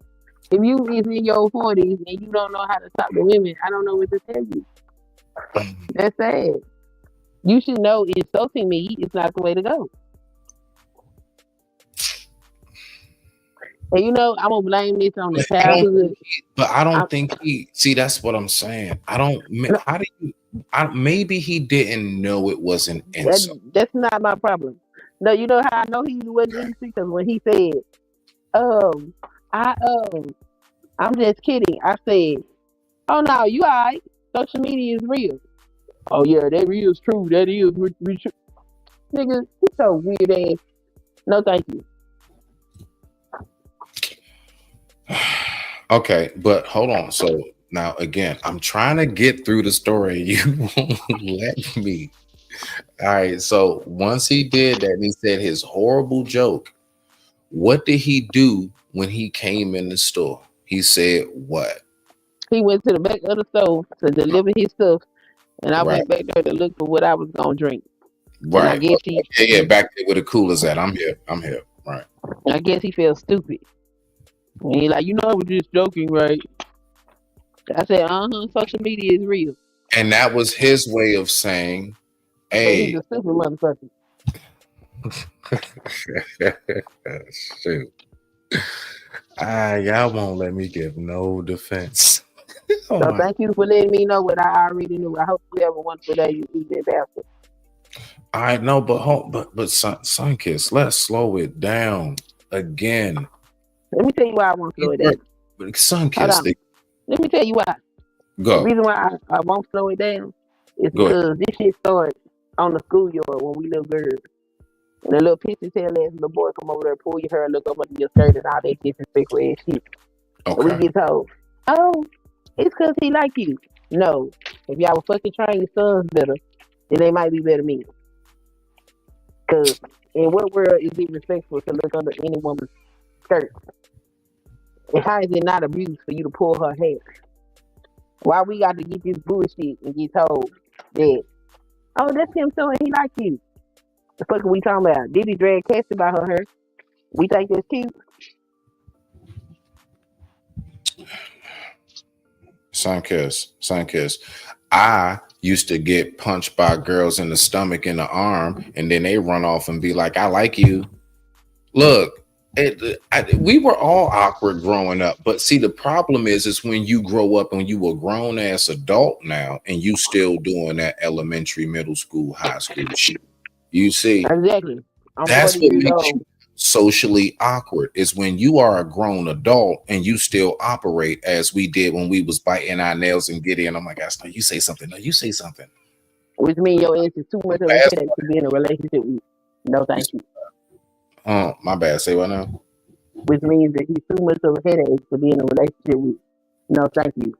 If you is in your 40s and you don't know how to talk to women, I don't know what to tell you. That's sad. You should know insulting me is not the way to go. And you know, I'm gonna blame this on the childhood. But I don't think he. See, that's what I'm saying. I don't. How do you? Maybe he didn't know it was an insult. That's not my problem. No, you know how I know he wasn't innocent because when he said, I'm just kidding. I said, oh no, you alright. Social media is real. Oh yeah, that is true. That is true. Nigga, you so weird ass. No, thank you. Okay, but hold on. So now again, I'm trying to get through the story. You won't let me. All right. So once he did that, and he said his horrible joke. What did he do when he came in the store? He said what? He went to the back of the store to deliver his stuff, and I went back there to look for what I was gonna drink. Right. I guess back there where the cooler's at. I'm here. Right. I guess he felt stupid. And he like, you know, I was just joking, right? I said, social media is real. And that was his way of saying, hey. He's a stupid motherfucker. Shoot. Y'all won't let me give no defense. So thank you for letting me know what I already knew. I hope you have a wonderful day. You eat that bastard. I know, but Sunkiss, let's slow it down again. Let me tell you why I won't slow it down. Sunkiss, let me tell you why. Go. The reason why I won't slow it down is because this shit started on the schoolyard when we little girls. And the little pissy tail ass little boy come over there, pull your hair, look over your skirt and all that disrespectful ass shit. Okay. And we get told, oh, it's because he like you. No. If y'all would fucking train your sons better, then they might be better men. Because in what world is it respectful to look under any woman's skirt? And how is it not abuse for you to pull her hair? Why we got to get this bullshit and get told that, oh, that's him showing he like you. The fuck are we talking about? Did he drag Cassie about her hair? We think that's cute. Sunkiss. I used to get punched by girls in the stomach and the arm, and then they run off and be like, I like you. Look, we were all awkward growing up, but see, the problem is when you grow up and you a grown ass adult now, and you still doing that elementary, middle school, high school shit. You see, exactly. That's what makes you socially awkward. Is when you are a grown adult and you still operate as we did when we was biting our nails and get in. Oh my gosh, no, you say something. No, you say something. Which means your ass is too much of a headache to be in a relationship with. No, thank you. Oh, my bad. Say what now? Which means that he's too much of a headache to be in a relationship with. No, thank you.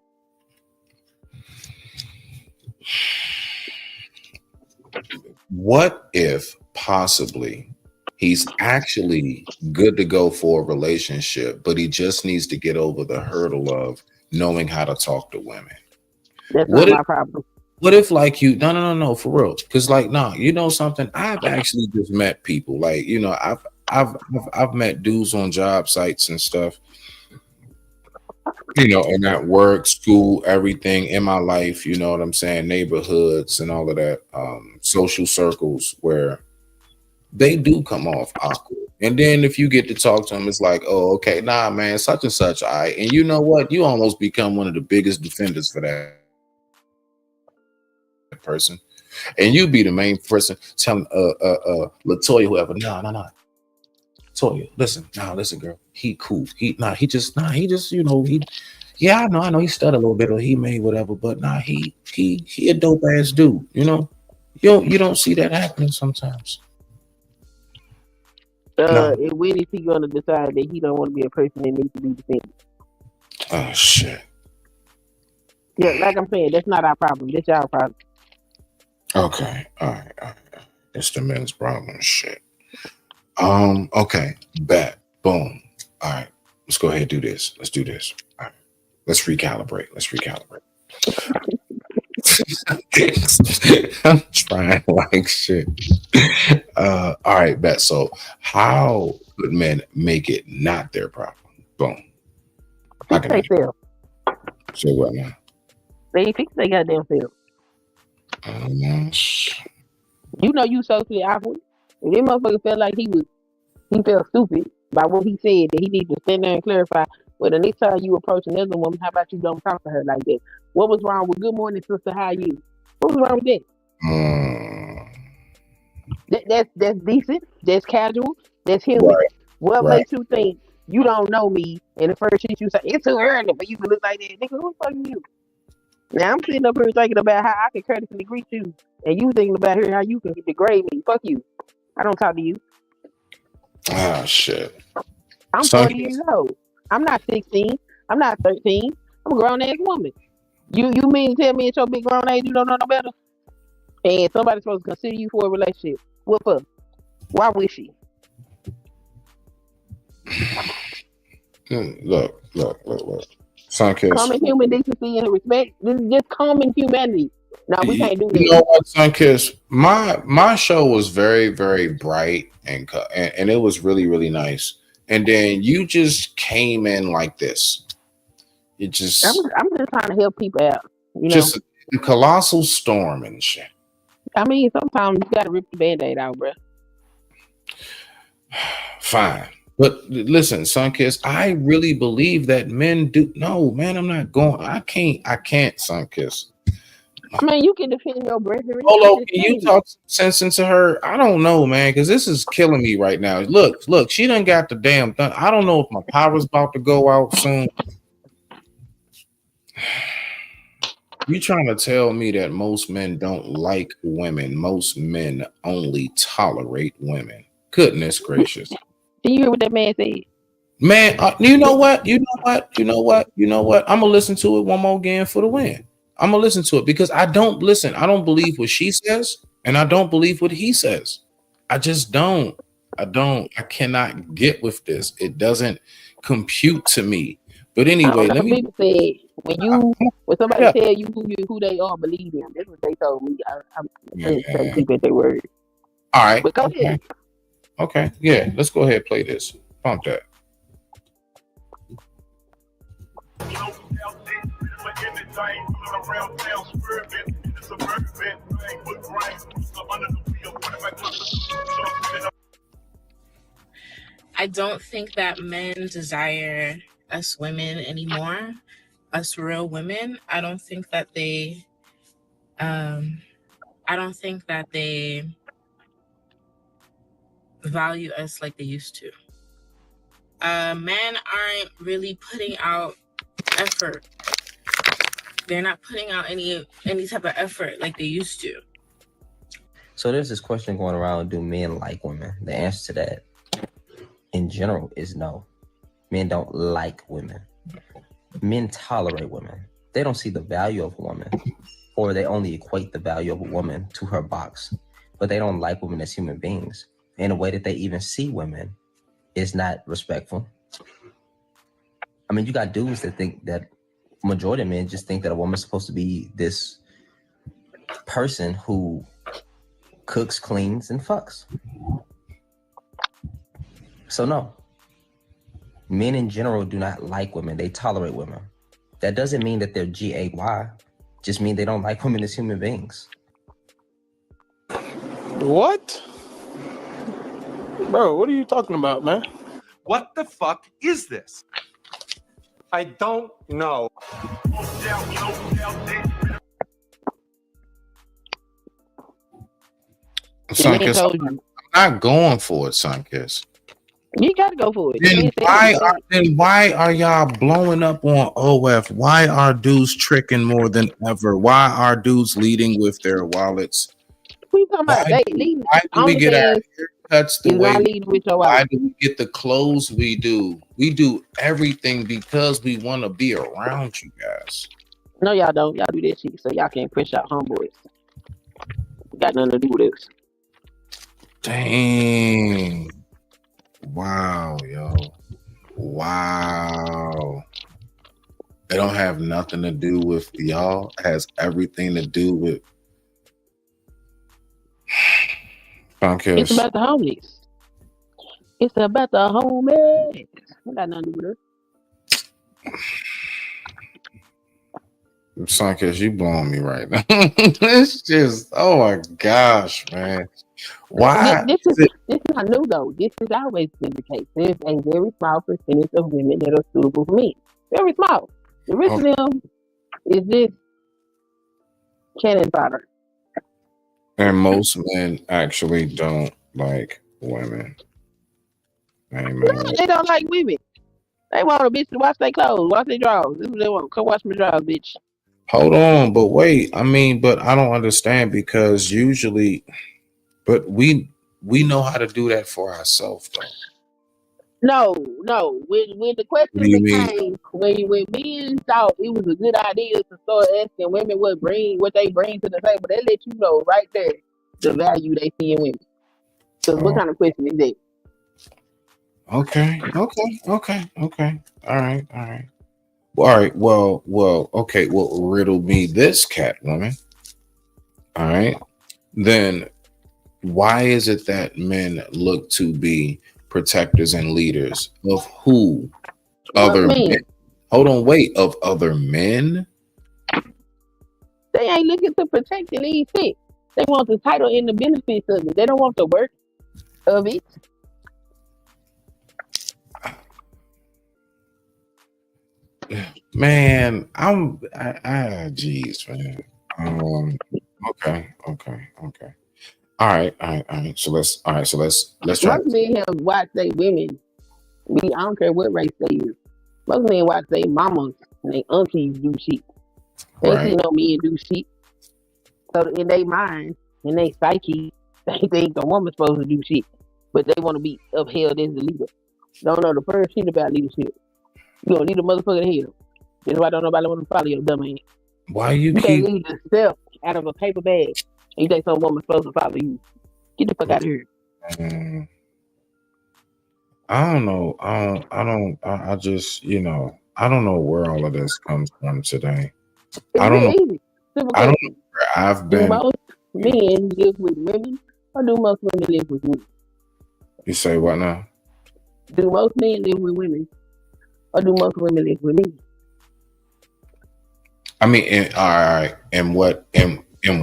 What if possibly he's actually good to go for a relationship, but he just needs to get over the hurdle of knowing how to talk to women? That's not my problem. What if like you no for real? Because like you know something? I've actually just met people like I've met dudes on job sites and stuff, and at work, school, everything in my life, you know what I'm saying, neighborhoods and all of that, social circles where they do come off awkward. And then if you get to talk to them, it's like, oh, okay, nah, man, such and such, and you know what? You almost become one of the biggest defenders for that person. And you be the main person telling Latoya, whoever, no. Toya, listen, girl. He cool. I know he stuttered a little bit or he made whatever, but he a dope ass dude, you know. You don't see that happening sometimes. And when is he gonna decide that he don't want to be a person that needs to be defended? Oh shit. Yeah, like I'm saying, that's not our problem. That's y'all problem. Okay, all right. It's the men's problem. Shit. Okay, bet. Boom. All right, let's go ahead and do this. Let's do this. All right, let's recalibrate. I'm trying like shit. All right, bet. So how could men make it not their problem? Boom. How can they fail? Say what now? They fix they goddamn self. You know you socially awkward. If this motherfucker felt like he felt stupid by what he said, that he needs to stand there and clarify. Well, the next time you approach another woman, how about you don't talk to her like that? What was wrong with good morning, sister? How are you? What was wrong with that? That's decent. That's casual. That's human. Right. What makes you think you don't know me? And the first shit you say, it's too early for you to look like that. Nigga, who the fuck are you? Now I'm sitting up here thinking about how I can courteously greet you, and you thinking about here how you can degrade me. Fuck you. I don't talk to you. Ah, shit. I'm 40 years old. I'm not 16. I'm not 13. I'm a grown ass woman. You mean to tell me at your big grown age you don't know no better? And somebody's supposed to consider you for a relationship. What for? Why would she? Look. Sunkiss. Common human decency and respect. This is just common humanity. No, we can't do that. You know what, Sunkiss? My show was very, very bright and it was really, really nice. And then you just came in like this. I'm just trying to help people out. Just a colossal storm and shit. I mean, sometimes you gotta rip the Band-Aid out, bro. Fine. But listen, Sunkiss, I really believe that men do. No, man, I'm not going. I can't, Sunkiss. I mean, you can defend your brethren. Hold on, can you talk sense into her? I don't know, man, because this is killing me right now. Look, she done got the damn thing. I don't know if my power's about to go out soon. You trying to tell me that most men don't like women? Most men only tolerate women. Goodness gracious. Did you hear what that man said? Man, you know what? I'm gonna listen to it one more again for the win. I'm gonna listen to it because I don't believe what she says, and I don't believe what he says. I just don't. I cannot get with this. It doesn't compute to me But anyway, Some let me. people said when somebody Yeah. tell you who they are, believe them. That's what they told me. I'm Yeah. trying to keep at their word. All right. But go Okay. ahead. Okay. Yeah. Let's go ahead and play this. Pump that. I don't think that men desire us women anymore, us real women. I don't think that they value us like they used to. Men aren't really putting out effort. They're not putting out any type of effort like they used to. So there's this question going around: do men like women? The answer to that, in general, is no. Men don't like women. Men tolerate women. They don't see the value of a woman, or they only equate the value of a woman to her box. But they don't like women as human beings. In a way that they even see women is not respectful. I mean, you got dudes that think that majority of men just think that a woman's supposed to be this person who cooks, cleans, and fucks. So no. Men in general do not like women. They tolerate women. That doesn't mean that they're gay. Just mean they don't like women as human beings. What? Bro, what are you talking about, man? What the fuck is this? I don't know. Sunkiss, I'm not going for it, Sunkiss. You gotta go for it. Then why are y'all blowing up on OF? Why are dudes tricking more than ever? Why are dudes leading with their wallets? We talking about Why do we get our haircuts the way we do? Why do we get the clothes we do? We do everything because we want to be around you guys. No, y'all don't. Y'all do that shit so y'all can't push out homeboys. Got nothing to do with this. Dang. Wow, yo. Wow. It don't have nothing to do with y'all. It has everything to do with It's about the homies. It's about the homies. I got nothing to do with it. Sunkiss, you blowing me right now. It's just, oh my gosh, man. Why? This is not new though. This has always been the case. There's a very small percentage of women that are suitable for me. Very small. The rest of them is just cannon fodder. And most men actually don't like women. Amen. No, they don't like women. They want a bitch to wash their clothes, wash their drawers. This is what they want. Come wash my drawers, bitch. Hold on, but wait. I mean, but I don't understand because usually, but we know how to do that for ourselves, though. No. When the question What do you became when men thought it was a good idea to start asking women what they bring to the table, they let you know right there the value they see in women. So what kind of question is that? Okay. All right. Well, okay. Well, riddle me this, Catwoman. All right. Then why is it that men look to be protectors and leaders of who? Other men? Hold on, wait. Of other men? They ain't looking to protect and lead shit. They want the title and the benefits of it. They don't want the work of it. Man, geez, man. Okay. All right. So let's try. Most men have watched their women. I don't care what race they is. Most men watch their mamas and their aunties do shit. They see no men do shit. So in their mind, in their psyche, they think a woman's supposed to do shit. But they want to be upheld as the leader. Don't know the first shit about leadership. You gonna lead a motherfucker to hell. That's why don't nobody want to follow your dumb ass. Why you can't keep lead yourself out of a paper bag and you think some woman's supposed to follow you. Get the fuck out of here. I don't know. I just, I don't know where all of this comes from today. It's I don't know. easy. Simple I don't know question. where I've Do been. most men live with women, or do most women live with women? You say what now? Do most men live with women, or do most women live with men? I mean, all right. In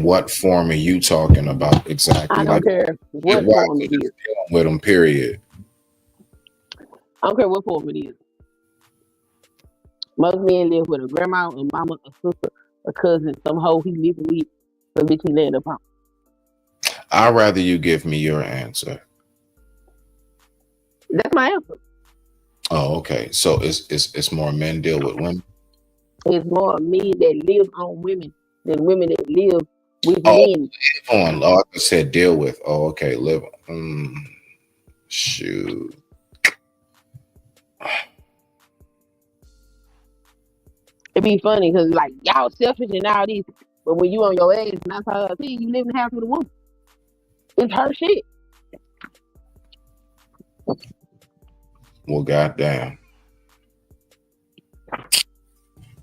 what form are you talking about exactly? I don't care what why form it is. dealing with them? Period. I don't care what form it is. Most men live with a grandma, a mama, a sister, a cousin, some hoe he living with, so bitch he land upon. I'd rather you give me your answer. That's my answer. Oh, okay. So it's more men deal with women. It's more men that live on women than women that live with Oh, men. live on. Oh, I said deal with. Oh, okay. Live. Shoot. It be funny because like y'all selfish and all this, but when you on your ass and I tell her, see, you live in the house with a woman. It's her shit. Well, goddamn.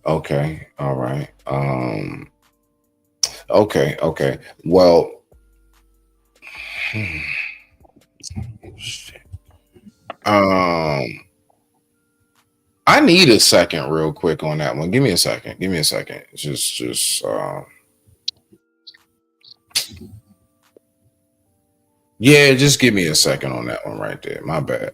Okay. All right. Okay. Well. Shit. I need a second real quick on that one. Give me a second. Just yeah, just give me a second on that one right there. My bad.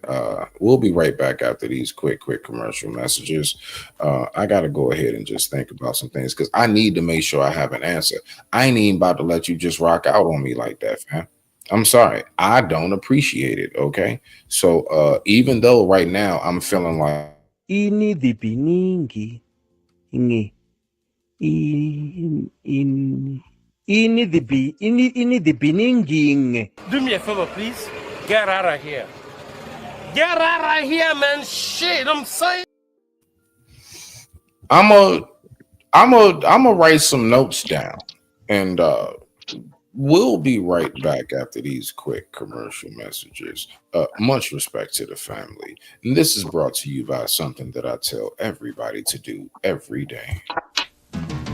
We'll be right back after these quick commercial messages. I gotta go ahead and just think about some things because I need to make sure I have an answer. I ain't even about to let you just rock out on me like that, fam. I'm sorry. I don't appreciate it. Okay. So even though right now I'm feeling like Ini di biningi. Ini di biningi. Do me a favor, please. Get out of here. Get out of here, man. Shit, I'm saying. I'm a write some notes down, and we'll be right back after these quick commercial messages. Much respect to the family, and this is brought to you by something that I tell everybody to do every day.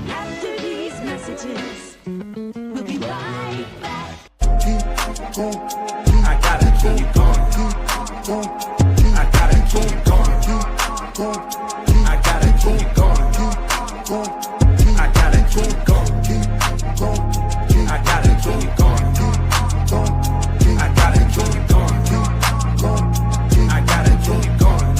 After these messages, we'll be right back. I gotta keep going. I gotta keep going. I gotta keep going. I gotta keep going. I gotta keep going. I gotta keep going. I gotta keep going.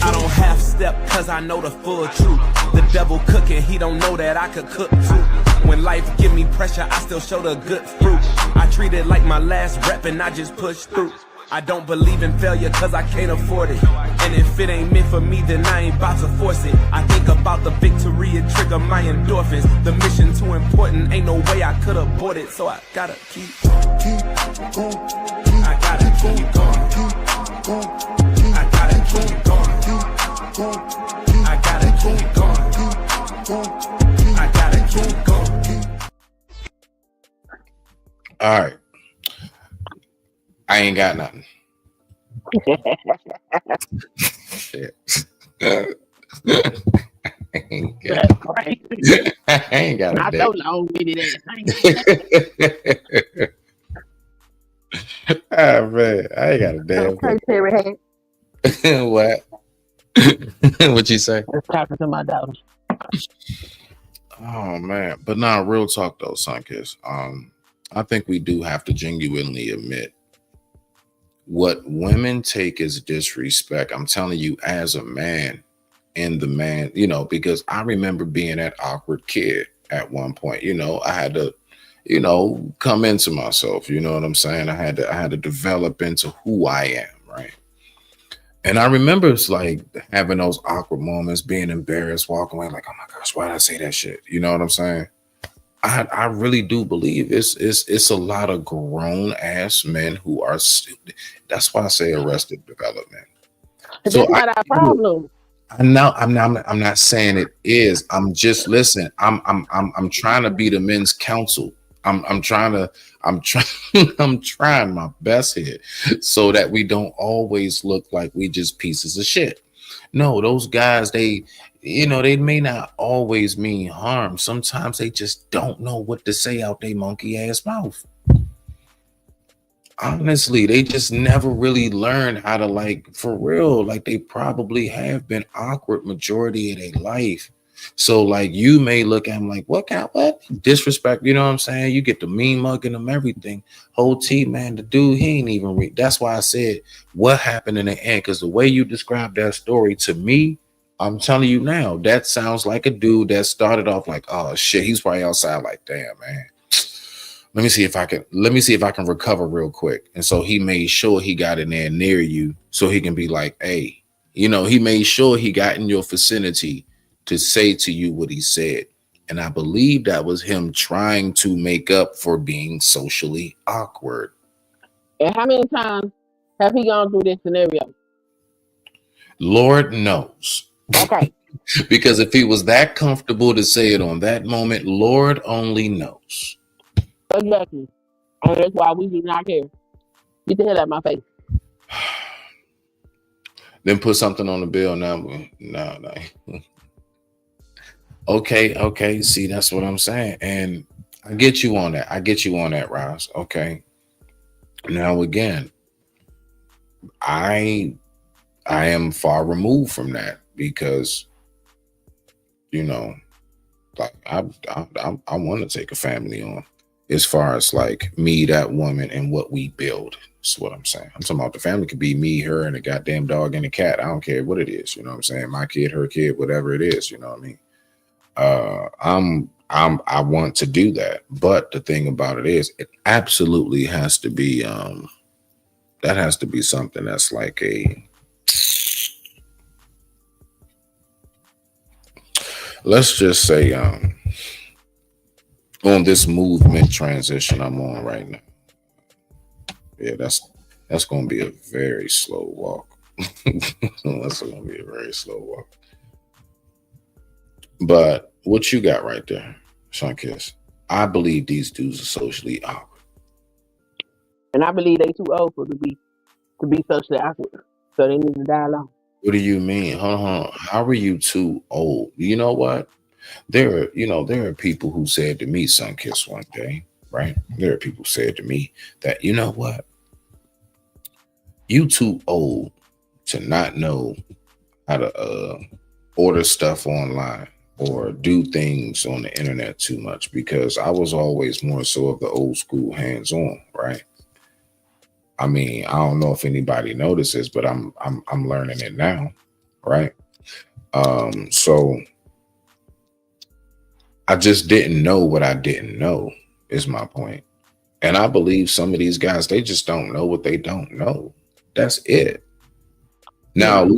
I don't half step cause I know the full truth. The devil cooking, he don't know that I could cook too. When life give me pressure, I still show the good fruit. I treat it like my last rep and I just push through. I don't believe in failure cause I can't afford it. And if it ain't meant for me, then I ain't about to force it. I think about the victory and trigger my endorphins. The mission too important, ain't no way I could abort it. So I gotta keep going. I gotta keep going. I gotta keep going. I gotta keep going. I gotta keep going. All right, I ain't got nothing. Shit. I ain't got Not a so long with it. Oh man, I ain't got a damn Okay, Terry hat. What? What you say? Just talking to my daughter. Oh man, but now real talk though, Sunkiss. I think we do have to genuinely admit what women take as disrespect. I'm telling you, as a man, and the man, because I remember being that awkward kid at one point. I had to, come into myself. You know what I'm saying? I had to develop into who I am, right? And I remember it's like having those awkward moments, being embarrassed, walking away, like, oh my gosh, why did I say that shit? You know what I'm saying? I really do believe it's a lot of grown ass men who are stupid. That's why I say arrested development. That's not our problem. I know I'm not saying it is. I'm just listen. I'm trying to be the men's counsel. I'm trying my best here so that we don't always look like we just pieces of shit. No, those guys, they, they may not always mean harm. Sometimes they just don't know what to say out their monkey ass mouth. Honestly, they just never really learned how to, like, for real, like they probably have been awkward majority of their life. So like you may look at them like, what disrespect, you know what I'm saying? You get the mean mugging them, everything. Whole T, man, the dude, he ain't even read. That's why I said what happened in the end, because the way you described that story to me, I'm telling you now, that sounds like a dude that started off like, oh shit, he's probably outside like, damn, man. Let me see if I can recover real quick. And so he made sure he got in there near you so he can be like, hey, he made sure he got in your vicinity to say to you what he said. And I believe that was him trying to make up for being socially awkward. And how many times have he gone through this scenario? Lord knows. Okay. Because if he was that comfortable to say it on that moment, Lord only knows. Exactly. And that's why we do not care. Get the hell out of my face. Then put something on the bill. No. Okay. See, that's what I'm saying. And I get you on that. Roz. Okay. Now again, I am far removed from that because, like I want to take a family on. As far as like me, that woman, and what we build. That's what I'm saying. I'm talking about the family could be me, her, and a goddamn dog and a cat. I don't care what it is. You know what I'm saying? My kid, her kid, whatever it is. You know what I mean? I want to do that. But the thing about it is, it absolutely has to be, that has to be something that's like let's just say, on this movement transition I'm on right now. Yeah, that's going to be a very slow walk. That's going to be a very slow walk. But what you got right there, Sean Kiss? I believe these dudes are socially awkward. And I believe they too old to be socially awkward. So they need to die alone. What do you mean? Hold on. How are you too old? You know what? There are people who said to me, Sun Kiss, one day, right? There are people who said to me that, you know what? You too old to not know how to order stuff online or do things on the internet too much, because I was always more so of the old school hands-on, right? I mean, I don't know if anybody notices, but I'm learning it now, right? So I just didn't know what I didn't know, is my point. And I believe some of these guys, they just don't know what they don't know. That's it. Now,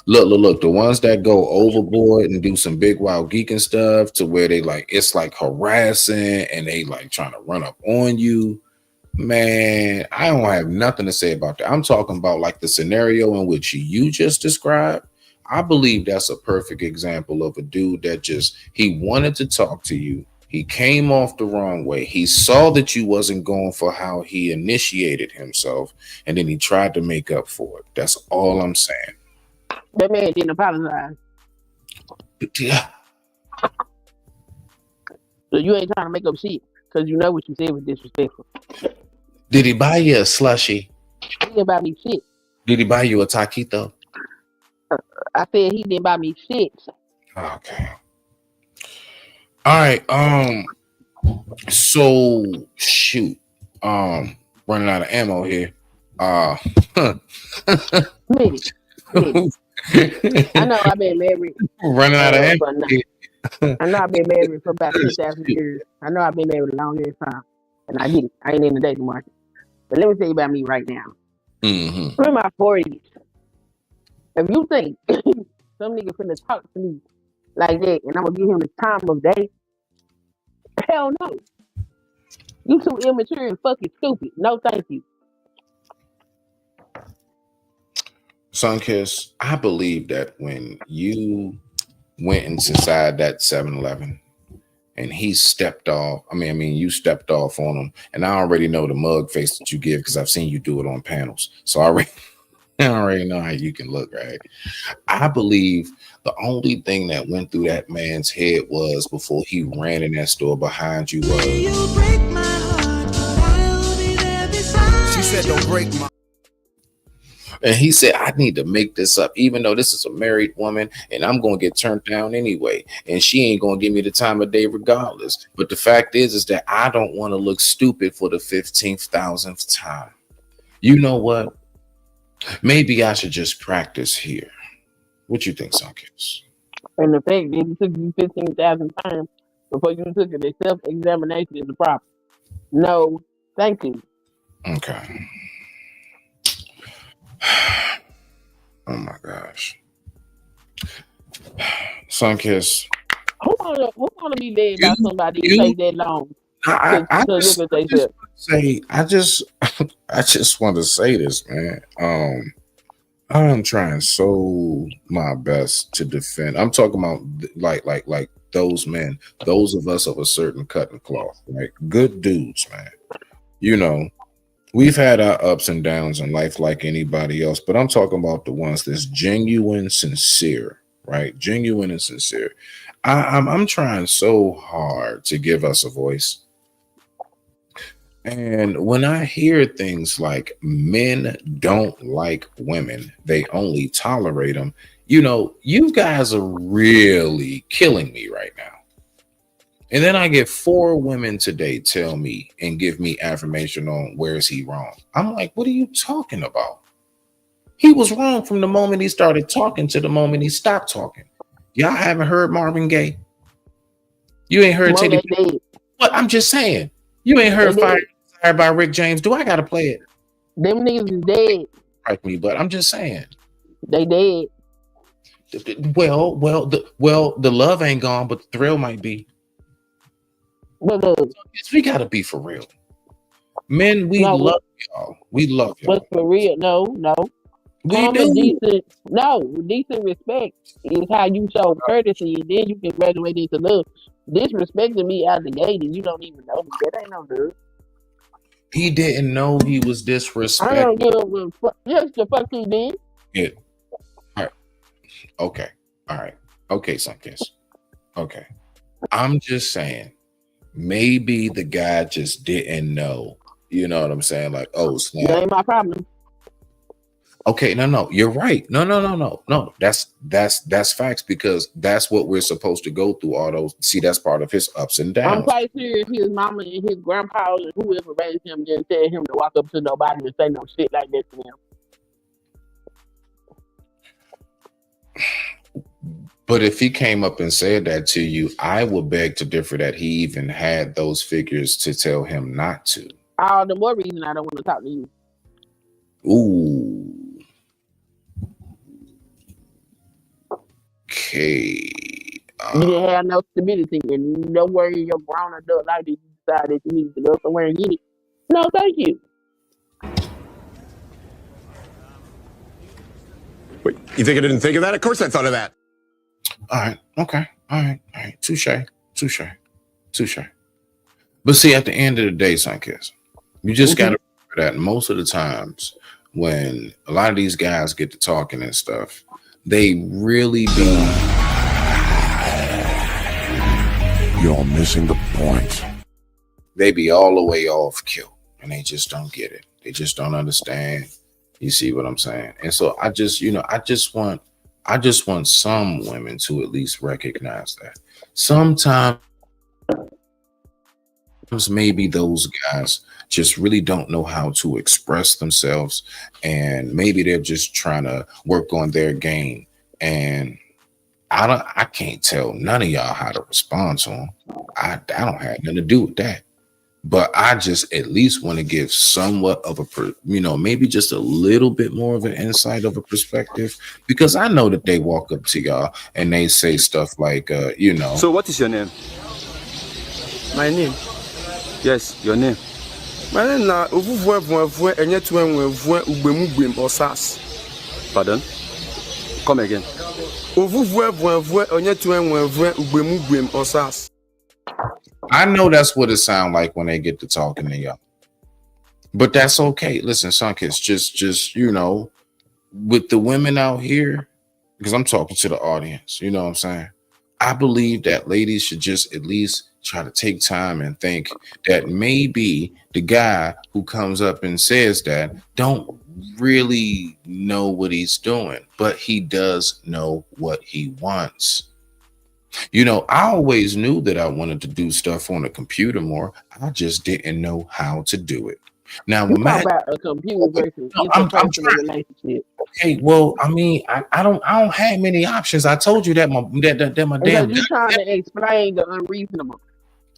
look, the ones that go overboard and do some big wild geeking stuff to where they like, it's like harassing and they like trying to run up on you. Man, I don't have nothing to say about that. I'm talking about like the scenario in which you just described. I believe that's a perfect example of a dude that he wanted to talk to you. He came off the wrong way. He saw that you wasn't going for how he initiated himself, and then he tried to make up for it. That's all I'm saying. That man didn't apologize. Yeah. So you ain't trying to make up shit because you know what you said was disrespectful. Did he buy you a slushie? He didn't buy me shit. Did he buy you a taquito? I said he didn't buy me shit. Okay. All right. So shoot. Running out of ammo here. Minute. I know I've been married. Running out of ammo. I know I've been married for about 2,000 years. I know I've been married a long time. And I ain't in the dating market. But let me tell you about me right now. Mm-hmm. I'm in my 40s. If you think some nigga finna talk to me like that and I'm gonna give him the time of day, hell no. You too immature and fucking stupid. No, thank you. Sunkiss, I believe that when you went inside that 7-Eleven and he stepped off, you stepped off on him, and I already know the mug face that you give because I've seen you do it on panels. So I already I already know how you can look, right? I believe the only thing that went through that man's head was before he ran in that store behind you was. She said, "Don't break my." And he said, I need to make this up, even though this is a married woman and I'm going to get turned down anyway. And she ain't going to give me the time of day regardless. But the fact is that I don't want to look stupid for the 15,000th time. You know what? Maybe I should just practice here. What you think, Sunkis? And the fact that it took you 15,000 times before you took it, the self-examination is the problem. No, thank you. Okay. Oh my gosh. Sunkis. Who wanna be led by somebody who take that long I to just look at themselves? I just want to say this, man. I'm trying so my best to defend. I'm talking about like those men, those of us of a certain cut and cloth, right? Good dudes, man. You know, we've had our ups and downs in life like anybody else, but I'm talking about the ones that's genuine, sincere, right? Genuine and sincere. I'm trying so hard to give us a voice. And when I hear things like men don't like women, they only tolerate them, you know, you guys are really killing me right now. And then I get 4 women today tell me and give me affirmation on where is he wrong. I'm like, what are you talking about? He was wrong from the moment he started talking to the moment he stopped talking. Y'all haven't heard Marvin Gaye? You ain't heard Teddy? What? I'm just saying. You ain't heard Fire by Rick James. Do I gotta play it? Them niggas is dead. Like me, but I'm just saying. They dead. Well, the love ain't gone, but the thrill might be. We gotta be for real. Men, we love y'all. We love y'all. But for real, no. Decent respect is how you show courtesy, and then you can graduate into love. Disrespecting me out the gate and you don't even know me. That ain't no good. He didn't know he was disrespected. I don't give a fuck. Yes, the fuck he did. Yeah. All right. Okay. All right. Okay, Sunkis. Okay. I'm just saying, maybe the guy just didn't know. You know what I'm saying? Like, oh, snap. That ain't my problem. Okay, no, you're right. No. That's facts, because that's what we're supposed to go through. All those, see, that's part of his ups and downs. I'm quite serious. His mama and his grandpa and whoever raised him didn't tell him to walk up to nobody and say no shit like that to him. But if he came up and said that to you, I would beg to differ that he even had those figures to tell him not to. All the more reason I don't want to talk to you. Ooh. Okay. You didn't have no stability, and don't worry, your grown adult life that you decide that you need to go somewhere and get it. No, thank you. Wait, you think I didn't think of that? Of course I thought of that. All right. Okay. All right. Touche. But see, at the end of the day, Sunkis, you just got to remember that most of the times when a lot of these guys get to talking and stuff, they really be. You're missing the point. They be all the way off kill, and they just don't get it. They just don't understand. You see what I'm saying? And so I just want some women to at least recognize that. Sometimes maybe those guys just really don't know how to express themselves, and maybe they're just trying to work on their game, and I can't tell none of y'all how to respond to them. I don't have nothing to do with that. But I just at least want to give somewhat of a, maybe just a little bit more of an insight of a perspective, because I know that they walk up to y'all and they say stuff like, So what is your name? My name? Yes, your name. My name na Osas. Pardon? Come again. Osas. I know that's what it sounds like when they get to talking to y'all. But that's okay. Listen, Sunkis, just with the women out here, because I'm talking to the audience, you know what I'm saying? I believe that ladies should just at least try to take time and think that maybe the guy who comes up and says that don't really know what he's doing, but he does know what he wants. You know, I always knew that I wanted to do stuff on a computer more. I just didn't know how to do it. Now, You talk about a computer versus interpersonal relationship. Okay, well, I mean, I don't have many options. I told you that my damn. Because you trying to explain the unreasonable.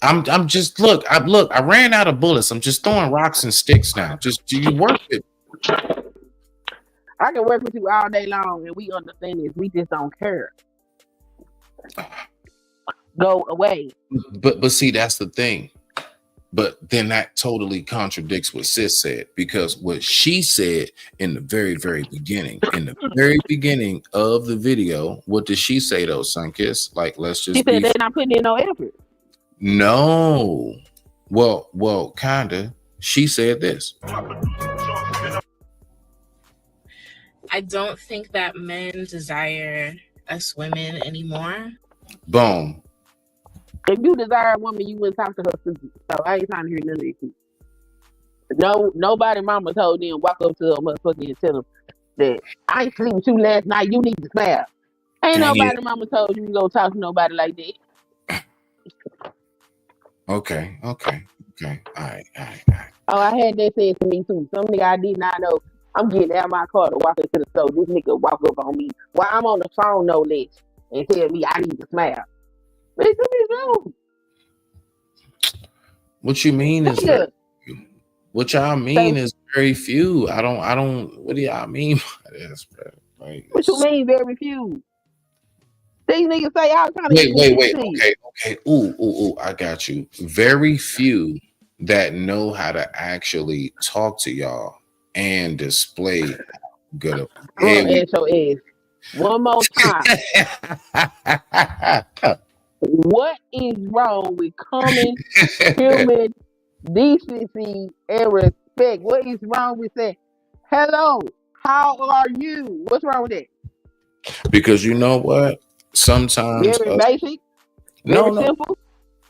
I'm just I ran out of bullets. I'm just throwing rocks and sticks now. Just do you work it? I can work with you all day long, and we understand this. We just don't care. Go away. But see, that's the thing. But then that totally contradicts what Sis said, because what she said in the very beginning of the video, what did she say though, Sunkiss? Like, let's just she said they're not putting in no effort. No. Well, kinda. She said this. I don't think that men desire us women anymore. Boom. If you desire a woman, you wouldn't talk to her. So I ain't trying to hear none of this shit. No, nobody mama told them walk up to a motherfucker and tell them that I ain't sleep with you last night. You need to smile. Ain't nobody mama told you to go talk to nobody like that. Okay. All right. Oh, I had that said to me too. Some nigga I did not know. I'm getting out of my car to walk into the store. This nigga walk up on me while I'm on the phone, no less, and tell me I need to smile. Bitch, what you mean is very few. What y'all mean is very few. I don't. What do y'all mean by this, bro? Like, what you mean very few? These niggas say all kind of wait. Okay. Ooh. I got you. Very few that know how to actually talk to y'all and display good. One more time. What is wrong with common human decency and respect? What is wrong with saying, hello, how are you? What's wrong with that? Because you know what? Sometimes very basic, very simple.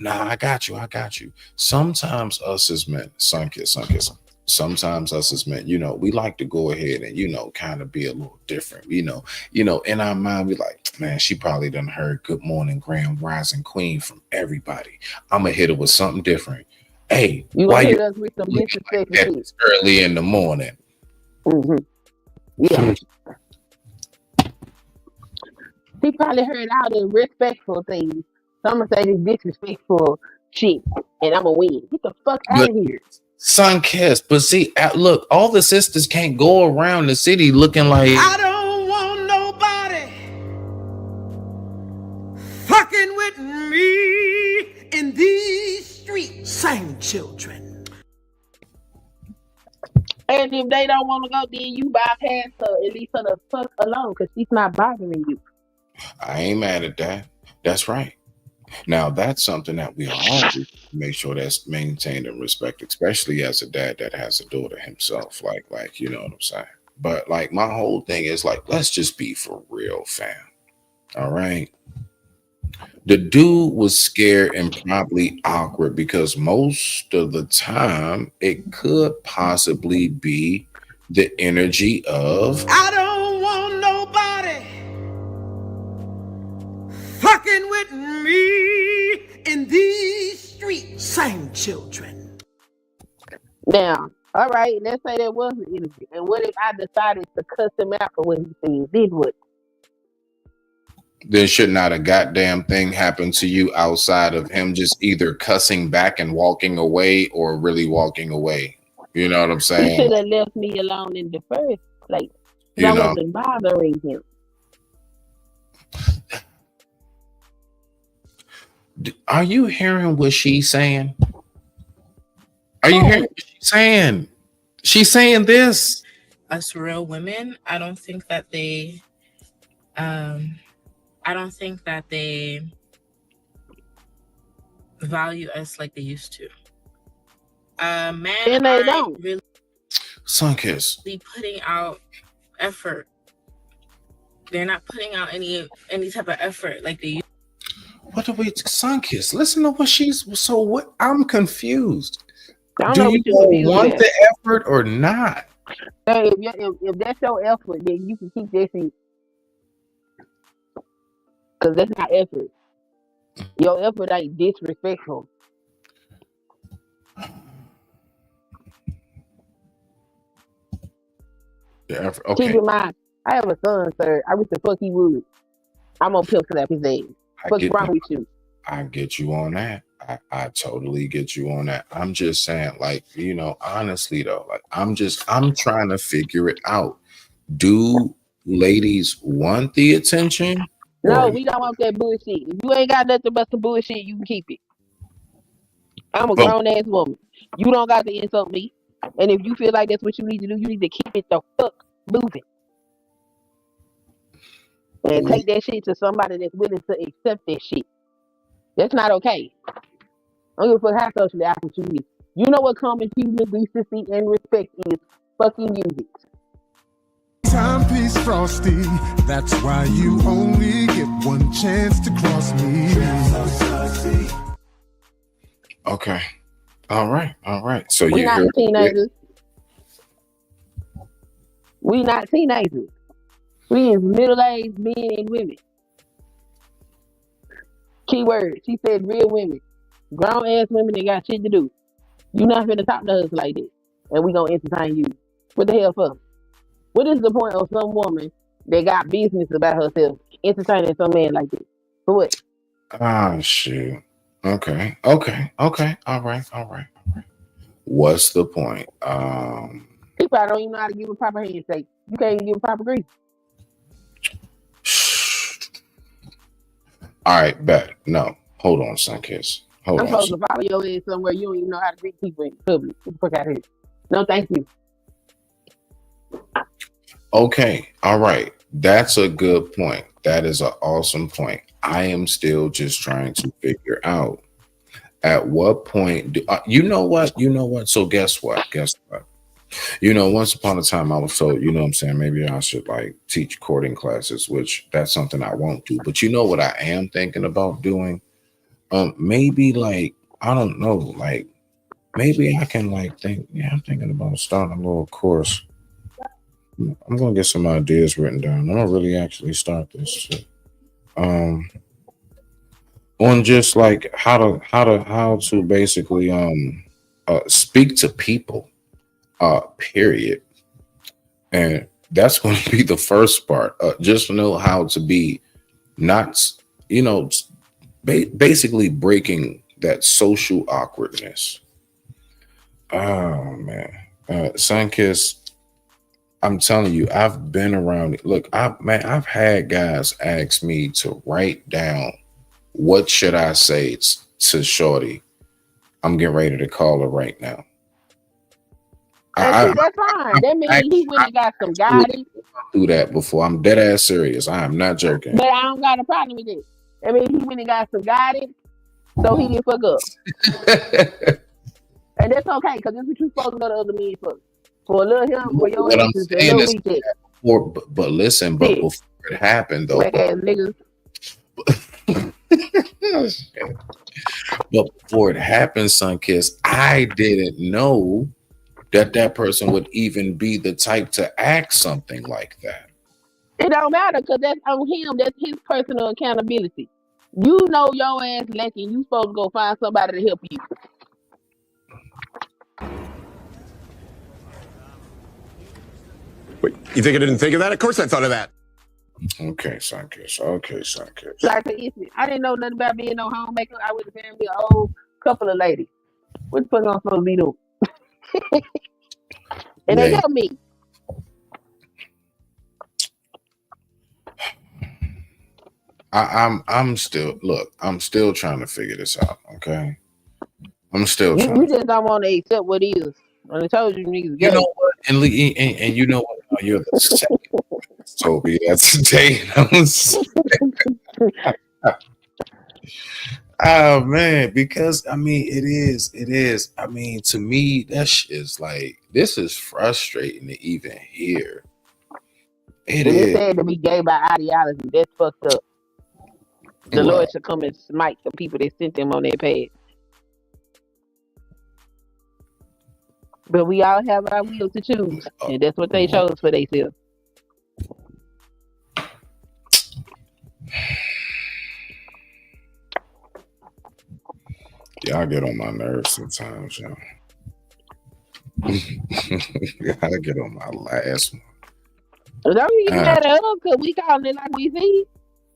Nah, I got you. Sometimes us as men, Sunkiss. Sometimes us as men, you know, we like to go ahead and, you know, kind of be a little different. You know, in our mind, we like, man, she probably done heard Good Morning Grand Rising Queen from everybody. I'm gonna hit her with something different. Hey, why you hit us with some disrespect like early in the morning? Mm-hmm. Yeah. He probably heard all the respectful things. So I'm gonna say this disrespectful shit, and I'm gonna win. Get the fuck out of here. Sunkiss, but see, look, all the sisters can't go around the city looking like I don't want nobody fucking with me in these streets. Same children. And if they don't want to go, then you bypass her, at least for the fuck alone, because she's not bothering you. I ain't mad at that. That's right. Now that's something that we all do. Make sure that's maintained and respect, especially as a dad that has a daughter himself. Like, you know what I'm saying? But like my whole thing is like, let's just be for real, fam. All right. The dude was scared and probably awkward because most of the time it could possibly be the energy of I don't want nobody fucking with me in these streets. Same children. Now, all right, let's say there was an energy. And what if I decided to cuss him out for what he said? Did what? There should not a goddamn thing happen to you outside of him just either cussing back and walking away or really walking away. You know what I'm saying? He should have left me alone in the first place. I wasn't bothering him. Are you hearing what she's saying? Are you hearing what she's saying? She's saying this. Us real women, I don't think that they value us like they used to. Men and they don't really Sunkiss putting out effort. they're not putting out any type of effort like they used. What are we, Sunkiss? Listen to what she's. So what? I'm confused. I don't Do know you what you're confused want about. the effort or not? Hey, if that's your effort, then you can keep that shit. Because that's not effort. Your effort ain't disrespectful. The effort. Keep Okay, in mind, I have a son, sir. I wish the fuck he would. I'm gonna pimp slap his ass. I What's get. wrong with you? I get you on that. I totally get you on that. I'm just saying, like, honestly though, like I'm trying to figure it out. Do ladies want the attention? No, Or we don't want that bullshit. If you ain't got nothing but some bullshit, you can keep it. I'm a but grown ass woman. You don't got to insult me. And if you feel like that's what you need to do, you need to keep it the fuck moving. And take that shit to somebody that's willing to accept that shit. That's not okay. I don't give a fuck how socially awkward you is. You know what common human decency and respect is? Fucking music. Timepiece frosty, that's why you only get one chance to cross me. okay. All right. So We you not heard it. teenagers. We not teenagers. We is middle-aged men and women. Keyword. She said real women. Grown ass women that got shit to do. You not finna talk to us like that. And we gonna entertain you. What the hell for? What is the point of some woman that got business about herself entertaining some man like this? For what? Ah, shoot. Okay. All right. What's the point? He probably don't even know how to give a proper handshake. You can't even give a proper grease. All right, bet. No, hold on, Sunkiss. Hold I'm on. supposed to follow your ass somewhere you don't even know how to greet people in public. Get the fuck out of here. No, thank you. Okay, all right. That's a good point. That is an awesome point. I am still just trying to figure out at what point do you know what? So guess what? Once upon a time I was told, what I'm saying, maybe I should like teach courting classes, which that's something I won't do. But you know what I am thinking about doing? Maybe like, I don't know, like maybe I can like I'm thinking about starting a little course. I'm gonna get some ideas written down. I'm gonna really actually start this shit. On just like how to basically speak to people, period. And that's going to be the first part. Just know how to be not, basically breaking that social awkwardness. Oh man, Sunkiss, I'm telling you, I've been around it. Look, I've had guys ask me to write down what should I say to Shorty. I'm getting ready to call her right now. And see, that's fine. That means he went and got some guidance. Do that before. I'm dead ass serious. I am not joking. But I don't got a problem with it. I mean, he went and got some guidance, so he didn't fuck up. And that's okay, because that's what you're supposed to go to other men for a little help, for your What I'm answers, saying is, before, but listen, but before it happened though, black ass niggas. But before it happened, Sunkiss, I didn't know that person would even be the type to act something like that. It don't matter, because that's on him. That's his personal accountability. You know your ass lacking. You supposed to go find somebody to help you. Wait, you think I didn't think of that? Of course I thought of that. Okay, Sunkiss. Like, I didn't know nothing about being no homemaker. I was a family, an old couple of ladies. What the fuck am I supposed to be doing? And they helped me. I'm still trying to figure this out. Okay, I'm still trying. You just don't want to accept what is. When I told you niggas, you know what, and you know what? Oh, you're the second told me that today. Oh man, because I mean, it is. I mean, to me, that shit is like, this is frustrating to even hear. It And it's is. sad to be gay by ideology. That's fucked up. The Well, Lord should come and smite the people that sent them on their path. But we all have our will to choose. And that's what they chose for themselves. y'all get on my nerves sometimes, y'all. I get on my last one. Don't you get mad at us because we calling it like we see it.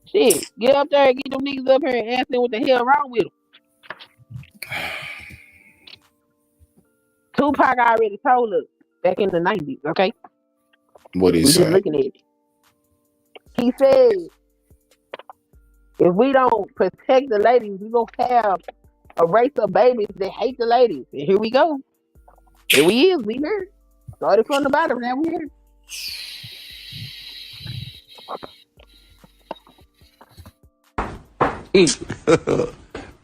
Shit, get up there and get them niggas up here and ask them what the hell wrong with them. Tupac already told us back in the 90s, okay? What he We just said? looking at it. He said, if we don't protect the ladies, we gonna have a race of babies that hate the ladies. And here we go. Here we is. We here. Started from the bottom. Now we here.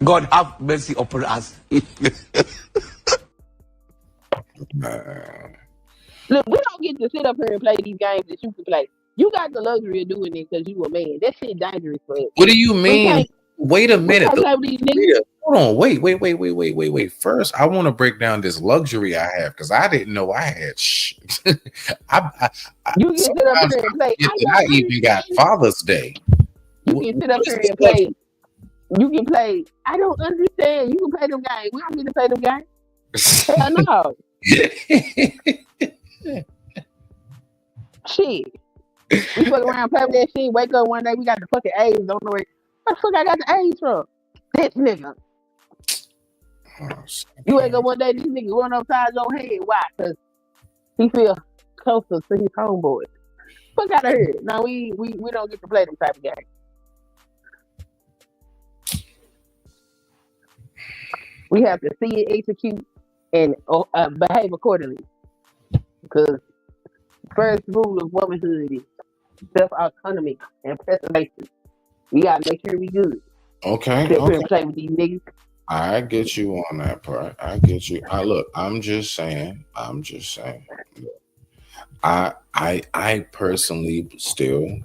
God have mercy upon us. Look, we don't get to sit up here and play these games that you can play. You got the luxury of doing it because you a man. That shit dangerous for us. What do you mean? Wait a minute. Play with these niggas. Hold on. Wait. First, I want to break down this luxury I have because I didn't know I had shit. You can sit up here and play. I even got Father's Day. You can sit up here and play. You can play. I don't understand. You can play them games. We don't get to play them games. Hell no. Shit. We fuck around, play with that shit. Wake up one day, we got the fucking AIDS. Don't know where the fuck I got the AIDS from. This nigga. You wake up one day, these niggas run upside your head. Why? Because he feel closer to his homeboy. Fuck out of here. Now we don't get to play them type of games. We have to see it, execute, and behave accordingly. Because first rule of womanhood is self-autonomy and preservation. We gotta make sure we good. Okay. Play with these niggas. I get you on that part. I get you. I'm just saying. I personally still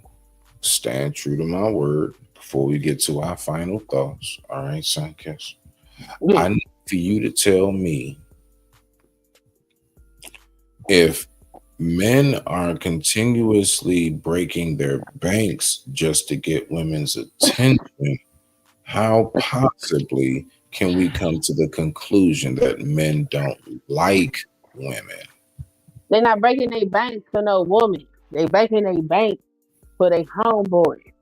stand true to my word before we get to our final thoughts. All right, Sunkiss. Yeah. I need for you to tell me if men are continuously breaking their banks just to get women's attention, how possibly can we come to the conclusion that men don't like women? They're not breaking their banks for no woman. They breaking their bank for their homeboy.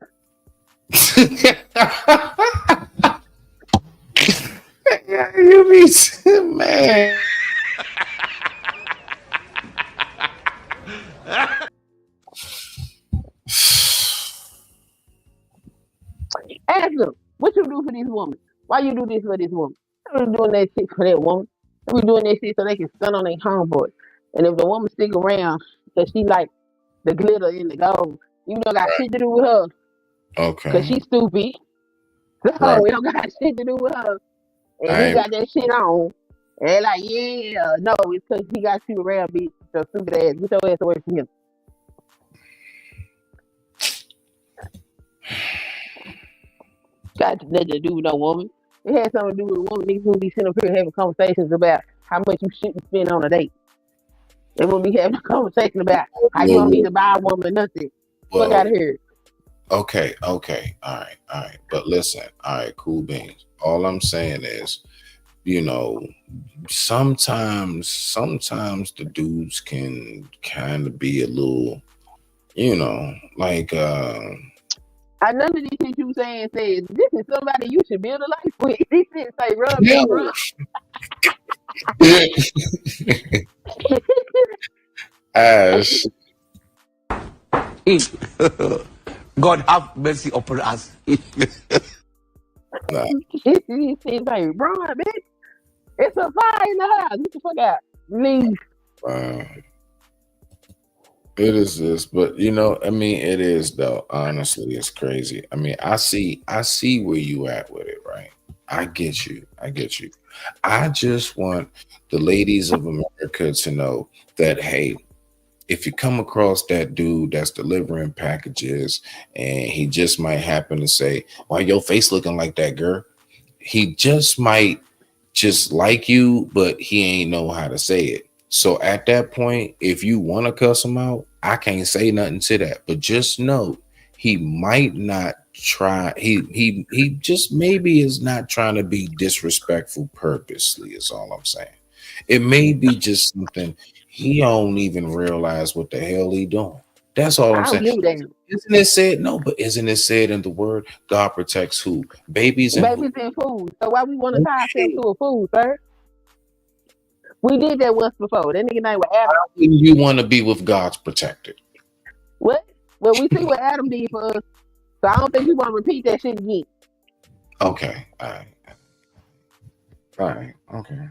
You be man. Ask them, what you do for this woman? Why you do this for this woman? They be doing that shit for that woman. They be doing that shit so they can stun on their homeboy. And if the woman stick around because she like the glitter in the gold, you don't got shit to do with her. Okay. Because she's stupid. So we don't got shit to do with her. And he got that shit on. And they're like, yeah, no, it's because he got you around, bitch. So stupid ass. Get your ass away from him. Got nothing to do with no woman. It had something to do with a woman. Niggas would be sitting up here having conversations about how much you shouldn't spend on a date. They would be having a conversation about how you don't need to buy a woman nothing. Fuck out of here. Okay. All right. But listen, all right, cool beans. All I'm saying is, you know, sometimes the dudes can kind of be a little, you know, like I none of these things you saying says this is somebody you should build a life with. These things say rub. Ash. God have mercy upon us. Nah. These things say run, bitch. It's a fire in the house. Get the fuck out. Leave. It is this, but you know, I mean, it is though. Honestly, it's crazy. I mean, I see where you at with it, right? I get you. I just want the ladies of America to know that, hey, if you come across that dude that's delivering packages and he just might happen to say, "Why your face looking like that, girl?" He just might just like you, but he ain't know how to say it. So at that point, if you want to cuss him out, I can't say nothing to that. But just know he might not try. He just maybe is not trying to be disrespectful purposely, is all I'm saying. It may be just something he don't even realize what the hell he doing. That's all I'm I don't saying. give a damn. Isn't it said? No, but isn't it said in the word, God protects who? Babies and who? Babies and food. So why we want to tie ourselves to a food, sir? We did that once before. That nigga name was Adam. How can you want to be with God's protected? What? Well, we see what Adam did for us. So I don't think we want to repeat that shit again. Okay. All right. Okay.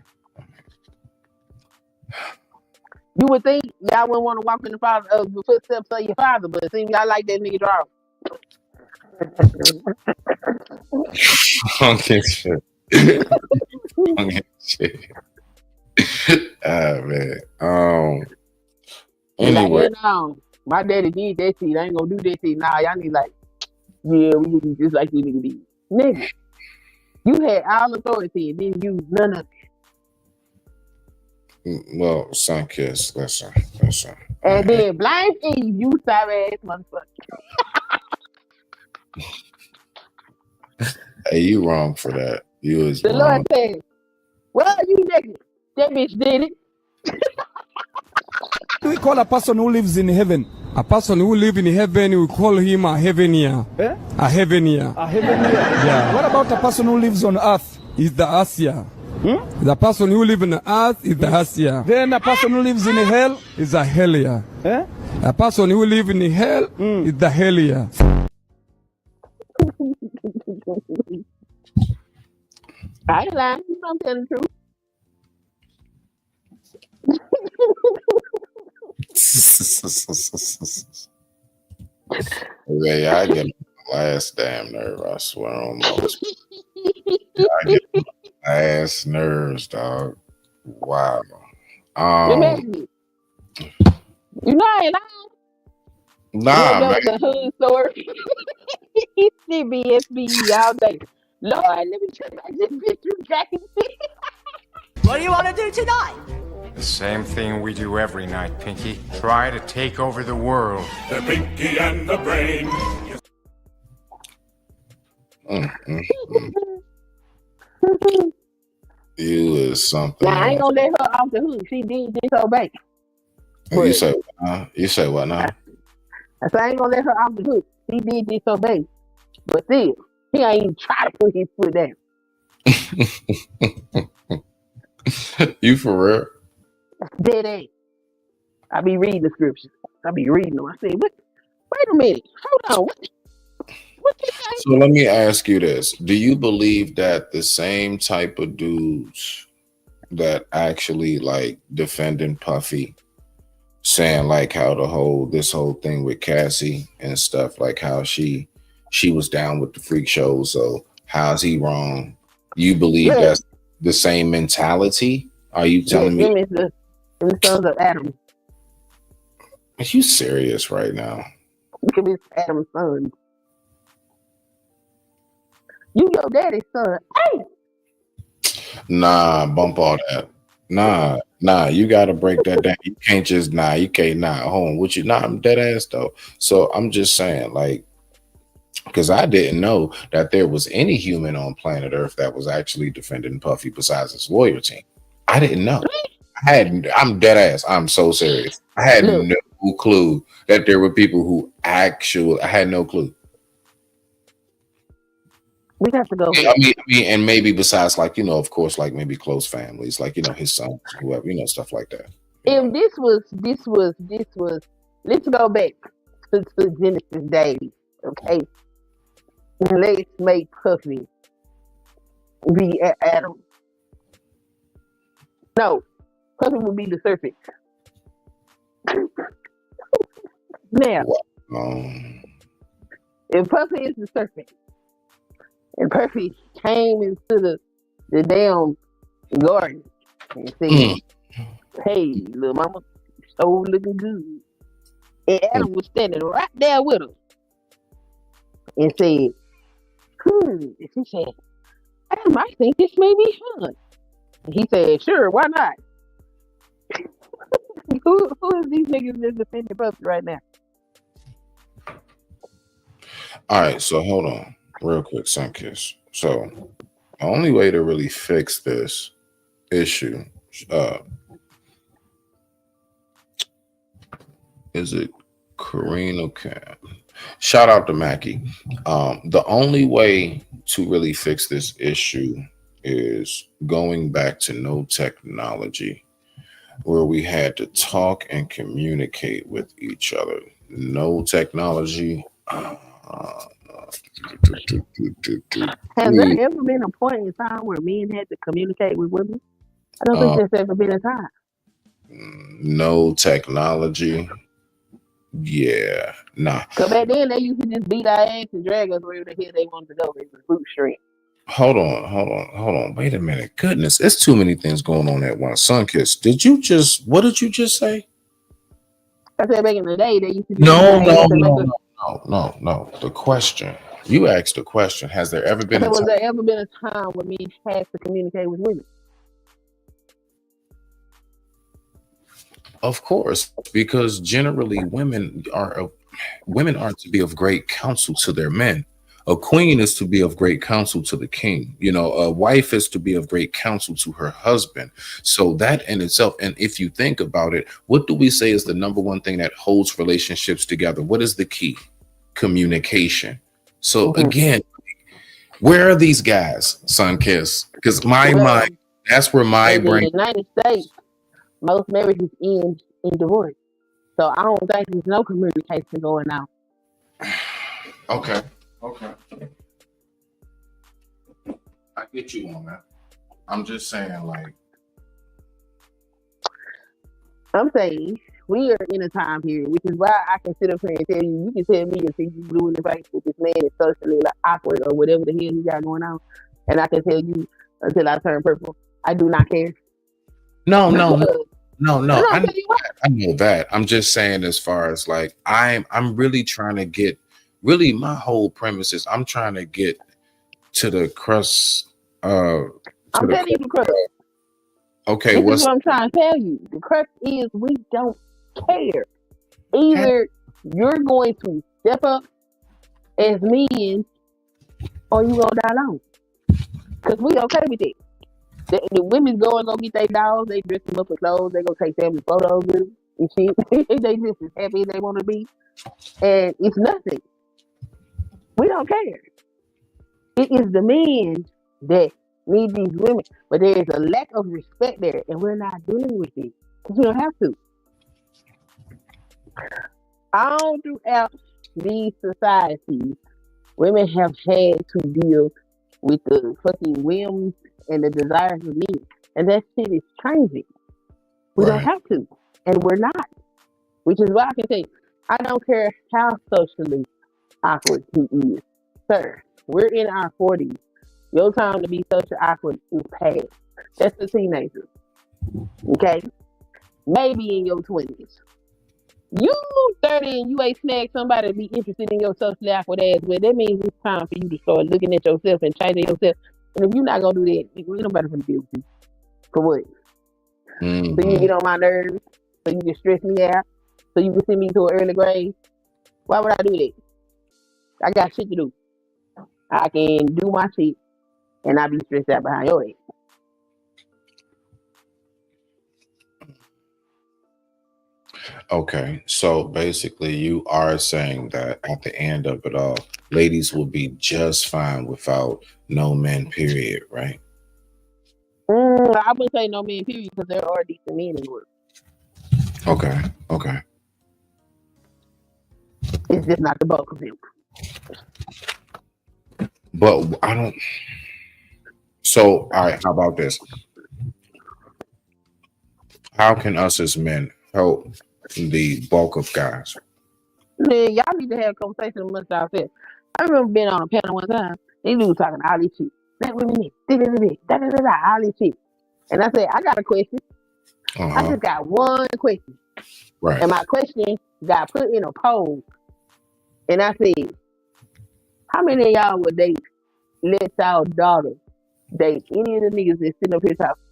You would think y'all wouldn't want to walk in the footsteps of your father, but it seems y'all like that nigga draw. Okay, shit. Okay, shit. Ah, man. Anyway. Like, no, my daddy did that shit. I ain't gonna do that shit. Nah, y'all need like, yeah, we need to be just like you nigga did. Nigga, you had all authority and didn't use none of it. Well, Sunkiss, listen. And then blame Eve, you sorry ass motherfucker. Hey, you wrong for that. You was The wrong. Lord said, well, you nigga, that bitch did it. We call a person who lives in heaven. A person who lives in heaven, we call him a heavenier. Eh? A heavenier. A heavenly. Yeah. What about a person who lives on earth? Is the Asya. The person who lives on earth is the Asya. Then a person who lives in hell is a Helia. Eh? A person who lives in hell is the Helia. I ain't lying. You know I'm telling the truth. Yeah, I get my last damn nerve. I swear on most. I get my last nerves, dog. Wow. Imagine it. You know I ain't lying. Nah, that man. was a hood story. He still BSB all day. Lord, let me check back this bitch you jacking. What do you want to do tonight? The same thing we do every night, Pinky. Try to take over the world. The Pinky and the Brain. You is something. Now, I ain't gonna let her off the hook. She did disobey. You say what now? You say what now? I said, I ain't gonna let her off the hook. He did disobey. But still, he ain't even try to put his foot down. You for real? Dead ain't. I be reading the scriptures. I be reading them. I say, what? Wait a minute. Hold on. What you say? So let me ask you this. Do you believe that the same type of dudes that actually like defending Puffy, saying like how this whole thing with Cassie and stuff, like how she was down with the freak show, so how's he wrong? You believe that's the same mentality? Are you telling me? The sons of Adam. Are you serious right now? It's Adam's son. You your daddy's son. Hey! Nah, bump all that. Nah, you gotta break that down. You can't just you can't hold on. What you I'm dead ass though. So I'm just saying, like, because I didn't know that there was any human on planet Earth that was actually defending Puffy besides his lawyer team. I didn't know. I'm dead ass. I'm so serious. I had no clue that there were people who I had no clue. We have to go. I mean, and maybe besides, like, of course, like maybe close families, like, his son, whoever, stuff like that. If this was, let's go back to Genesis days, okay? And let's make Puffy be Adam. No, Puffy would be the serpent. Now, if Puffy is the serpent, and Puffy came into the damn garden and said, "Hey, little mama, so looking good. And Adam was standing right there with her and said, and she said, Adam, I think this may be fun. And he said, sure, why not? who is these niggas that's defending puppy right now? All right, so hold on real quick, Sunkiss. So the only way to really fix this issue, is it Karina? Okay. Shout out to Mackie. The only way to really fix this issue is going back to no technology, where we had to talk and communicate with each other. No technology. Has there ever been a point in time where men had to communicate with women? I don't think there's ever been a time. No technology. Yeah, nah. Because back then they used to just beat our ass and drag us wherever the hell they wanted to go. They was boot straight. Hold on. Wait a minute. Goodness, it's too many things going on at once. Sunkiss, what did you just say? I said back in the day they used to No. The question. You asked the question. Has there ever been was there ever been a time where men had to communicate with women? Of course, because generally women are to be of great counsel to their men. A queen is to be of great counsel to the king. You know, a wife is to be of great counsel to her husband. So that in itself, and if you think about it, what do we say is the number one thing that holds relationships together? What is the key? Communication. So again, where are these guys, Sunkiss? Because my mind, that's where my brain. In the United States, most marriages end in divorce. So I don't think there's no communication going on. Okay. I get you on that. I'm just saying, like, I'm saying we are in a time period, which is why I can sit up here and tell you can tell me if you blue in the face with this man is socially like awkward or whatever the hell he got going on. And I can tell you until I turn purple, I do not care. No. I know that. I'm just saying, as far as like, I'm really trying to get. Really, my whole premise is I'm trying to get to the crust. I'm telling you the crust. Okay, this is what I'm trying to tell you. The crust is we don't care. Either you're going to step up as men, or you gonna die alone. Because we okay with it. The women go and go get their dogs. They dress them up in clothes. They go take family photos with them and shit. They just as happy as they want to be, and it's nothing. We don't care. It is the men that need these women, but there is a lack of respect there, and we're not dealing with it because we don't have to. All throughout these societies, women have had to deal with the fucking whims and the desires of men, and that shit is changing. We don't have to, and we're not. Which is why I can say, I don't care how socially awkward he is. Sir, we're in our 40s. Your time to be socially awkward is past. That's the teenagers. Okay? Maybe in your 20s. You 30 and you ain't snagged somebody to be interested in your socially awkward ass, well, that means it's time for you to start looking at yourself and changing yourself. And if you're not going to do that, ain't nobody going to deal with you. For what? Mm-hmm. So you get on my nerves? So you can stress me out? So you can send me to an early grave? Why would I do that? I got shit to do. I can do my shit and not be stressed out behind your head. Okay, so basically you are saying that at the end of it all, ladies will be just fine without no men, period, right? I wouldn't say no men, period, because there are decent men in the world. Okay. It's just not the bulk of them. But I don't. So, all right, how about this? How can us as men help the bulk of guys? Man, y'all need to have a conversation amongst yourselves. I remember being on a panel one time. These dudes talking all this shit. That women all this shit. And I said, I got a question. I just got one question. Right. And my question got put in a poll, and I said, how many of y'all would let y'all daughter date any of the niggas that sitting up here talking?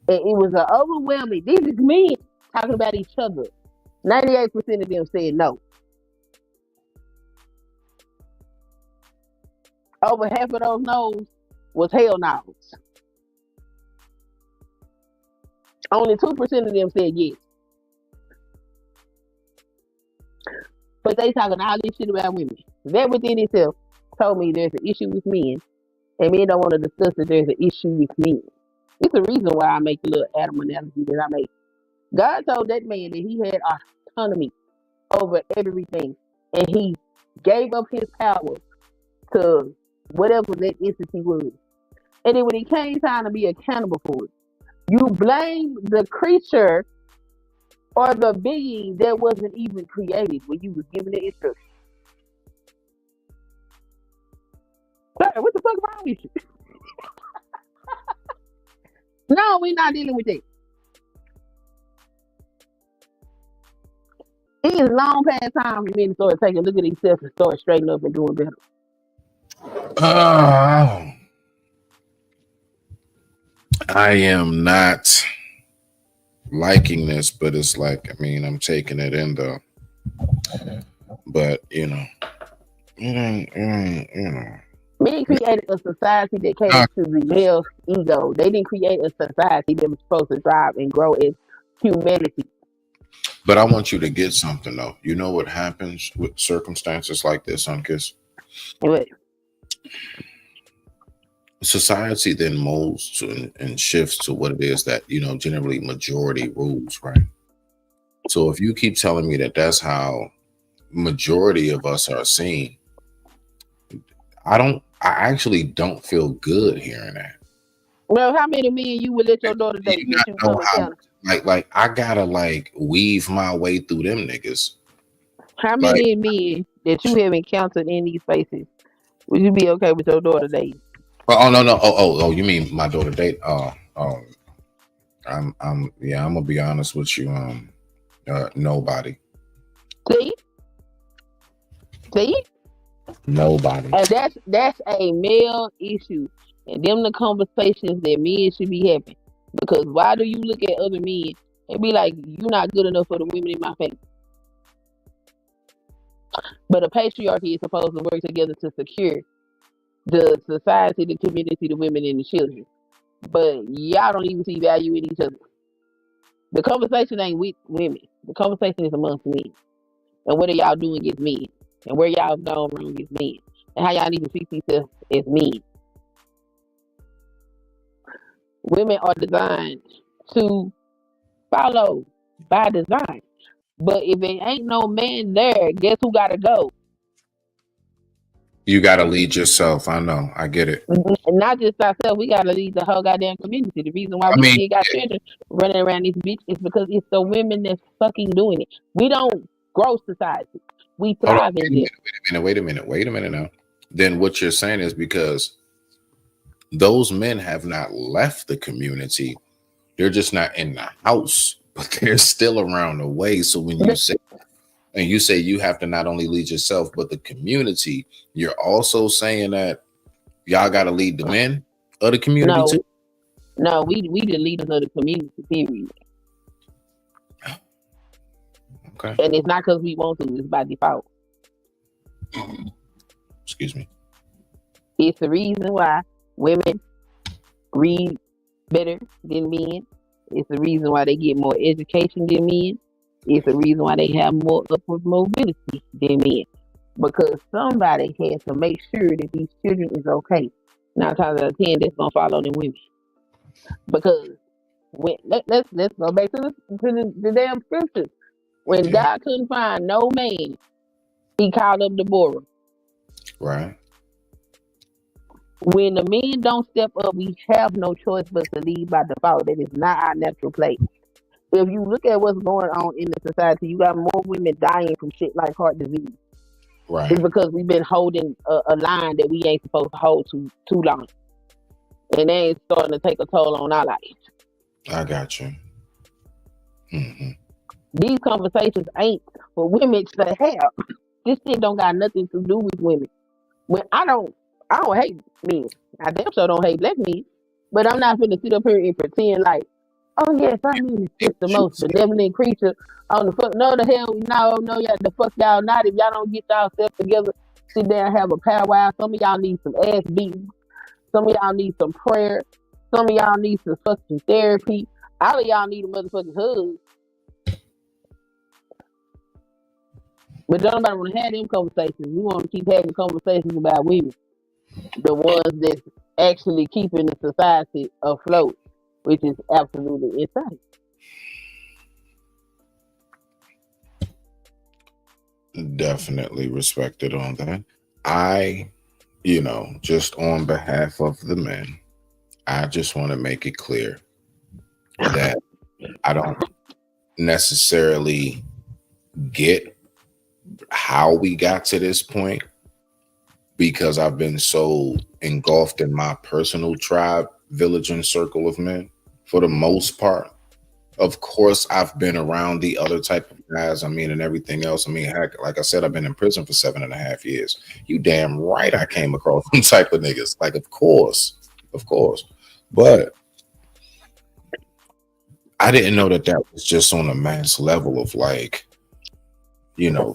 And it was an overwhelming, these is men talking about each other. 98% of them said no. Over half of those no's was hell no's. Only 2% of them said yes. But they talking all this shit about women. That within itself told me there's an issue with men, and men don't want to discuss that there's an issue with men. It's the reason why I make the little Adam analogy that I make. God told that man that he had autonomy over everything, and he gave up his power to whatever that entity was. And then when it came time to be accountable for it, you blame the creature or the being that wasn't even created when you was given the instruction. Sir, what the fuck wrong with you? No, we're not dealing with that. It is long past time for men to start taking a look at themselves and start straightening up and doing better. I am not liking this, but it's like, I mean, I'm taking it in though. But you know, it ain't, you know. Men created a society that caters to the male ego. They didn't create a society that was supposed to thrive and grow as humanity. But I want you to get something though. You know what happens with circumstances like this, Unkiss? What? Society then molds to and shifts to what it is that, you know, generally majority rules, right? So if you keep telling me that that's how majority of us are seen, I actually don't feel good hearing that. Well, how many men you would let your daughter date that you come encounter? Like I gotta like weave my way through them niggas. How many men that you have encountered in these spaces would you be okay with your daughter dating? Oh no. Oh, you mean my daughter date? I'm gonna be honest with you. Nobody. See? Nobody. And that's a male issue. And them the conversations that men should be having. Because why do you look at other men and be like, you're not good enough for the women in my family? But a patriarchy is supposed to work together to secure the society, the community, the women, and the children. But y'all don't even see value in each other. The conversation ain't with women. The conversation is amongst men. And what are y'all doing against men? And where y'all gone wrong against men? And how y'all need to fix yourself as men. Women are designed to follow by design. But if it ain't no man there, guess who gotta go? You gotta lead yourself. I know. I get it. And not just ourselves, we gotta lead the whole goddamn community. The reason why we still got children running around this bitch is because it's the women that's fucking doing it. We don't grow society. We thrive in it. Wait a minute now. Then what you're saying is because those men have not left the community. They're just not in the house, but they're still around the way. So when you say you have to not only lead yourself, but the community, you're also saying that y'all got to lead the men of the community too? No, we the leaders of the community, period. Okay. And it's not because we want to, it's by default. Excuse me. It's the reason why women read better than men. It's the reason why they get more education than men. It's the reason why they have more upward mobility than men. Because somebody has to make sure that these children is okay. 9 times out of 10, that's gonna follow them women. Because when let's go back to the damn scriptures. When God couldn't find no man, he called up Deborah. Right. When the men don't step up, we have no choice but to lead by default. That is not our natural place. If you look at what's going on in the society, you got more women dying from shit like heart disease. Right. It's because we've been holding a line that we ain't supposed to hold too long. And they ain't starting to take a toll on our life. I got you. Mm-hmm. These conversations ain't for women to have. This shit don't got nothing to do with women. When I don't hate men. I damn sure don't hate black men. But I'm not gonna sit up here and pretend like, oh yes, I mean it's just the most benevolent creature on the fuck. No, the hell, no, yeah, the fuck y'all not. If y'all don't get yourself together, sit there and have a powwow. Some of y'all need some ass beating. Some of y'all need some prayer. Some of y'all need some fucking therapy. All of y'all need a motherfucking hug. But don't nobody want to have them conversations. We want to keep having conversations about women, the ones that's actually keeping the society afloat, which is absolutely insane. Definitely respected on that. I, just on behalf of the men, I just want to make it clear that I don't necessarily get how we got to this point because I've been so engulfed in my personal tribe, village, and circle of men for the most part. Of course, I've been around the other type of guys, and everything else. Heck, like I said, I've been in prison for 7.5 years. You damn right I came across some type of niggas. Like, of course. But I didn't know that was just on a mass level of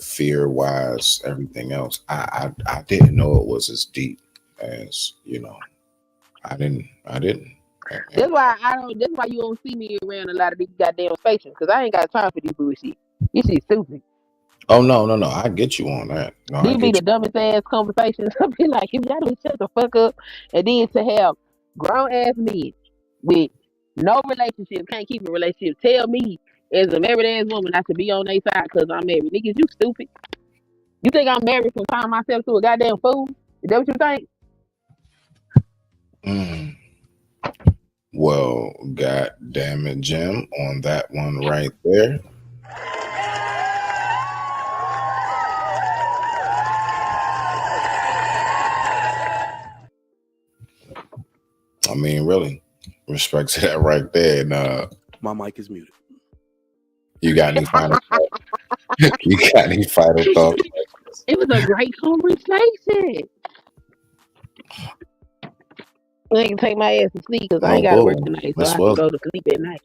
fear-wise, everything else. I didn't know it was as deep as, I didn't. That's why you don't see me around a lot of these goddamn stations, because I ain't got time for this bullshit. This shit stupid. Oh no, I get you on that. No, These be the dumbest ass conversations. I be like, if y'all don't shut the fuck up, and then to have grown ass men with no relationship, can't keep a relationship, tell me as a married ass woman I should be on their side because I'm married. Niggas, you stupid. You think I'm married from tying myself to a goddamn fool? Is that what you think? Well, god damn it, Jim, on that one right there. Really, respect to that right there. And my mic is muted. You got any final thoughts? You got any final thoughts? It was a great conversation. I can take my ass to sleep because I ain't got to work tonight, so I have to go to sleep at night.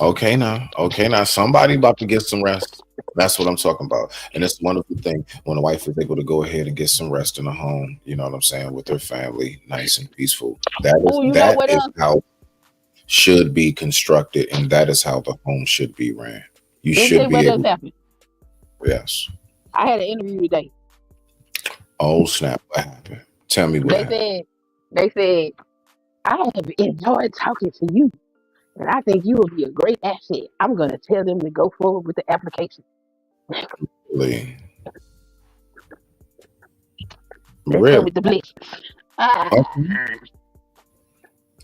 Okay, now somebody about to get some rest. That's what I'm talking about. And it's a wonderful thing when a wife is able to go ahead and get some rest in the home, you know what I'm saying, with their family, nice and peaceful. That is how it should be constructed, and that is how the home should be ran. You should be able to. Yes. I had an interview today. Oh snap! What happened? Tell me what happened. They said, I have enjoyed talking to you, and I think you will be a great asset. I'm going to tell them to go forward with the application. Really? With the blitz. Okay.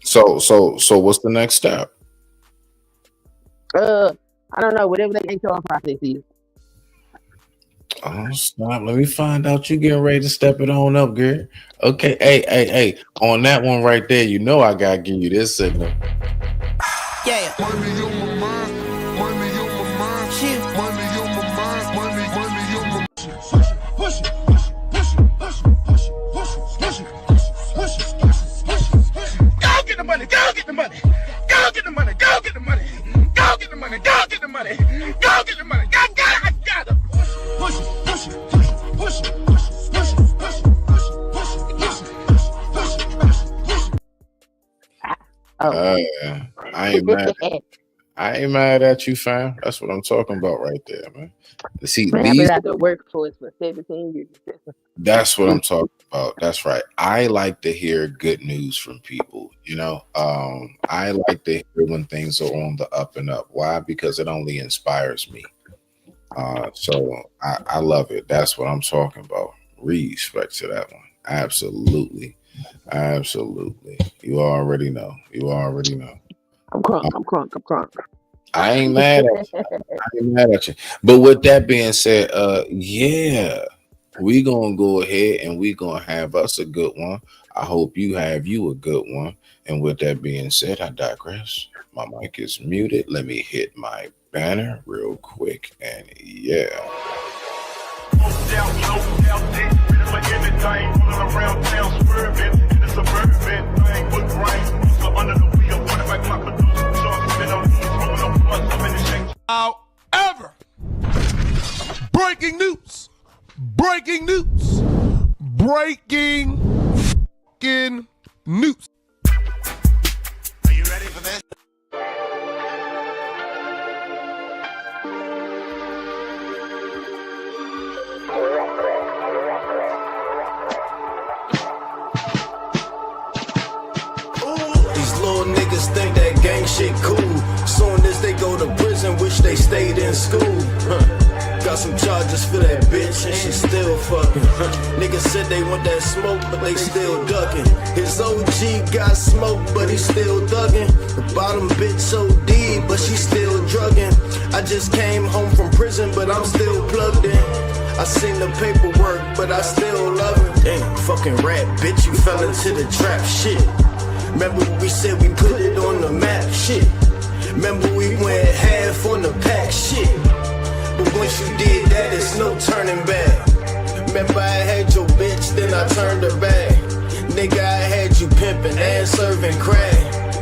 So what's the next step? I don't know. Whatever the HR process is. Oh, stop. Let me find out you getting ready to step it on up, girl. Okay. Hey. On that one right there, I gotta give you this signal. Yeah. Money on my mind. Money on my mind. Shit. Money on my mind. Money on my mind. Push it. Go get the money. Go get the money. Go get the money. Go get the money. Go get the money. Go get the money. Go get the money. I got it. Push it. I ain't mad. I ain't mad at you, fam. That's what I'm talking about right there, man. See, I've been at the workforce for 17 years. That's what I'm talking about. That's right. I like to hear good news from people. I like to hear when things are on the up and up. Why? Because it only inspires me. So I love it. That's what I'm talking about. Respect to that one. Absolutely. You already know. I'm crunk. I ain't mad at you. But with that being said, yeah, we gonna go ahead and we gonna have us a good one. I hope you have you a good one. And with that being said, I digress. My mic is muted. Let me hit my banner real quick. And yeah. However, breaking news. Breaking news. Breaking fucking news. Are you ready for this? These little niggas think that gang shit cool. Soon as they go to prison, wish they stayed in school. Got some charges for that bitch and she still fucking. Niggas said they want that smoke, but they still ducking. His OG got smoke, but he still thugging. The bottom bitch OD, but she still drugging. I just came home from prison, but I'm still plugged in. I seen the paperwork, but I still love it. Damn, fucking rat bitch, you fell into the trap shit. Remember we said we put it on the map shit. Remember we went half on the pack shit. But once you did that, it's no turning back. Remember I had your bitch, then I turned her back. Nigga, I had you pimping and serving crack.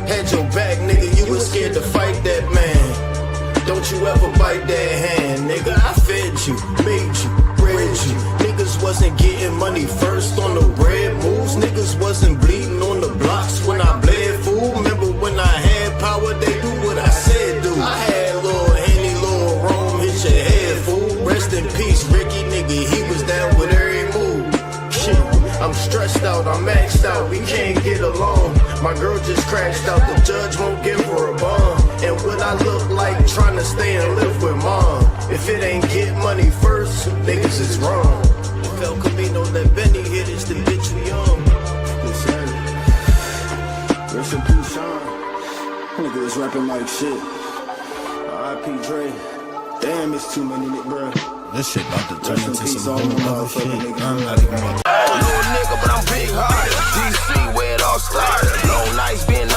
Had your back, nigga, you was scared to fight that man. Don't you ever bite that hand, nigga. I fed you, made you, bred you. Niggas wasn't getting money first on the red moves. Niggas wasn't bleeding on the blocks when I bled, fool. Remember when I had power, they do what I said do. I had Lil Henny, Lil Rome, hit your head, fool. Rest in peace, Ricky, nigga, he was down with every move. Shit, I'm stressed out, I'm maxed out, we can't get along. My girl just crashed out, the judge won't give her a bond. And what I look like trying to stay and live with mom. If it ain't get money first, niggas is wrong. If El Camino let Benny hit us, the bitch we on. Rest in peace, Sean. Nigga was rapping like shit. R.I.P. Dre. Damn, it's too many, bro. This shit about to turn into some all whole my other shit. motherfucking I'm not even about to. Little nigga, but I'm big hearted. DC, where it all started. Long nights being